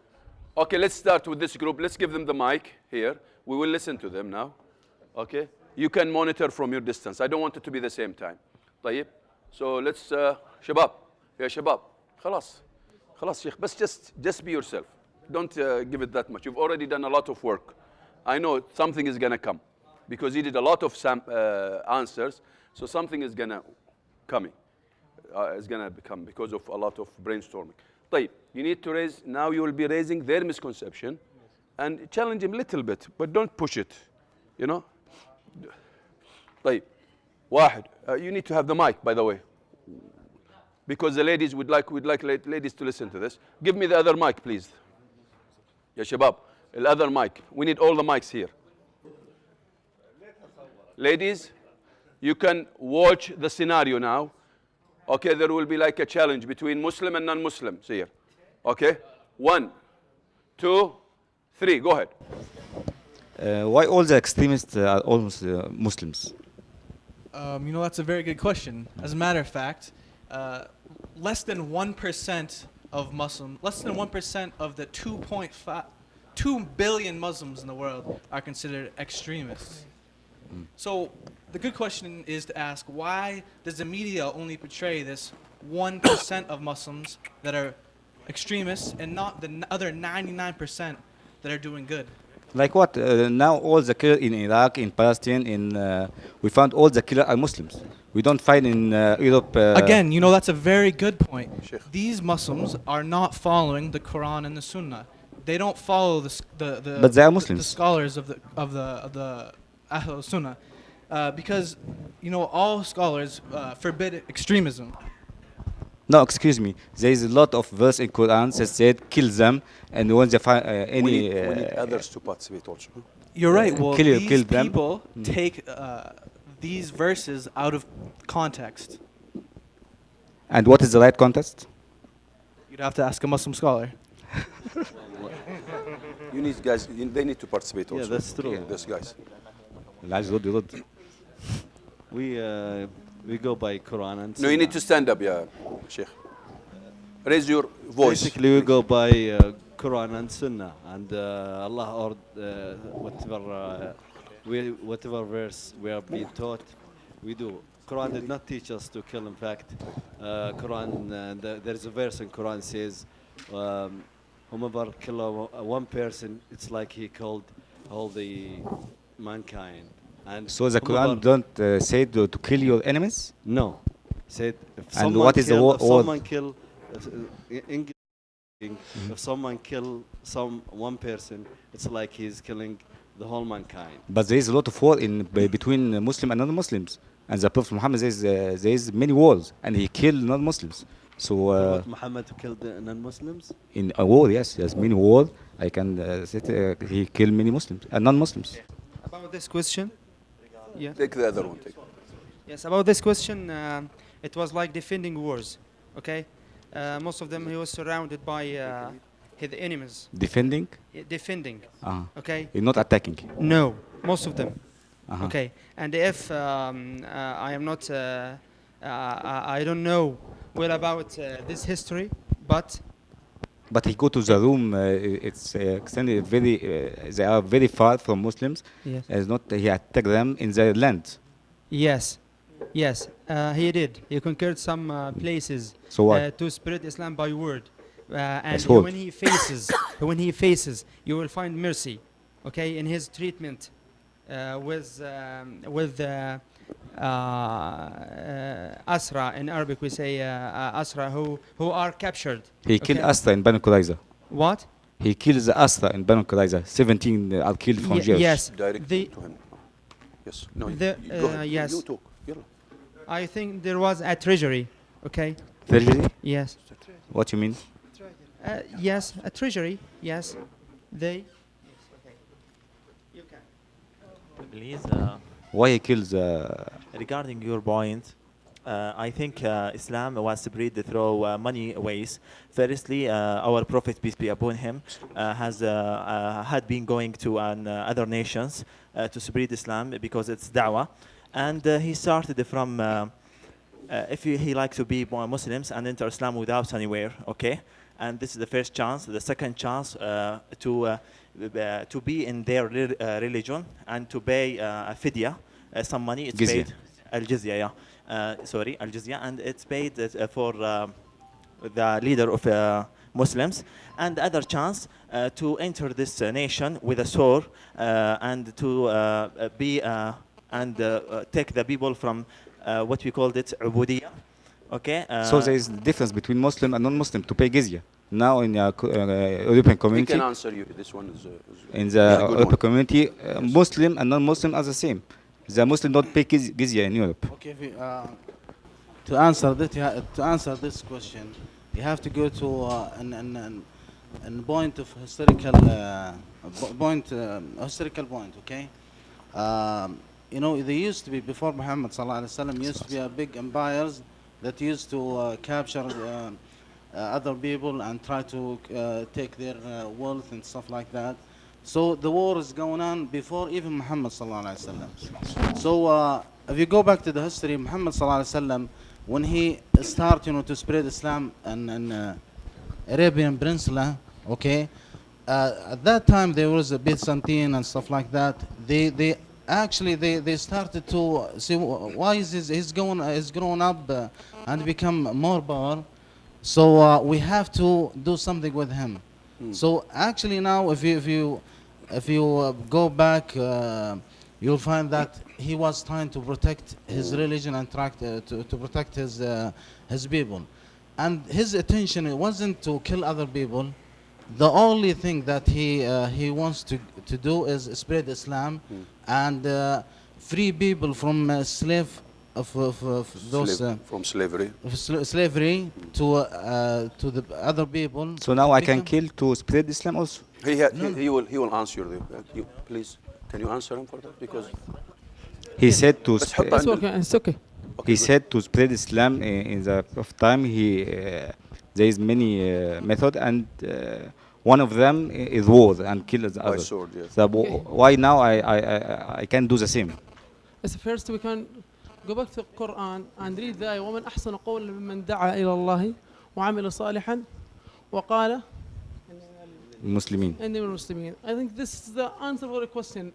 Okay, let's start with this group. Let's give them the mic here. We will listen to them now. Okay. You can monitor from your distance. I don't want it to be the same time. طيب. So let's شباب يا شباب خلاص شيخ بس just be yourself. Don't give it that much. You've already done a lot of work. I know something is going to come because you did a lot of answers. So something is going to come. It's going to become because of a lot of brainstorming. طيب. You need to raise, now you will be raising their misconception and challenge them a little bit, but don't push it. You know? طيب. واحد. You need to have the mic, by the way, because the ladies would like ladies to listen to this. Give me the other mic, please. يا شباب, the other mic. We need all the mics here. Ladies, you can watch the scenario now. Okay, there will be like a challenge between Muslim and non-Muslims here. Okay, 1, 2, 3. Go ahead. Why all the extremists are almost Muslims? You know, that's a very good question. As a matter of fact, less than 1% of Muslims, less than 1% of the 2 billion Muslims in the world are considered extremists. So the good question is to ask, why does the media only portray this 1% of Muslims that are extremists and not the other 99% that are doing good? Like what? Now all the killers in Iraq, in Palestine, we found all the killers are Muslims. We don't find in Europe. Again, you know, that's a very good point. These Muslims are not following the Quran and the Sunnah. They don't follow but they are Muslims. The scholars of the Ahl Sunnah, because you know all scholars forbid extremism. No, excuse me. There is a lot of verse in Quran that said kill them, and when they find any. We need others to participate also. You're right. Well, these them. people take these verses out of context. And what is the right context? You'd have to ask a Muslim scholar. You need guys. They need to participate also. Yeah, that's true. Yeah, these guys. We go by Quran and No, you need to stand up, yeah, Sheikh. Raise your voice. Basically, we go by Quran and Sunnah, and Allah or whatever verse we are being taught, we do. Quran did not teach us to kill. In fact, Quran there is a verse in Quran says, whomever kill one person, it's like he killed all the mankind. And so the Quran don't say to kill your enemies? No. Said if and what is the word? If someone kill one person, it's like he's killing the whole mankind. But there is a lot of war between Muslim and non-Muslims, and the Prophet Muhammad says there is many wars, and he killed non-Muslims. So Muhammad killed non-Muslims? In a war, yes, there's many wars. I can say he killed many Muslims and non-Muslims. About this question. Yeah. Take the other one. Yes, about this question, it was like defending wars. Okay, most of them he was surrounded by his enemies. Defending? Defending. Okay. You're not attacking. No, most of them. Uh-huh. Okay, and if I am not, I don't know well about this history, but he go to the room. It's extended very. They are very far from Muslims. Yes. As not, he attacked them in their land. yes, yes, he did. He conquered some places So what? to spread Islam by word, and Asshole. when he faces, you will find mercy. Okay, in his treatment with Asra. In Arabic we say Asra who are captured. He killed Asra in Banu Qurayza. What? He kills the Asra in Banu Qurayza. 17 are killed from Jews. Yes. Direct The- to him. Yes. No. The, Go ahead. yes. You talk. Yalla. I think there was a treasury. Okay. Treasury? Yes. What you mean? Yes, a treasury. Yes. They. Please. Why he kills? Regarding your point, I think Islam was spread through many ways. Firstly, our Prophet, peace be upon him, had been going to other nations to spread Islam because it's da'wah, and he started from if he liked to be more Muslims and enter Islam without anywhere, okay, and this is the first chance. The second chance to be in their religion and to pay a fidya, some money. It's Jizya. paid al-jizya, yeah. Al-jizya, and it's paid for the leader of Muslims. And the other chance to enter this nation with a sword and to be and take the people from what we called it ubudiyya. Okay. So there is difference between Muslim and non-Muslim to pay jizya. Now in the European We community, can answer you. This one is. in the Yeah, good European one. community, Muslim and non-Muslim are the same. The Muslim don't pay jizya in Europe. Okay, to answer this question, you have to go to an point of historical historical point. Okay, you know, there used to be before Muhammad sallallahu alaihi wasallam used to be a big empires that used to capture other people and try to take their wealth and stuff like that. So the war is going on before even Muhammad sallallahu alaihi wasallam. So if you go back to the history, Muhammad sallallahu alaihi wasallam, when he started, you know, to spread Islam in Arabian Peninsula, okay, at that time there was a Byzantine and stuff like that. They started to see why is he's growing up and become more power. So we have to do something with him. So actually now, if you go back, you'll find that he was trying to protect his religion and try to protect his people, and his intention, it wasn't to kill other people. The only thing that he wants to do is spread Islam and free people from slave of those from slavery. Slavery to the other people. So now I can kill to spread Islam also. He will answer you. Please, can you answer him for that? Because he said to. It's okay. It's okay. He said to spread Islam in the of time. There is many method, and one of them is war and kill the other. Sword, yes. So why now I can do the same? As first we can go back to the Quran and read the ayah ومن أحسن قولا ممن دعا إلى الله وعمل صالحا وقال Muslimin. إني من المسلمين. I think this is the answer for the question.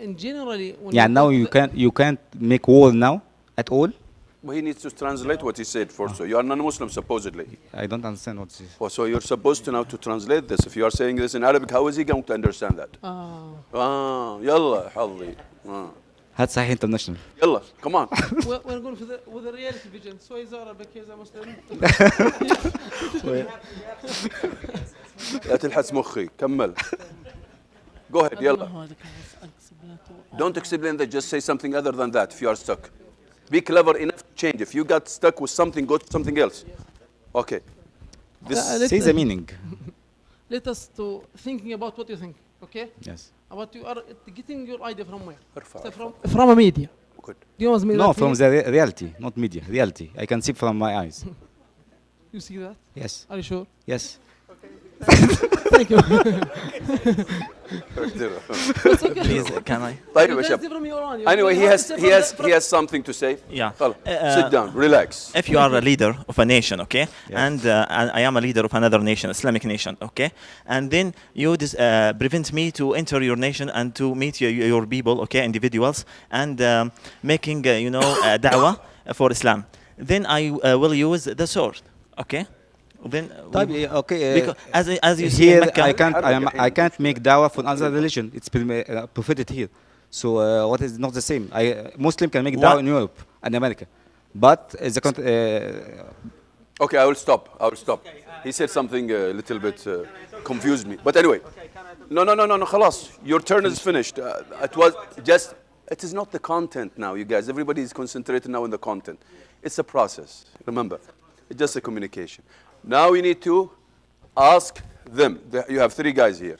In generally, when Yeah, now you can't make war now at all. But he needs to translate what he said first. So you are non-Muslim supposedly. I don't understand what this is. Oh, so you're supposed to now to translate this. If you are saying this in Arabic, how is he going to understand that? يلا حظي. هات صحيح international. يلا, come on. We're going with the reality vision. So he's Arabic, he's a Muslim. لا تلحس مخي. كمل. Go ahead. يلا. Don't explain that. Just say something other than that. If you are stuck, be clever enough to change. If you got stuck with something, go to something else. Okay. Say the meaning. Let us to thinking about what you think. Okay. Yes. About you are getting your idea from where? From a media. Good. Do you want me No, that from video? the reality, not media. Reality. I can see from my eyes. You see that? Yes. Are you sure? Yes. Thank you. It's okay. Please, can I? طيب You يا guys شباب. different from your own. Anyway, he has something to say. Yeah. خلاص. Sit down, relax. If you are a leader of a nation, okay, and I am a leader of another nation, Islamic nation, okay, and then you prevent me to enter your nation and to meet your people, okay, individuals, and making da'wah for Islam, then I will use the sword, okay. Then okay. because as you see here, in Mecca, I can't make dawah for another religion. It's prohibited here. So what is not the same? Muslim can make dawah in Europe and America, but Okay, I will stop. He said something a little bit confused me. But anyway, no, خلاص. Your turn is finished. It is not the content now, you guys. Everybody is concentrated now on the content. It's a process. Remember, it's just a communication. Now we need to ask them. You have 3 guys here.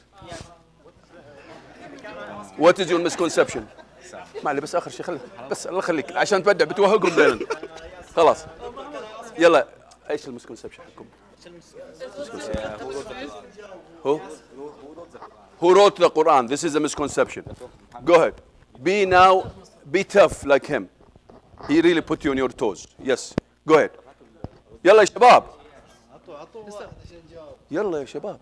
What is your misconception? معلي بس آخر شيء خليك بس الله يخليك عشان تبدع بتوهقهم بيننا. خلاص. يلا ايش المسكونسبشن حقكم؟ Who wrote the Quran? This is a misconception. Go ahead. Be tough like him. He really put you on your toes. Yes. Go ahead. يلا يا شباب. يلا يا شباب.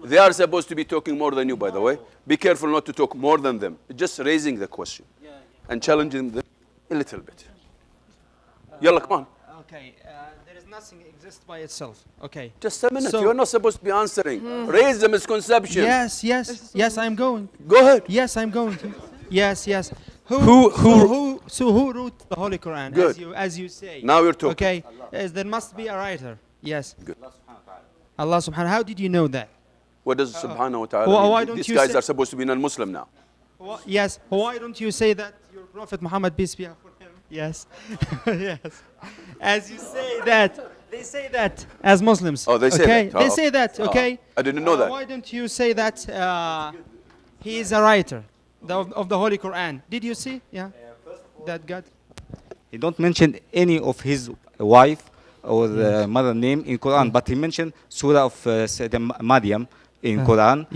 They are supposed to be talking more than you, by the way. Be careful not to talk more than them. Just raising the question and challenging them a little bit. يلا, come on. Okay, there is nothing exists by itself. Okay. Just a minute. You're not supposed to be answering. Raise the misconception. Yes, I'm going. Go ahead. Yes, I'm going to. Yes. Who wrote the Holy Quran? Good. As you say. Now you're talking. Okay. There must be a writer. Yes. Good. Allah subhanahu. How did you know that? What does subhanahu wa ta'ala Why mean? don't These you guys say- are supposed to be non-Muslim now. Yes. Why don't you say that your Prophet Muhammad, peace be upon him? Yes. Yes. As you say that, they say that as Muslims. Oh, they say okay? that. They say that. Okay. I didn't know that. Why don't you say that he is a writer of the Holy Quran? Did you see? Yeah. That God. he don't mention any of his wife or the mother name in Quran, but he mentioned Surah of Maryam in Quran,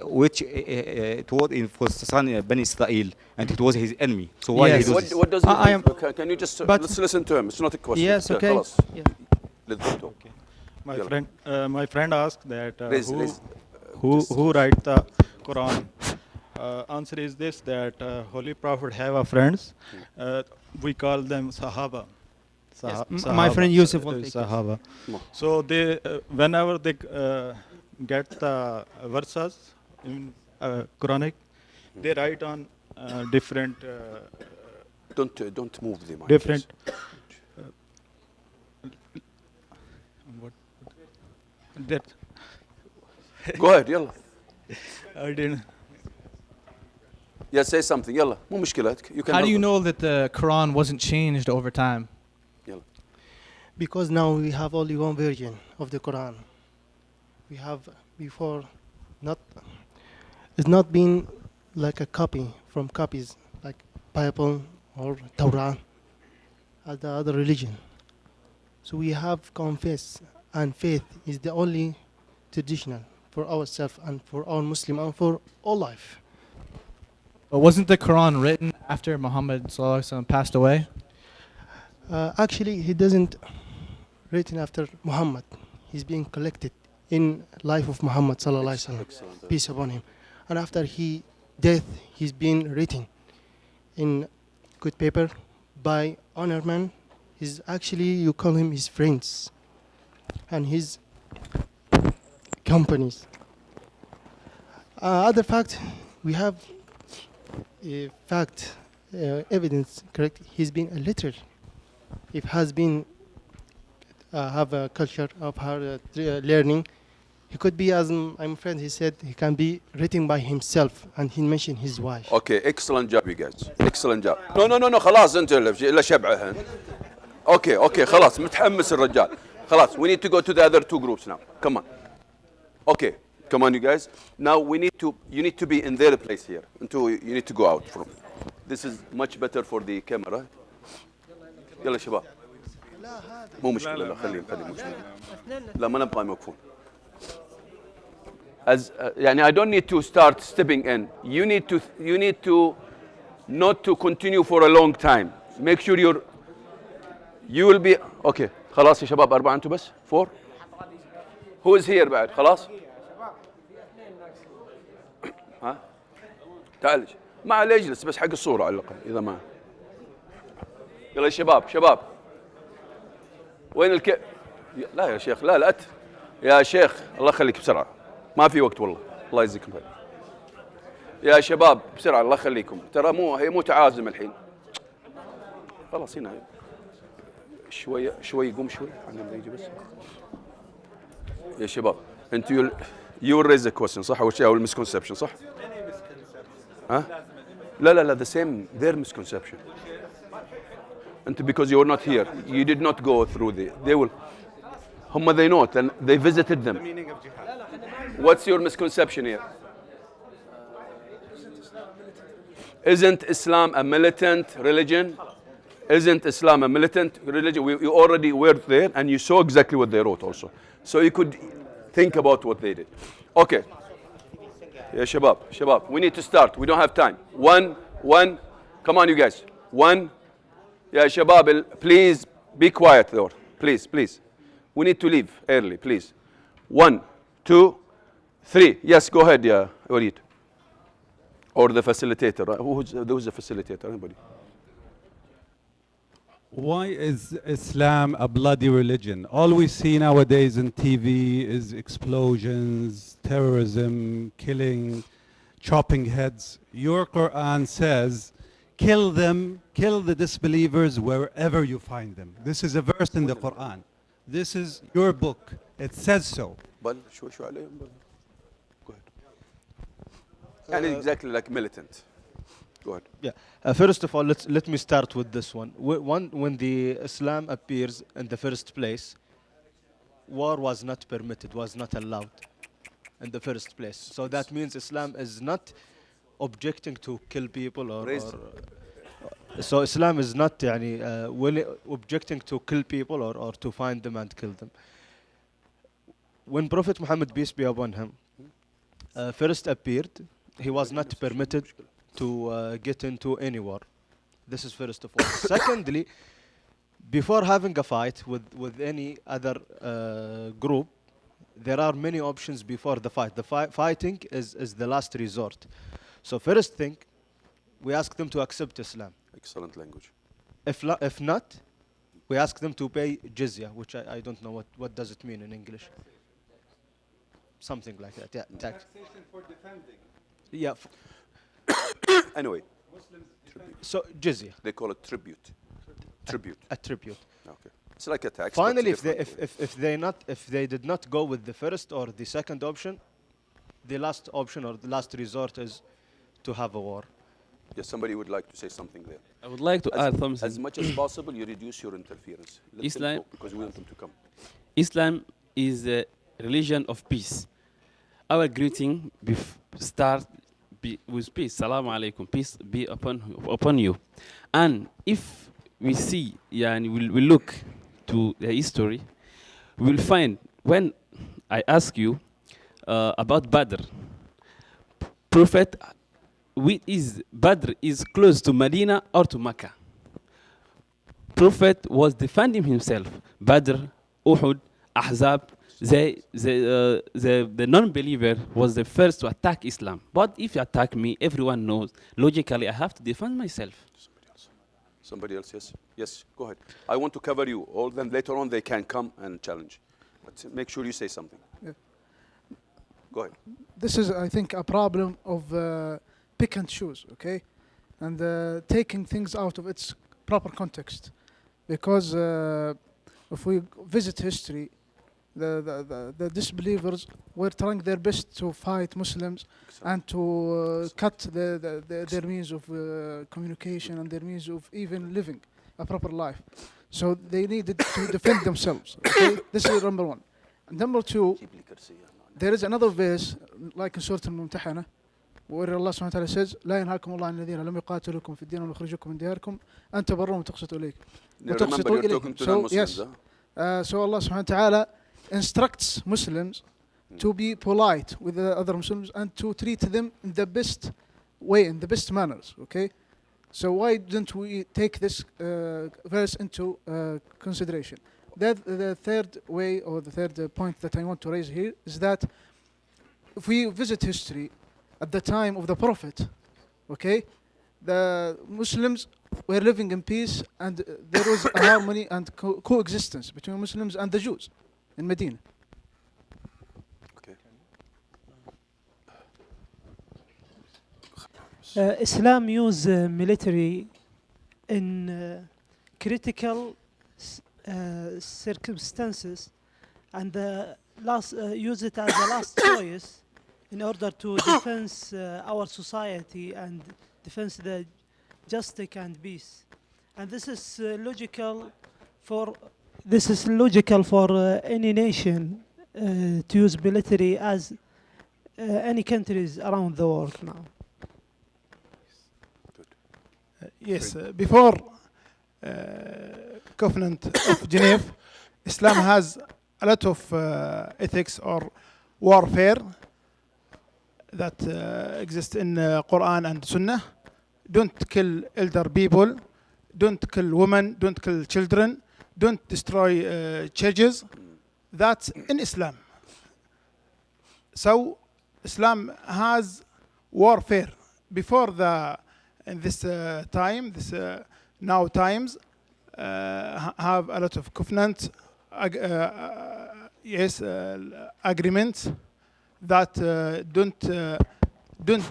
which it was in for son Bani Israel, and it was his enemy. So why he do this? What does he mean? Can you just let's listen to him? It's not a question. Yes. Okay. خلاص. للدكتور. My friend asked that Raise. who write the Quran. Answer is this, that Holy Prophet have a friends. We call them Sahaba. My friend Yusuf will take Sahaba. So they, whenever they get the verses in Quranic, they write on different. Don't move the mic. Different. What? That. Go ahead. يلا. I didn't. Yeah, say something. يلا. مو مشكلتك. You can. How do help you us. know that the Quran wasn't changed over time? يلا. Because now we have only one version of the Quran. We have before it's not been like a copy from copies like Bible or Torah as the other religion. So we have confess and faith is the only traditional for ourselves and for our Muslim and for all life. But wasn't the Quran written after Muhammad ﷺ passed away? Actually, he doesn't written after Muhammad. He's being collected in life of Muhammad sallallahu alaihi wasallam, peace upon him. And after he death, he's been written in good paper by honor man. He's actually, you call him his friends and his companies. Other fact, we have fact, evidence, correct? He's been illiterate. If has been have a culture of hard learning, he could be, as my friend, he said, he can be written by himself, and he mentioned his wife. Okay, excellent job, you guys. Excellent job. No, خلاص انت لا شبعه. Okay, خلاص متحمس الرجال. خلاص, we need to go to the other 2 groups now. Come on. Okay, come on, you guys. Now you need to be in their place here until you need to go out from. This is much better for the camera. يلا شباب. مو مشكلة لا خليه مشكلة. لا ما نبقى موقفون. As يعني I don't need to start stepping in. You need to not to continue for a long time. Make sure you will be okay. خلاص يا شباب 4 أنتوا بس 4. Who is here بعد خلاص؟ ها؟ تعال ما عليه اجلس بس حق الصورة على الأقل إذا ما. يلا يا شباب. وين لا يا شيخ لا يا شيخ الله يخليك بسرعة. ما في وقت والله الله يجزيكم خير. يا شباب بسرعة الله يخليكم ترى هي مو تعازم الحين. خلاص هنا شوي قوم شوي على يجي بس. يا شباب انتوا you will raise the question صح أول شيء أو misconception صح؟ ها؟ لا the same their misconception. أنت because you were not here you did not go through they will they know it and they visited them. What's your misconception here? Isn't Islam a militant religion? Isn't Islam a militant religion? You already were there and you saw exactly what they wrote also. So you could think about what they did. Okay. Yeah, shabab. We need to start. We don't have time. One. Come on, you guys. 1. Yeah, shabab, please be quiet though. Please. We need to leave early, please. 1, 2, 3. Yes, go ahead, yeah, Walid. Or the facilitator. Who's the facilitator? Anybody? Why is Islam a bloody religion? All we see nowadays on TV is explosions, terrorism, killing, chopping heads. Your Quran says, kill them, kill the disbelievers wherever you find them. This is a verse in the Quran. This is your book. It says so. Go ahead. Exactly like militant. Go ahead. Yeah. First of all, let me start with this one. When the Islam appears in the first place, war was not permitted, was not allowed in the first place. So that means Islam is not objecting to kill people so Islam is not objecting to kill people or to find them and kill them. When Prophet Muhammad, peace be upon him, first appeared, he was not permitted to get into any war. This is first of all. Secondly, before having a fight with any other group, there are many options before the fight. The fighting is the last resort. So first thing, we ask them to accept Islam. Excellent language. If not, we ask them to pay jizya, which I don't know what does it mean in English. Something like that. Yeah. Taxation for defending. Yeah. Anyway. So jizya. They call it tribute. A tribute. Okay. It's like a tax. Finally, if they did not go with the first or the second option, the last option or the last resort is to have a war. Yes, somebody would like to say something there. I would like to add something. As much as possible, you reduce your interference. Islam, because we want them to come. Islam is a religion of peace. Our greeting start with peace. Salaam alaikum. Peace be upon you. And if we see, we look to the history, we will find when I ask you about Badr, Prophet. Badr is close to Medina or to Mecca. Prophet was defending himself. Badr, Uhud, Ahzab, the non-believer was the first to attack Islam. But if you attack me, everyone knows, logically, I have to defend myself. Somebody else, yes? Yes, go ahead. I want to cover you. All then later on they can come and challenge. But make sure you say something. Yeah. Go ahead. This is, I think, a problem of pick and choose, okay? And taking things out of its proper context. Because if we visit history, the disbelievers were trying their best to fight Muslims and to cut their means of communication and their means of even living a proper life. So they needed to defend themselves, okay? This is number one. And number two, there is another verse, like in Surah Al-Mumtahana, where Allah subhanahu wa ta'ala says لا ينهاكم الله عن الذين لم يقاتلوكم في الدين ولم يخرجوكم من دياركم أن تبروهم وتقسطوا إليهم. Remember, you're talking to non-Muslims. Yes. So Allah subhanahu wa ta'ala instructs Muslims to be polite with the other Muslims and to treat them in the best way, in the best manners. Okay. So why don't we take this verse into consideration? The third way, or the third point that I want to raise here, is that if we visit history at the time of the Prophet, okay, the Muslims were living in peace and there was a harmony and coexistence between Muslims and the Jews in Medina. Islam use military in critical circumstances and use it as a last choice in order to defend our society and defend the justice and peace. And this is logical for any nation to use military as any countries around the world now. Yes, before Covenant of Geneva, Islam has a lot of ethics or warfare that exist in Quran and Sunnah. Don't kill elder people, don't kill women, don't kill children, don't destroy churches. That's in Islam. So Islam has warfare before in this time, now times, have a lot of covenant, agreements that don't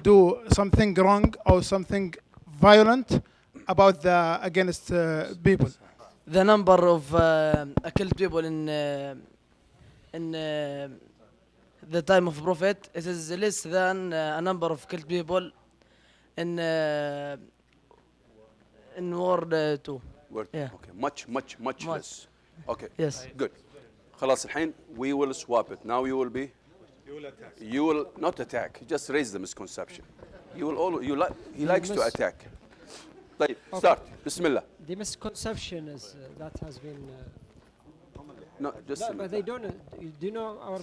do something wrong or something violent about against people. The number of killed people in the time of Prophet, it is less than a number of killed people in World 2. Yeah. Okay, much less. Okay. Yes. Good. خلاص الحين we will swap it. Now you will be. You will not attack. Just raise the misconception. He likes to attack. طيب, start. Bismillah. The misconception is that has been. No, just. No, but they don't. Do you know our?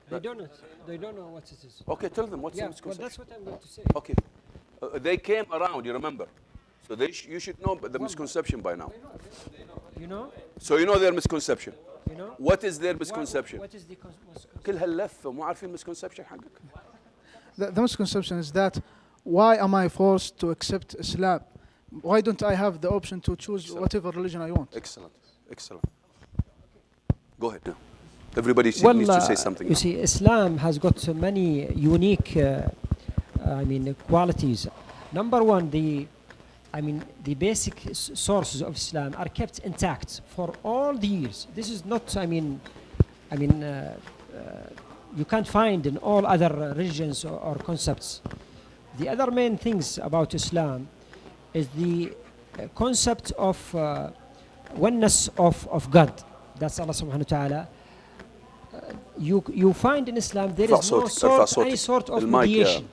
They don't know. They don't know what it is. Okay, tell them what's the misconception. Well, that's what I'm going to say. Okay. They came around. You remember. So you should know the misconception by now. You know? So you know their misconception. You know? What is their misconception? What is the misconception? كل هاللفة مو عارفين misconception حقك. The misconception is that why am I forced to accept Islam? Why don't I have the option to choose whatever religion I want? Excellent. Go ahead now. Everybody needs to say something. You see, Islam has got so many unique, qualities. Number one, the basic sources of Islam are kept intact for all the years. This is not, you can't find in all other religions or concepts. The other main things about Islam is the concept of oneness of God. That's Allah subhanahu wa ta'ala. You find in Islam there is no any sort of mediation.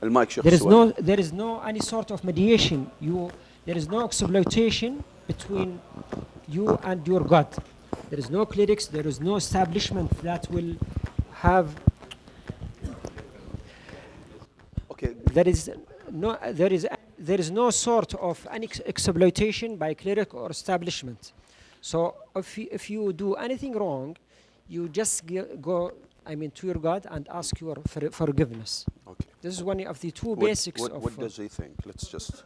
There is no any sort of mediation. There is no exploitation between you and your God. There is no clerics. There is no establishment that will have. Okay. There is no sort of any exploitation by cleric or establishment. So if you do anything wrong, you just go to your God and ask your forgiveness. Okay. This is one of the two basics of. What does he think? Let's just.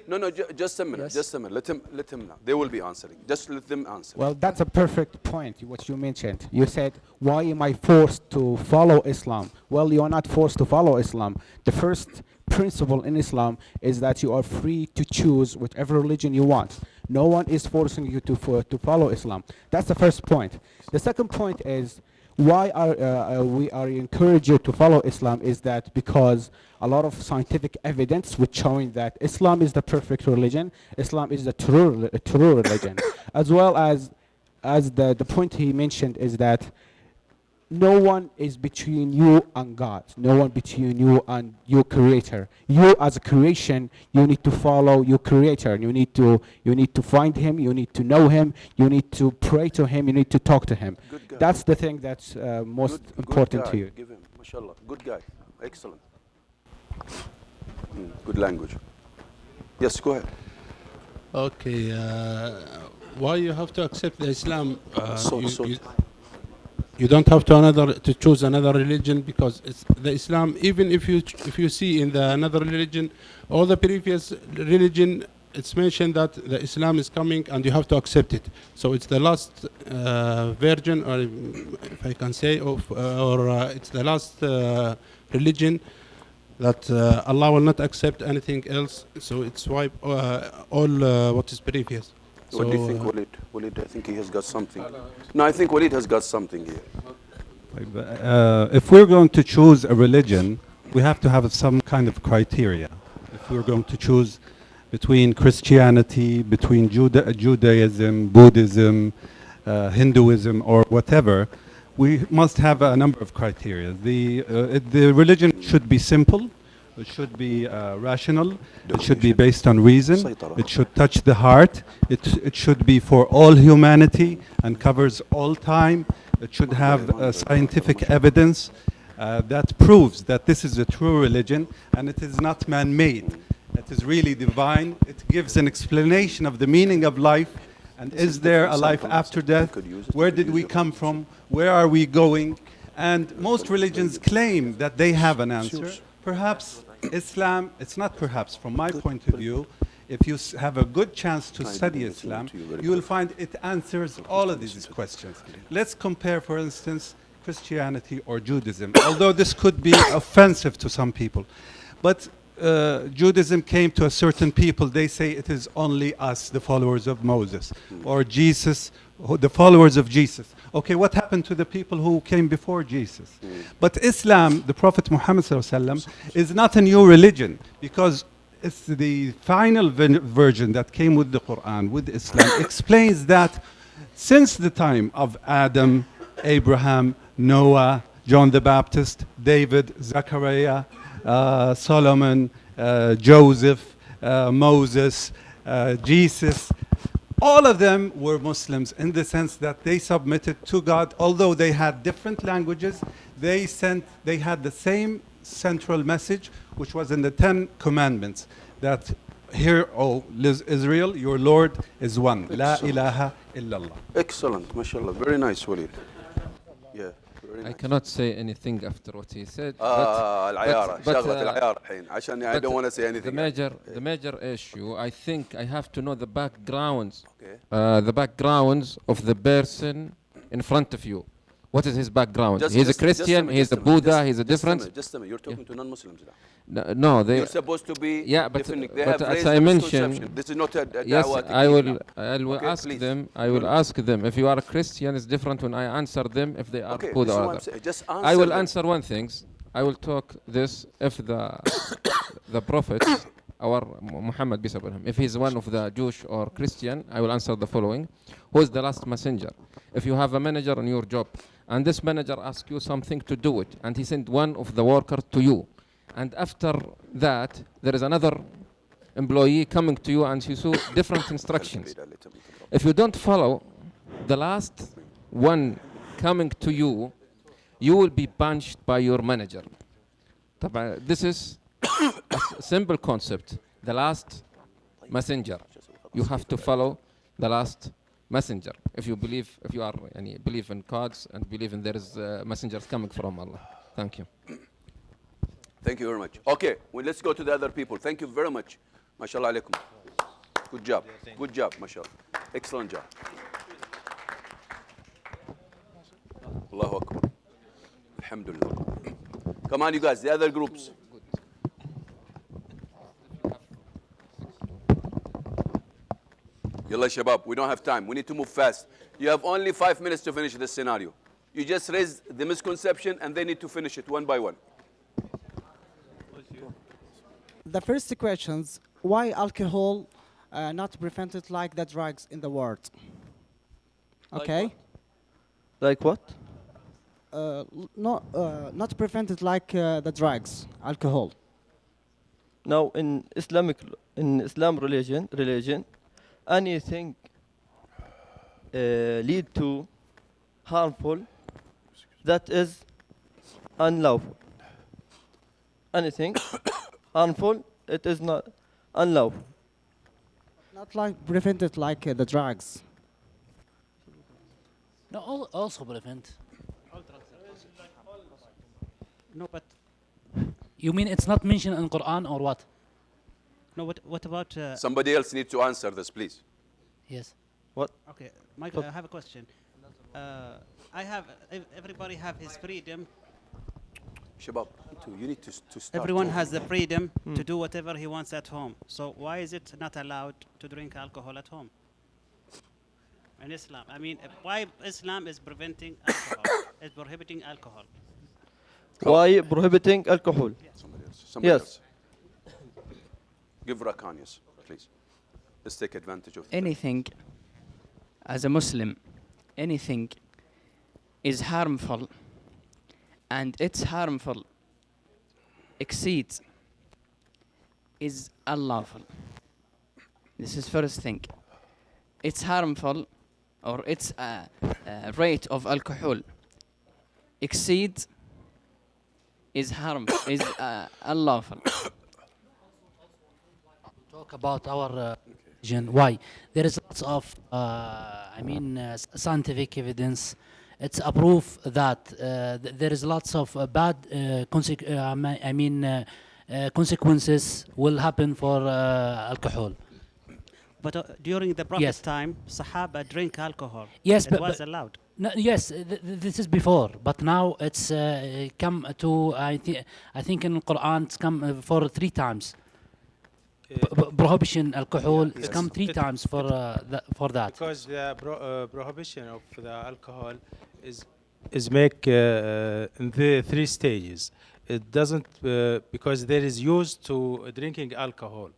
No, just a minute. Yes. Just a minute. Let him now. They will be answering. Just let them answer. Well, that's a perfect point. What you mentioned. You said, "Why am I forced to follow Islam?" Well, you are not forced to follow Islam. The first principle in Islam is that you are free to choose whatever religion you want. No one is forcing you to follow Islam. That's the first point. The second point is why we are encouraged you to follow Islam is that because a lot of scientific evidence which showing that Islam is the perfect religion, Islam is the true religion, as well as the point he mentioned is that no one is between you and God. No one between you and your creator. You as a creation, you need to follow your creator. You need to find him, you need to know him, you need to pray to him, you need to talk to him. That's the thing that's most important to you. Give him, mashallah, good guy, excellent. Good language. Yes, go ahead. Okay, why you have to accept the Islam? You don't have to choose another religion, because it's the Islam. Even if you see in the another religion, all the previous religion, it's mentioned that the Islam is coming and you have to accept it. So it's the last version, or if I can say, it's the last religion that Allah will not accept anything else. So it's why all what is previous. What do you think, Walid? Walid, I think he has got something. No, I think Walid has got something here. If we're going to choose a religion, we have to have some kind of criteria. If we're going to choose between Christianity, between Judaism, Buddhism, Hinduism, or whatever, we must have a number of criteria. The religion should be simple. It should be rational. It should be based on reason. It should touch the heart. It should be for all humanity and covers all time. It should have scientific evidence that proves that this is a true religion and it is not man-made. It is really divine. It gives an explanation of the meaning of life. And is there a life after death? Where did we come from? Where are we going? And most religions claim that they have an answer. Perhaps Islam, it's not perhaps, from my point of view, if you have a good chance to study Islam, you will find it answers all of these questions. Let's compare, for instance, Christianity or Judaism, although this could be offensive to some people. But Judaism came to a certain people, they say it is only us, the followers of Moses, or Jesus, the followers of Jesus. Okay, what happened to the people who came before Jesus? But Islam, the Prophet Muhammad ﷺ, is not a new religion, because it's the final version that came with the Quran, with Islam, explains that since the time of Adam, Abraham, Noah, John the Baptist, David, Zechariah, Solomon, Joseph, Moses, Jesus, all of them were Muslims in the sense that they submitted to God. Although they had different languages, they had the same central message, which was in the 10 Commandments, that hear, O Israel, your Lord is one. La ilaha illallah. Excellent, mashallah. Very nice, Walid. Yeah. I cannot say anything after what he said. العيارة شغلة العيار الحين عشان I don't want to say anything. The major issue, I think I have to know the backgrounds, the backgrounds of the person in front of you. What is his background? He's a Christian, he's a Buddha, he's a different. Just a minute, you're talking to non-Muslims now. No, they. You're supposed to be. Yeah, but as I mentioned, this is not a yes, I will ask them. I will ask them if you are a Christian. It's different when I answer them if they are Buddha or other. I will answer one thing. I will talk this if the Prophet, our Muhammad peace upon him, if he's one of the Jewish or Christian, I will answer the following: who is the last messenger? If you have a manager on your job and this manager asks you something to do it, and he sent one of the workers to you. And after that, there is another employee coming to you and he saw different instructions. If you don't follow the last one coming to you, you will be punished by your manager. This is a simple concept. The last messenger. You have to follow the last messenger. If you believe, if you are believe in gods and believe in there is messengers coming from Allah. Thank you. Thank you very much. Okay, well, let's go to the other people. Thank you very much. MashaAllah alaikum. Good job. Good job, MashaAllah. Excellent job. Allahu Akbar. Alhamdulillah. Come on, you guys, the other groups. Yalla shabab, we don't have time. We need to move fast. You have only 5 minutes to finish this scenario. You just raise the misconception and they need to finish it one by one. The first questions, why alcohol not prevented like the drugs in the world? Okay. Like what? not prevented like the drugs, alcohol. Now in Islam religion, anything lead to harmful, that is unlawful. Anything harmful, it is not unlawful. Not like prevented like the drugs. No, also prevent. No, but you mean it's not mentioned in Quran or what? No, what about? Somebody else needs to answer this, please. Yes. What? Okay, Michael, I have a question. Everybody have his freedom. Shabab, you need to start. Everyone has the talking. freedom to do whatever he wants at home. So why is it not allowed to drink alcohol at home? In Islam, I mean, why Islam is preventing alcohol, is prohibiting alcohol? Why prohibiting alcohol? Somebody else. Give Rakan, yes, please. Let's take advantage of anything. As a Muslim, anything is harmful, and it's harmful exceeds is unlawful. This is first thing. It's harmful, or its rate of alcohol exceeds is harmful, is unlawful. Talk about our religion. Why? There is lots of, scientific evidence. It's a proof that there is lots of bad consequences will happen for alcohol. But during the Prophet's time, Sahaba drink alcohol. Yes, it was allowed. No, yes, this is before, but now it's come to I think in the Quran it's come for 3 times. Prohibition alcohol has come 3 times for that. Because the prohibition of the alcohol is make in the 3 stages. It doesn't because there is used to drinking alcohol.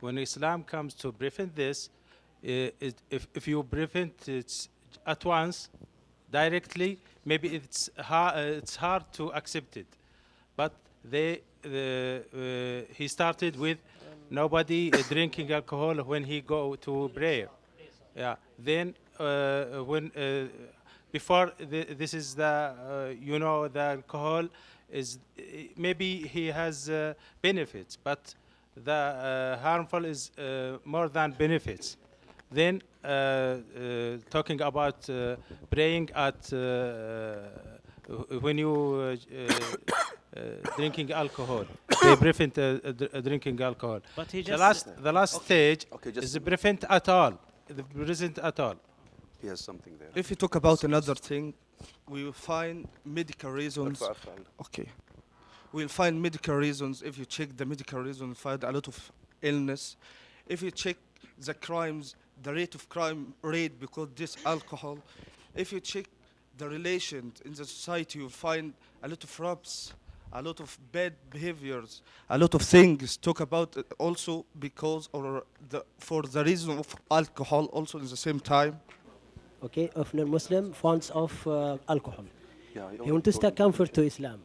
When Islam comes to prevent this, if you prevent it at once, directly, maybe it's hard to accept it. But he started with nobody drinking alcohol when he go to prayer. Yeah. Then when before this is the the alcohol is maybe he has benefits, but the harmful is more than benefits. Then talking about praying at when you drinking alcohol, they prevent drinking alcohol. But he the just last stage is prevent at all. Present at all. He has something there. If you talk about another thing, we will find medical reasons. Okay. We'll find medical reasons. If you check the medical reasons, find a lot of illness. If you check the crimes, the rate of crime rate because this alcohol. If you check the relations in the society, you'll find a lot of raps, a lot of bad behaviors, a lot of things. Talk about it also because for the reason of alcohol also in the same time. Okay, of non-Muslim fonts of alcohol. He wants to convert to Islam.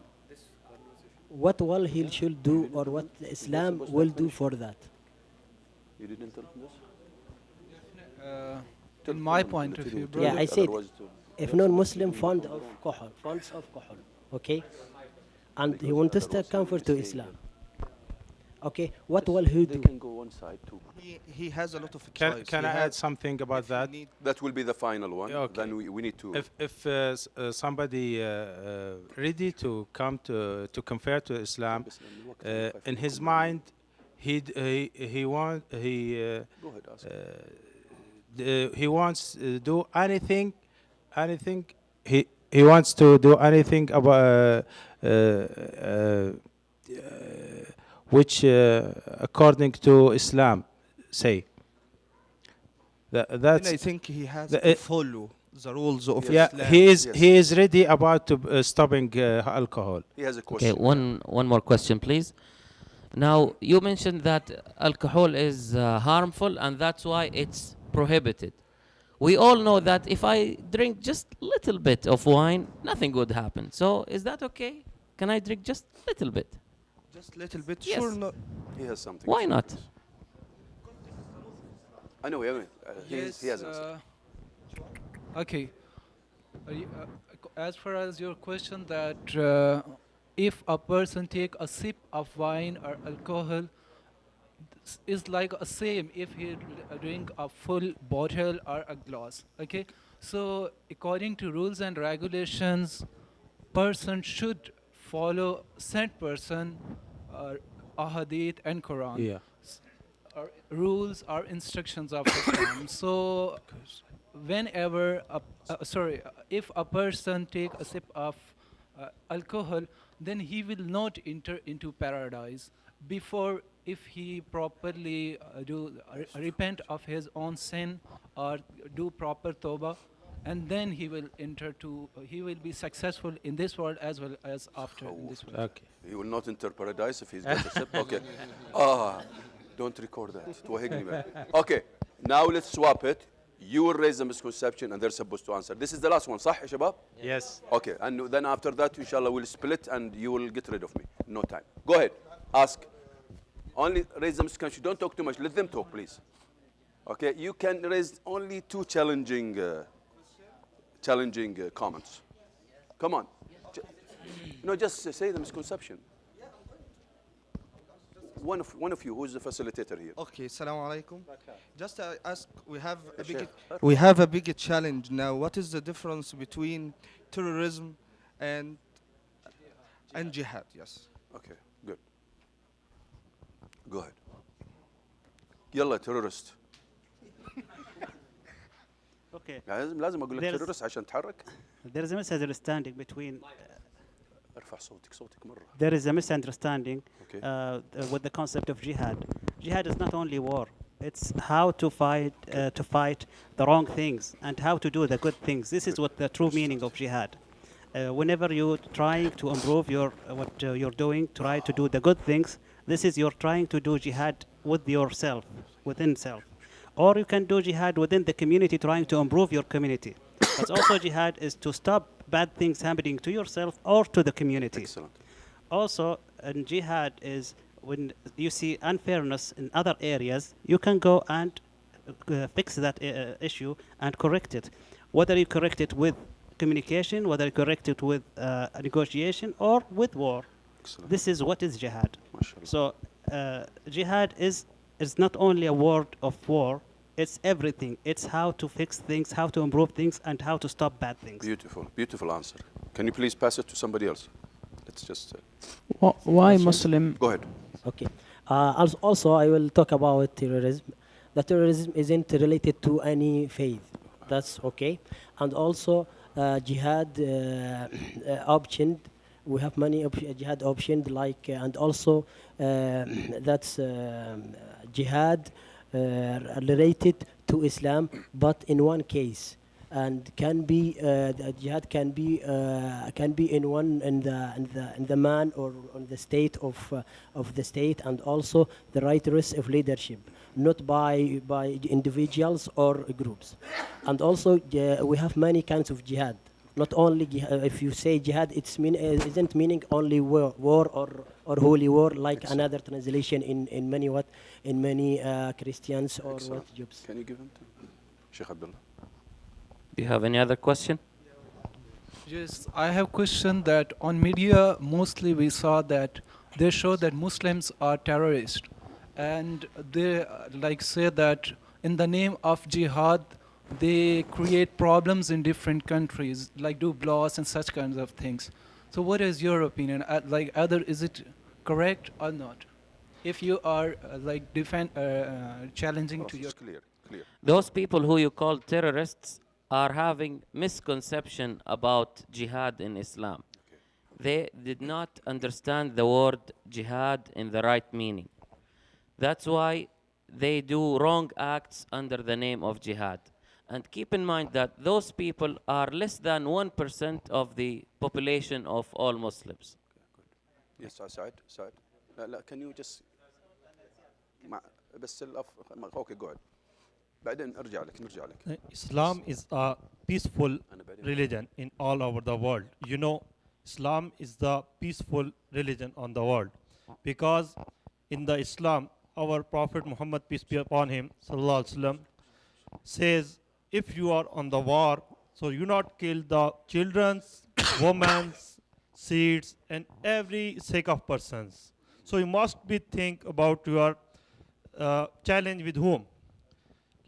What will he should do, or what Islam will do for that? You didn't tell this? In my point of view, yeah, I said if non-Muslim fonts of alcohol, okay, and he wants to convert to Islam. Okay, what will he do? They can go one side too. He has a lot of Can I add something about that? That will be the final one. Okay. Then we need to. If somebody ready to come to convert to Islam, in his mind, he wants to do anything. He wants to do anything about which according to Islam say. That's. I think he has to follow the rules of Islam. He is ready about to stopping alcohol. He has a question. Okay, one more question, please. Now you mentioned that alcohol is harmful and that's why it's prohibited. We all know that if I drink just little bit of wine, nothing would happen. So is that okay? Can I drink just little bit? Just little bit? Yes. Sure not. He has something. Why not? I know, he has an answer. Okay. As far as your question that if a person take a sip of wine or alcohol, is like a same if he drink a full bottle or a glass. Okay, so according to rules and regulations, person should follow sent person, ahadith and Quran. Yeah. Rules or instructions of Islam. So whenever if a person take a sip of alcohol, then he will not enter into paradise before if he properly repent of his own sin or do proper tawbah, and then he will he will be successful in this world as well as after in this world. Okay. He will not enter paradise if he's got a sip. Okay. Don't record that. Okay. Now let's swap it. You will raise the misconception and they're supposed to answer. This is the last one, صح يا شباب? Yes. Okay. And then after that, inshallah, we'll split and you will get rid of me. No time. Go ahead. Ask. Only raise the misconception. Don't talk too much. Let them talk, please. Okay. You can raise only two challenging comments. Come on. No, just say the misconception. One of you, who is the facilitator here? Okay, assalamu alaikum. Just ask, we have a big challenge now. What is the difference between terrorism and jihad? Yes. Okay, good. Go ahead. يلا terrorist. Okay. لازم أقول لك terrorist عشان تحرك. There is a misunderstanding between. ارفع صوتك مرة. There is a misunderstanding with the concept of jihad. Jihad is not only war; it's how to fight the wrong things and how to do the good things. This is what the true meaning of jihad. Whenever you're trying to improve what you're doing, try to do the good things. This is you're trying to do jihad with yourself, within self, or you can do jihad within the community, trying to improve your community. But also jihad is to stop bad things happening to yourself or to the community. Excellent. Also, jihad is when you see unfairness in other areas, you can go and fix that issue and correct it. Whether you correct it with communication, whether you correct it with negotiation or with war. Excellent. This is what is jihad. So jihad is not only a word of war, it's everything. It's how to fix things, how to improve things, and how to stop bad things. Beautiful, beautiful answer. Can you please pass it to somebody else? Let's just. Why Muslim? Go ahead. Okay. Also, I will talk about terrorism. The terrorism isn't related to any faith. That's okay. And also, jihad option. We have many jihad options, like, and also that's jihad. Related to Islam, but in one case, and can be the jihad can be in the man or on the state of the state, and also the writers of leadership, not by individuals or groups. And also we have many kinds of jihad. Not only if you say jihad, isn't meaning only war or holy war, like another translation in many Christians or Jews. Can you give him to Sheikh Abdullah? Do you have any other question? Yes, I have question that on media mostly we saw that they show that Muslims are terrorists, and they say that in the name of jihad they create problems in different countries, like do blasts and such kinds of things. So what is your opinion? Either is it correct or not? If you are challenging to your... Clear. Those people who you call terrorists are having misconception about jihad in Islam. They did not understand the word jihad in the right meaning. That's why they do wrong acts under the name of jihad. And keep in mind that those people are less than 1% of the population of all Muslims. Yes, Saad. Can you just... Okay, go ahead. بعدين ارجع لك نرجع لك. Islam is a peaceful religion in all over the world. You know, Islam is the peaceful religion on the world, because in the Islam, our Prophet Muhammad, peace be upon him, sallallahu alaihi wasallam, says, if you are on the war, so you not kill the children's, women's, seeds, and every sake of persons. So you must be think about your challenge with whom,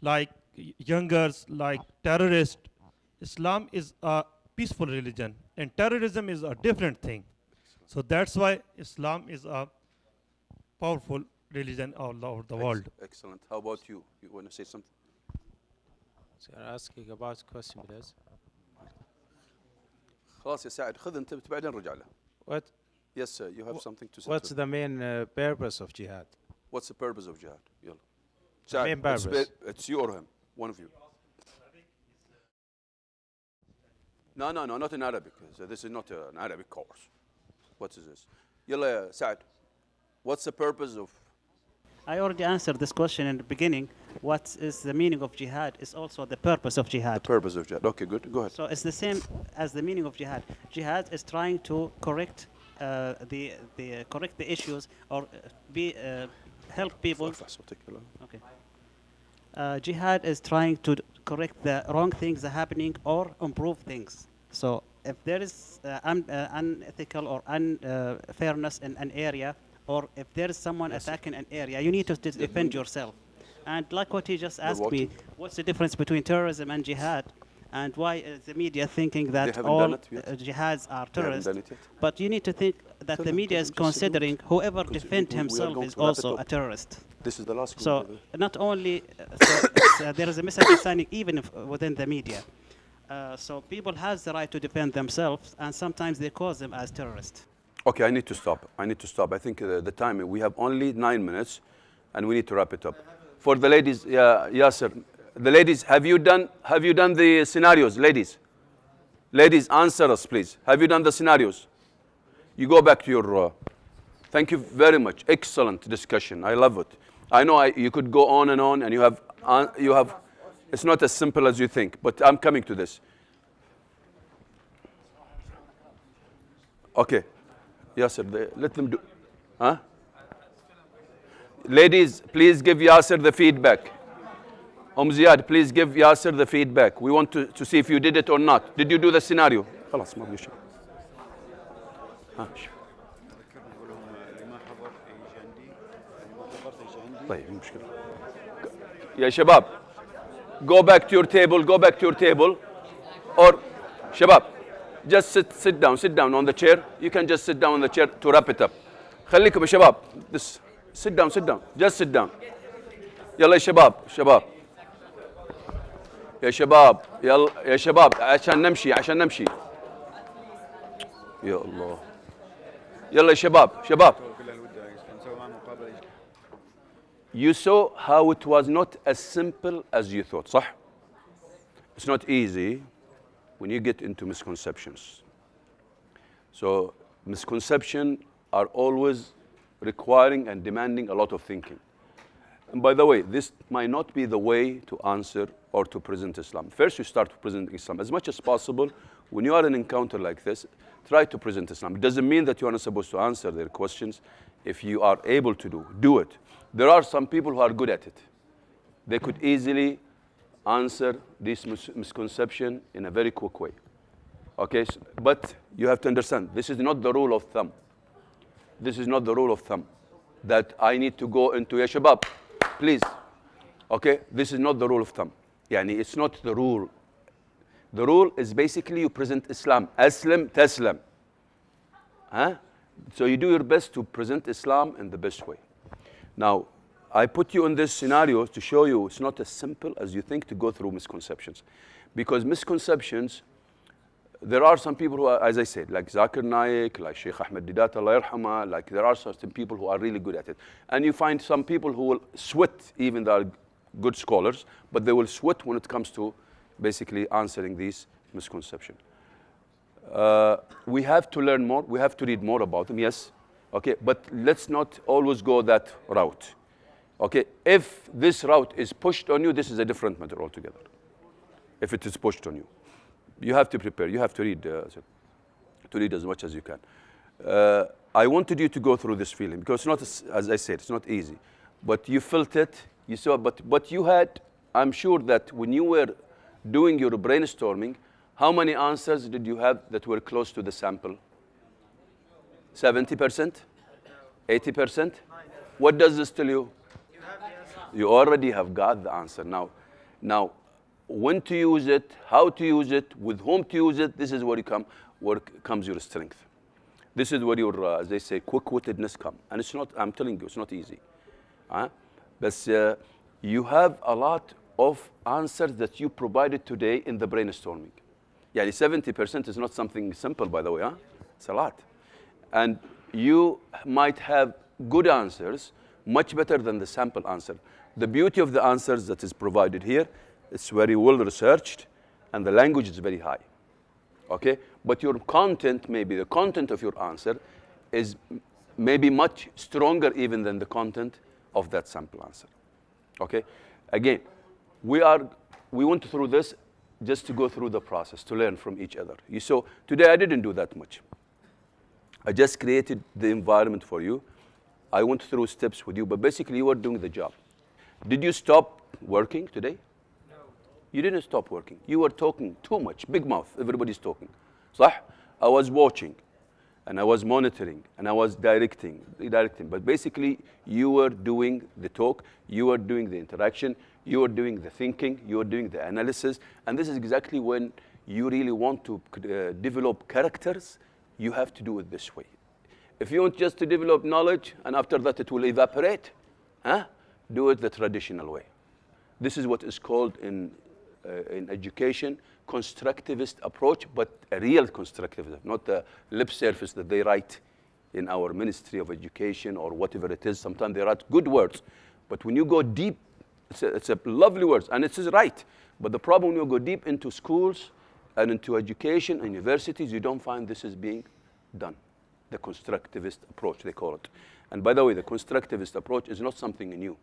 like youngers, like terrorists. Islam is a peaceful religion, and terrorism is a different thing. So that's why Islam is a powerful religion all over the world. Excellent. How about you? You want to say something? So you're asking about question, please. خلاص يا سعد خذ أنت بعدين رجع له. What? Yes, sir. You have something to say. What's the main purpose of jihad? What's the purpose of jihad? يلا. The main purpose. It's you or him, one of you. No, not in Arabic. So this is not an Arabic course. What is this? يلا يا سعد. What's the purpose of? I already answered this question in the beginning. What is the meaning of jihad is also the purpose of jihad. The purpose of jihad. Okay, good. Go ahead. So it's the same as the meaning of jihad. Jihad is trying to correct correct the issues or help people. Okay. Jihad is trying to correct the wrong things that are happening or improve things. So if there is unethical or unfairness in an area, or if there is someone attacking an area, you need to defend yourself. And like what he just asked me, what's the difference between terrorism and jihad? And why is the media thinking that all jihads are terrorists? But you need to think that the media is considering whoever defends himself is also a terrorist. This is the last one. So not only, there is a misunderstanding even within the media. So people have the right to defend themselves, and sometimes they call them as terrorists. Okay, I need to stop. I think the time, we have only 9 minutes, and we need to wrap it up. For the ladies, Yasser, the ladies, have you done the scenarios, ladies? Ladies, answer us, please. Have you done the scenarios? You go back to your. Thank you very much. Excellent discussion. I love it. I know you could go on, and you have. It's not as simple as you think, but I'm coming to this. Okay. Yasser, let them do. Huh? Ladies, please give Yasser the feedback. Ziyad, please give Yasser the feedback. We want to see if you did it or not. Did you do the scenario? خلاص ما بدي طيب مشكلة. يا شباب, go back to your table, or شباب, just sit down on the chair. You can just sit down on the chair to wrap it up. خليكم يا شباب. Sit down. Just sit down. يلا يا شباب. يا شباب عشان نمشي. يا الله. يلا يا شباب. You saw how it was not as simple as you thought, صح? It's not easy when you get into misconceptions. So misconceptions are always requiring and demanding a lot of thinking. And by the way, this might not be the way to answer or to present Islam. First, you start presenting Islam. As much as possible, when you are in an encounter like this, try to present Islam. It doesn't mean that you are not supposed to answer their questions. If you are able to do it. There are some people who are good at it. They could easily answer this misconception in a very quick way. Okay, but you have to understand, this is not the rule of thumb. This is not the rule of thumb that I need to go into Ya Shabab, please. Okay, this is not the rule of thumb. Yani, it's not the rule. The rule is basically you present Islam. Aslam, taslam. Huh? So you do your best to present Islam in the best way. Now, I put you in this scenario to show you it's not as simple as you think to go through misconceptions. Because misconceptions, there are some people who are, as I said, like Zakir Naik, like Sheikh Ahmed Didat, Allah yarhama, like there are certain people who are really good at it. And you find some people who will sweat, even though they are good scholars, but they will sweat when it comes to basically answering these misconceptions. We have to learn more, we have to read more about them, yes. Okay, but let's not always go that route. Okay, if this route is pushed on you, this is a different matter altogether. If it is pushed on you, you have to prepare. You have to read as much as you can. I wanted you to go through this feeling because it's not, as I said, it's not easy. But you felt it, you saw, but you had, I'm sure that when you were doing your brainstorming, how many answers did you have that were close to the sample? 70%? 80%? What does this tell you? You already have got the answer. Now, when to use it, how to use it, with whom to use it, this is where comes your strength. This is where your, as they say, quick-wittedness comes. And it's not, I'm telling you, it's not easy. But you have a lot of answers that you provided today in the brainstorming. Yeah, 70% is not something simple, by the way. It's a lot. And you might have good answers, much better than the sample answer. The beauty of the answers that is provided here, it's very well researched, and the language is very high. Okay? But your content, maybe the content of your answer is maybe much stronger even than the content of that sample answer. Okay? Again, we went through this just to go through the process, to learn from each other. You saw, today I didn't do that much. I just created the environment for you. I went through steps with you, but basically you were doing the job. Did you stop working today? No. You didn't stop working. You were talking too much, big mouth, everybody's talking. صح? I was watching, and I was monitoring, and I was directing. But basically, you were doing the talk, you were doing the interaction, you were doing the thinking, you were doing the analysis, and this is exactly when you really want to develop characters, you have to do it this way. If you want just to develop knowledge, and after that it will evaporate, do it the traditional way. This is what is called in education constructivist approach, but a real constructivist, not the lip service that they write in our Ministry of Education or whatever it is. Sometimes they write good words, but when you go deep, it's a lovely words, and it is right. But the problem when you go deep into schools and into education and universities, you don't find this is being done. The constructivist approach, they call it. And by the way, the constructivist approach is not something new.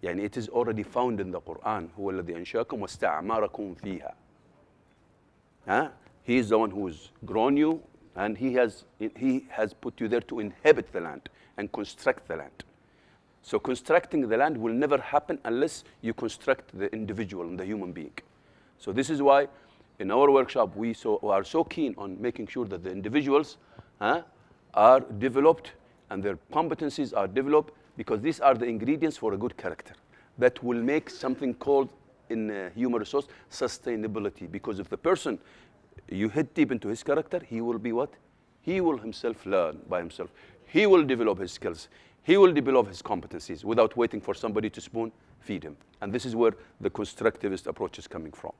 يعني it is already found in the Quran. هو الذي أنشأكم واستعمركم فيها. He is the one who has grown you, and he has put you there to inhabit the land and construct the land. So constructing the land will never happen unless you construct the individual and the human being. So this is why in our workshop we are so keen on making sure that the individuals are developed and their competencies are developed, because these are the ingredients for a good character that will make something called in human resource sustainability. Because if the person, you hit deep into his character, he will be what? He will himself learn by himself. He will develop his skills. He will develop his competencies without waiting for somebody to spoon feed him. And this is where the constructivist approach is coming from.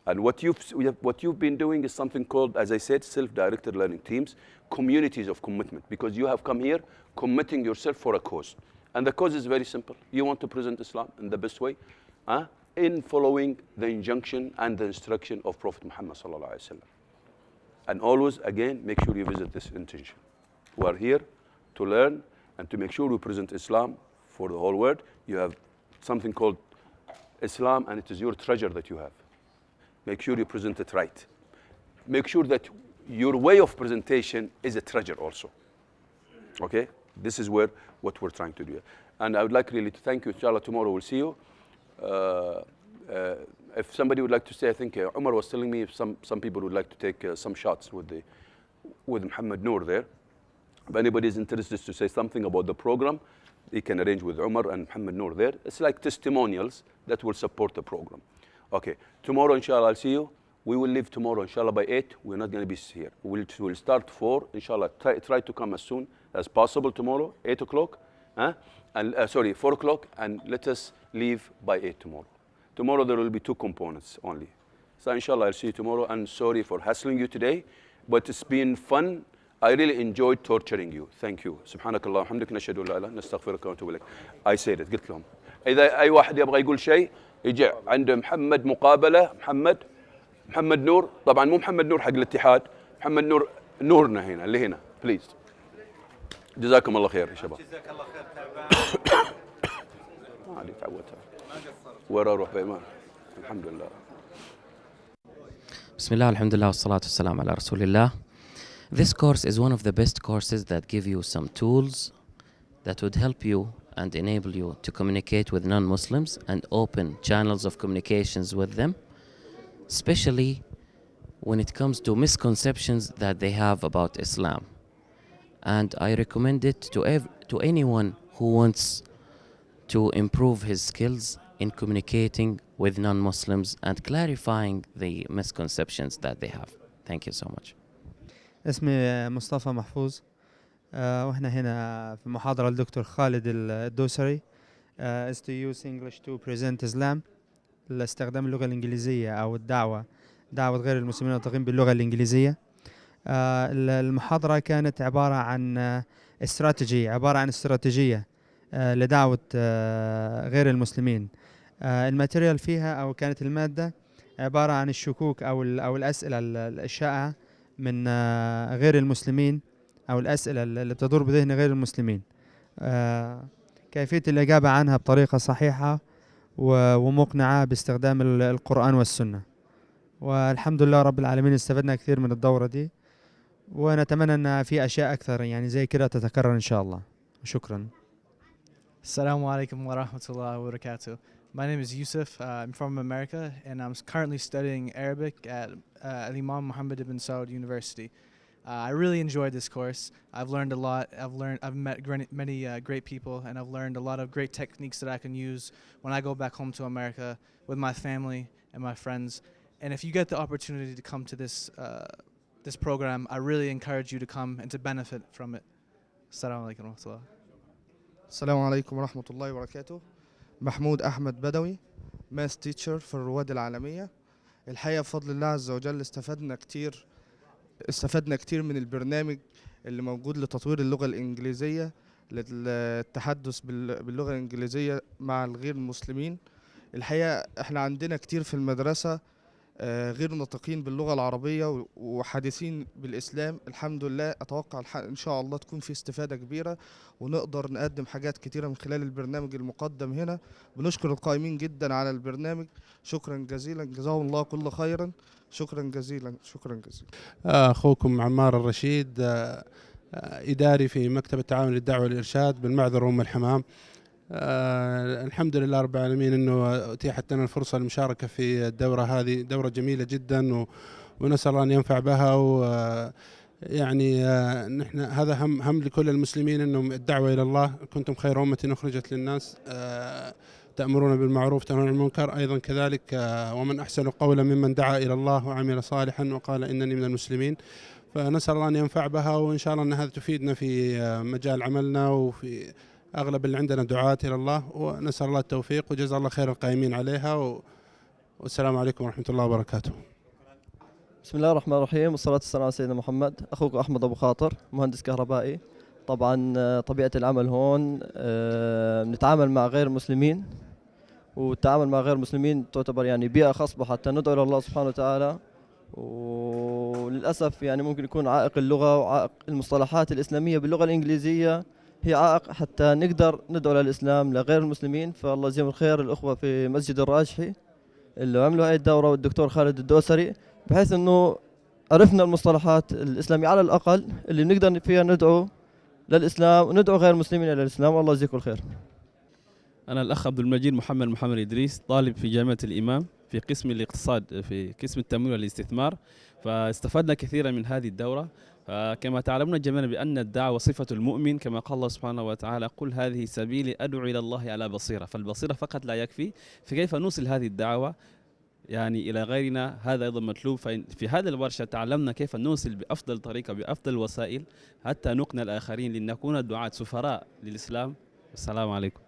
And what you've been doing is something called, as I said, self-directed learning teams, communities of commitment, because you have come here committing yourself for a cause. And the cause is very simple. You want to present Islam in the best way, in following the injunction and the instruction of Prophet Muhammad sallallahu alaihi wasallam. And always, again, make sure you visit this intention. We are here to learn and to make sure we present Islam for the whole world. You have something called Islam, and it is your treasure that you have. Make sure you present it right. Make sure that your way of presentation is a treasure also. Okay? This is what we're trying to do. And I would like really to thank you. Inshallah, tomorrow we'll see you. If somebody would like to say, I think Umar was telling me if some people would like to take some shots with Muhammad Noor there. If anybody is interested to say something about the program, he can arrange with Umar and Muhammad Noor there. It's like testimonials that will support the program. Okay, tomorrow, inshallah, I'll see you. We will leave tomorrow, inshallah, by 8. We're not going to be here. We'll start 4, inshallah. Try to come as soon as possible tomorrow, 8 o'clock. Sorry, 4 o'clock, and let us leave by 8 tomorrow. Tomorrow there will be 2 components only. So inshallah, I'll see you tomorrow. And sorry for hassling you today, but it's been fun. I really enjoyed torturing you. Thank you. سبحانك اللهم وبحمدك نشهد أن لا إله إلا أنت نستغفرك ونتوب إليك. I said it. قلت لهم إذا أي واحد يبغى يقول شيء يجي عند محمد مقابلة. محمد نور، طبعا مو محمد نور حق الاتحاد، محمد نور نورنا هنا اللي هنا. بليز. جزاكم الله خير يا شباب. جزاك الله خير. ما علي تعودت ورا اروح بيمان. الحمد لله. بسم الله الحمد لله والصلاة والسلام على رسول الله. This course is one of the best courses that give you some tools that would help you and enable you to communicate with non-Muslims and open channels of communications with them, especially when it comes to misconceptions that they have about Islam. And I recommend it to anyone who wants to improve his skills in communicating with non-Muslims and clarifying the misconceptions that they have. Thank you so much. اسمي مصطفى محفوظ، واحنا هنا في محاضرة الدكتور خالد الدوسري is to use English to present Islam، لاستخدام اللغة الإنجليزية أو دعوة غير المسلمين الناطقين باللغة الإنجليزية. المحاضرة كانت عبارة عن استراتيجية لدعوة غير المسلمين. الماتيريال فيها أو كانت المادة عبارة عن الشكوك أو الأسئلة الشائعة من غير المسلمين أو الأسئلة اللي بتدور بذهن غير المسلمين، كيفية الإجابة عنها بطريقة صحيحة ومقنعة باستخدام القرآن والسنة. والحمد لله رب العالمين استفدنا كثير من الدورة دي، ونتمنى أن في أشياء أكثر يعني زي كده تتكرر إن شاء الله. شكرا. Assalamu alaikum wa rahmatullahi wa barakatuh. My name is Yusuf. I'm from America, and I'm currently studying Arabic at Imam Muhammad ibn Saud University. I really enjoyed this course. I've learned a lot. I've met many great people, and I've learned a lot of great techniques that I can use when I go back home to America with my family and my friends. And if you get the opportunity to come to this program, I really encourage you to come and to benefit from it. Assalamu alaikum wa rahmatullah. السلام عليكم ورحمة الله وبركاته. محمود أحمد بدوي، ماس تيتشر في الرواد العالمية. الحقيقة بفضل الله عز وجل استفدنا كتير من البرنامج اللي موجود لتطوير اللغة الإنجليزية، للتحدث باللغة الإنجليزية مع الغير المسلمين. الحقيقة احنا عندنا كتير في المدرسة غير ناطقين باللغة العربية وحديثين بالإسلام. الحمد لله أتوقع إن شاء الله تكون في استفادة كبيرة ونقدر نقدم حاجات كتيرة من خلال البرنامج المقدم هنا. بنشكر القائمين جدا على البرنامج. شكرا جزيلا، جزاهم الله كل خيرا. شكرا جزيلا. أخوكم عمار الرشيد، إداري في مكتب التعاون للدعوة والإرشاد بالمعذر أم الحمام. الحمد لله رب العالمين انه اتيحت لنا الفرصه للمشاركه في الدوره هذه، دوره جميله جدا ونسال الله ان ينفع بها. ويعني نحن هذا هم لكل المسلمين، انهم الدعوه الى الله. كنتم خير امه اخرجت للناس تأمرون بالمعروف تنهون عن المنكر، ايضا كذلك ومن احسن قولا ممن دعا الى الله وعمل صالحا وقال انني من المسلمين. فنسال الله ان ينفع بها، وان شاء الله ان هذا تفيدنا في مجال عملنا وفي أغلب اللي عندنا دعاة إلى الله، ونسأل الله التوفيق وجزا الله خير القائمين عليها. والسلام عليكم ورحمة الله وبركاته. بسم الله الرحمن الرحيم، والصلاة والسلام على سيدنا محمد. أخوك أحمد أبو خاطر، مهندس كهربائي. طبعا طبيعة العمل هون نتعامل مع غير مسلمين، والتعامل مع غير مسلمين تعتبر يعني بيئة خصبة حتى ندعو إلى الله سبحانه وتعالى. وللأسف يعني ممكن يكون عائق اللغة وعائق المصطلحات الإسلامية باللغة الإنجليزية هي عائق حتى نقدر ندعو للإسلام لغير المسلمين. فالله يجزيهم الخير الأخوة في مسجد الراجحي اللي عملوا هاي الدورة، والدكتور خالد الدوسري، بحيث أنه عرفنا المصطلحات الإسلامية على الأقل اللي بنقدر فيها ندعو للإسلام وندعو غير المسلمين إلى الإسلام. والله يجزيكم الخير. أنا الأخ عبد المجيد محمد إدريس، طالب في جامعة الإمام في قسم الاقتصاد في قسم التمويل والاستثمار. فاستفدنا كثيرا من هذه الدورة. كما تعلمون جميعا بأن الدعوة صفة المؤمن، كما قال الله سبحانه وتعالى: قل هذه سبيلي أدعو إلى الله على بصيرة. فالبصيرة فقط لا يكفي، فكيف نوصل هذه الدعوة يعني إلى غيرنا؟ هذا أيضا مطلوب. في هذه الورشة تعلمنا كيف نوصل بأفضل طريقة بأفضل الوسائل حتى نقنع الآخرين لنكون دعاة سفراء للإسلام. السلام عليكم.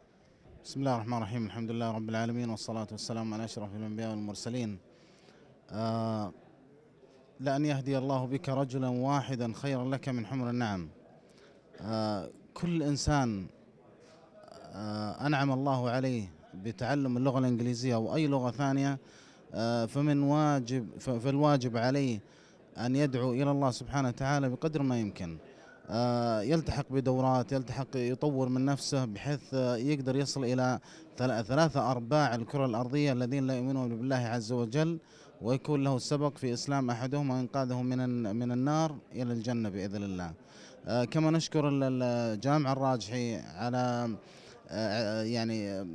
بسم الله الرحمن الرحيم، الحمد لله رب العالمين، والصلاة والسلام على أشرف الأنبياء والمرسلين. لأن يهدي الله بك رجلا واحدا خيرا لك من حمر النعم. كل إنسان أنعم الله عليه بتعلم اللغة الإنجليزية أو أي لغة ثانية، فالواجب عليه أن يدعو إلى الله سبحانه وتعالى بقدر ما يمكن. يلتحق بدورات، يلتحق يطور من نفسه بحيث يقدر يصل إلى 3/4 الكرة الأرضية الذين لا يؤمنون بالله عز وجل، ويكون له السبق في إسلام أحدهم وإنقاذه من النار إلى الجنة بإذن الله. كما نشكر الجامع الراجحي على يعني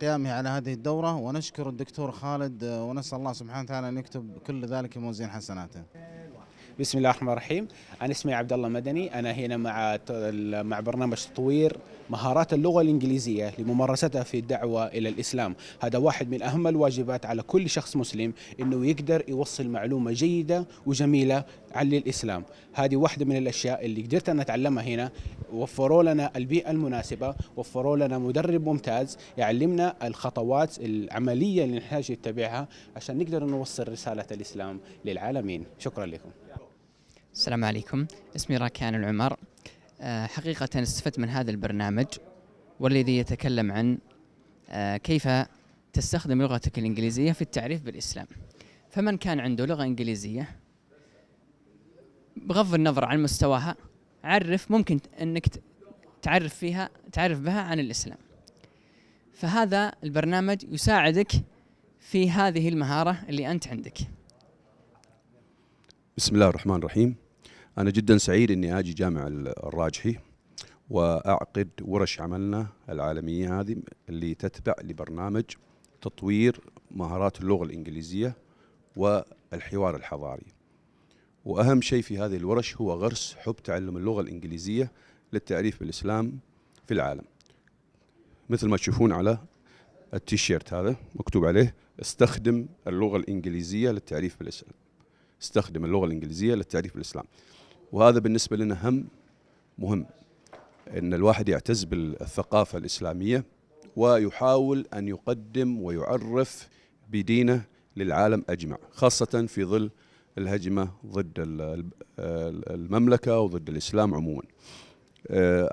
قيامه على هذه الدورة، ونشكر الدكتور خالد، ونسأل الله سبحانه وتعالى أن يكتب كل ذلك في موازين حسناته. بسم الله الرحمن الرحيم. أنا اسمي عبد الله مدني. أنا هنا مع برنامج تطوير مهارات اللغة الإنجليزية لممارستها في الدعوة إلى الإسلام. هذا واحد من أهم الواجبات على كل شخص مسلم، إنه يقدر يوصل معلومة جيدة وجميلة عن الإسلام. هذه واحدة من الأشياء اللي قدرت أن أتعلمها هنا. وفروا لنا البيئة المناسبة، وفروا لنا مدرب ممتاز يعلمنا الخطوات العملية اللي نحتاج نتبعها عشان نقدر نوصل رسالة الإسلام للعالمين. شكرا لكم. السلام عليكم، اسمي راكان العمر. حقيقة استفدت من هذا البرنامج والذي يتكلم عن كيف تستخدم لغتك الإنجليزية في التعريف بالإسلام. فمن كان عنده لغة إنجليزية بغض النظر عن مستواها، ممكن أنك تعرف بها عن الإسلام. فهذا البرنامج يساعدك في هذه المهارة اللي أنت عندك. بسم الله الرحمن الرحيم. أنا جدا سعيد أني أجي جامع الراجحي وأعقد ورش عملنا العالمية هذه اللي تتبع لبرنامج تطوير مهارات اللغة الإنجليزية والحوار الحضاري. وأهم شيء في هذه الورش هو غرس حب تعلم اللغة الإنجليزية للتعريف بالإسلام في العالم. مثل ما تشوفون على التيشيرت هذا مكتوب عليه استخدم اللغة الإنجليزية للتعريف بالإسلام. استخدم اللغة الإنجليزية للتعريف بالإسلام. وهذا بالنسبة لنا مهم أن الواحد يعتز بالثقافة الإسلامية ويحاول أن يقدم ويعرف بدينه للعالم أجمع، خاصة في ظل الهجمة ضد المملكة وضد الإسلام عموما.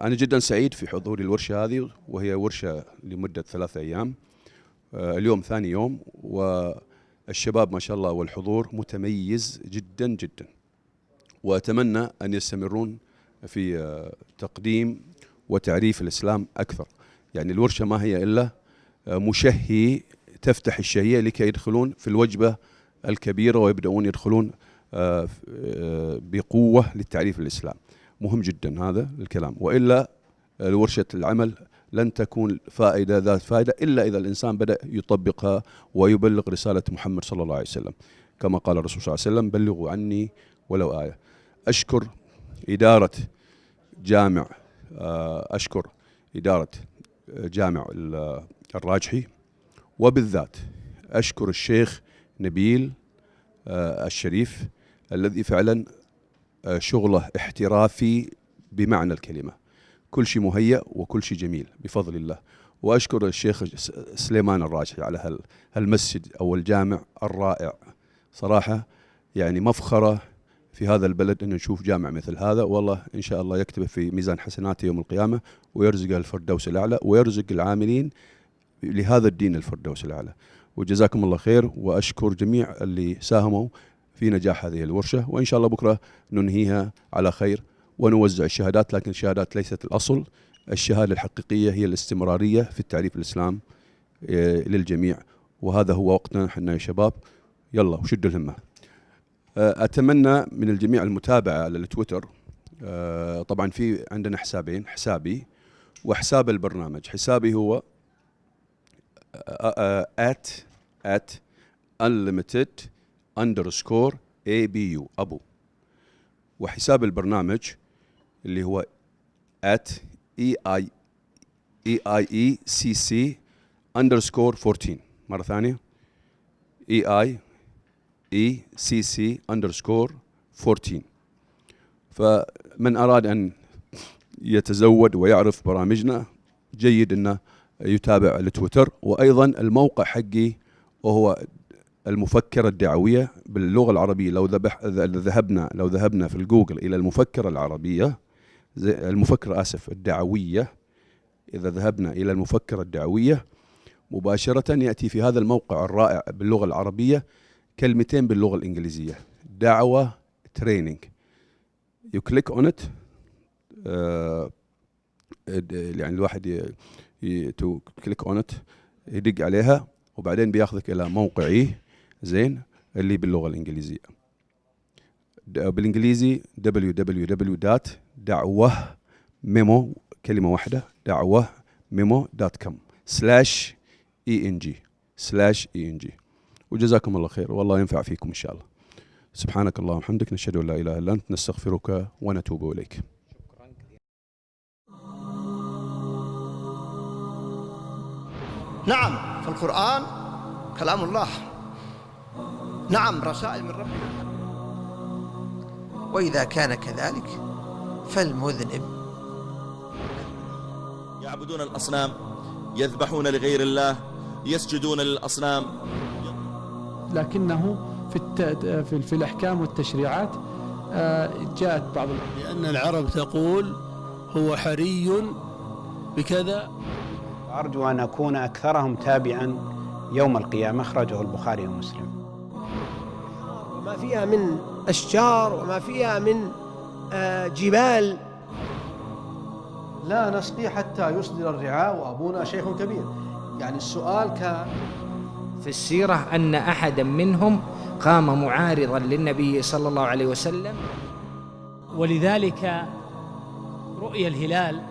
أنا جدا سعيد في حضور الورشة هذه، وهي ورشة لمدة 3 أيام. اليوم ثاني يوم، والشباب ما شاء الله والحضور متميز جدا جدا، وأتمنى أن يستمرون في تقديم وتعريف الإسلام أكثر. يعني الورشة ما هي إلا مشهي تفتح الشهية لكي يدخلون في الوجبة الكبيرة ويبدأون يدخلون بقوة للتعريف الإسلام. مهم جدا هذا الكلام، وإلا ورشة العمل لن تكون فائدة ذات فائدة إلا إذا الإنسان بدأ يطبقها ويبلغ رسالة محمد صلى الله عليه وسلم، كما قال الرسول صلى الله عليه وسلم بلغوا عني ولو آية. أشكر إدارة جامع جامع الراجحي، وبالذات أشكر الشيخ نبيل الشريف الذي فعلا شغله احترافي بمعنى الكلمة، كل شيء مهيأ وكل شيء جميل بفضل الله. وأشكر الشيخ سليمان الراجحي على هالمسجد أو الجامع الرائع. صراحة يعني مفخرة في هذا البلد أن نشوف جامع مثل هذا، والله إن شاء الله يكتبه في ميزان حسناته يوم القيامة ويرزق الفردوس الأعلى ويرزق العاملين لهذا الدين الفردوس الأعلى. وجزاكم الله خير، وأشكر جميع اللي ساهموا في نجاح هذه الورشة، وإن شاء الله بكرة ننهيها على خير ونوزع الشهادات. لكن الشهادات ليست الأصل، الشهادة الحقيقية هي الاستمرارية في التعريف الإسلام للجميع. وهذا هو وقتنا حنا يا شباب، يلا وشدوا الهمة. أتمنى من الجميع المتابعة على التويتر. طبعا في عندنا حسابين، حسابي وحساب البرنامج. حسابي هو @unlimited_ABU أبو، وحساب البرنامج اللي هو EIECC_14. مرة ثانية EIECC_14. فمن أراد أن يتزود ويعرف برامجنا جيد أنه يتابع التويتر. وأيضا الموقع حقي وهو المفكرة الدعوية باللغة العربية. لو ذهبنا في الجوجل إلى المفكرة العربية، الدعوية، إذا ذهبنا إلى المفكرة الدعوية مباشرة يأتي في هذا الموقع الرائع باللغة العربية كلمتين باللغة الإنجليزية: دعوة training. You click on it يعني الواحد تو كليك اون ات، يدق عليها وبعدين بياخذك الى موقعي زين اللي باللغه الانجليزيه. بالانجليزي www.da'wah كلمه واحده da'wahmemo.com/eng. وجزاكم الله خير والله ينفع فيكم ان شاء الله. سبحانك اللهم وبحمدك، نشهد ان لا اله الا انت، نستغفرك ونتوب اليك. نعم، فالقرآن كلام الله، نعم رسائل من ربنا. وإذا كان كذلك فالمذنب يعبدون الأصنام، يذبحون لغير الله، يسجدون للأصنام، لكنه في الأحكام والتشريعات جاءت بعض لأن العرب تقول هو حري بكذا. أرجو أن أكون أكثرهم تابعا يوم القيامة، أخرجه البخاري ومسلم. وما فيها من أشجار وما فيها من جبال. لا نسقي حتى يصدر الرعاء وأبونا شيخ كبير. يعني السؤال كان في السيرة أن أحدا منهم قام معارضا للنبي صلى الله عليه وسلم، ولذلك رؤي الهلال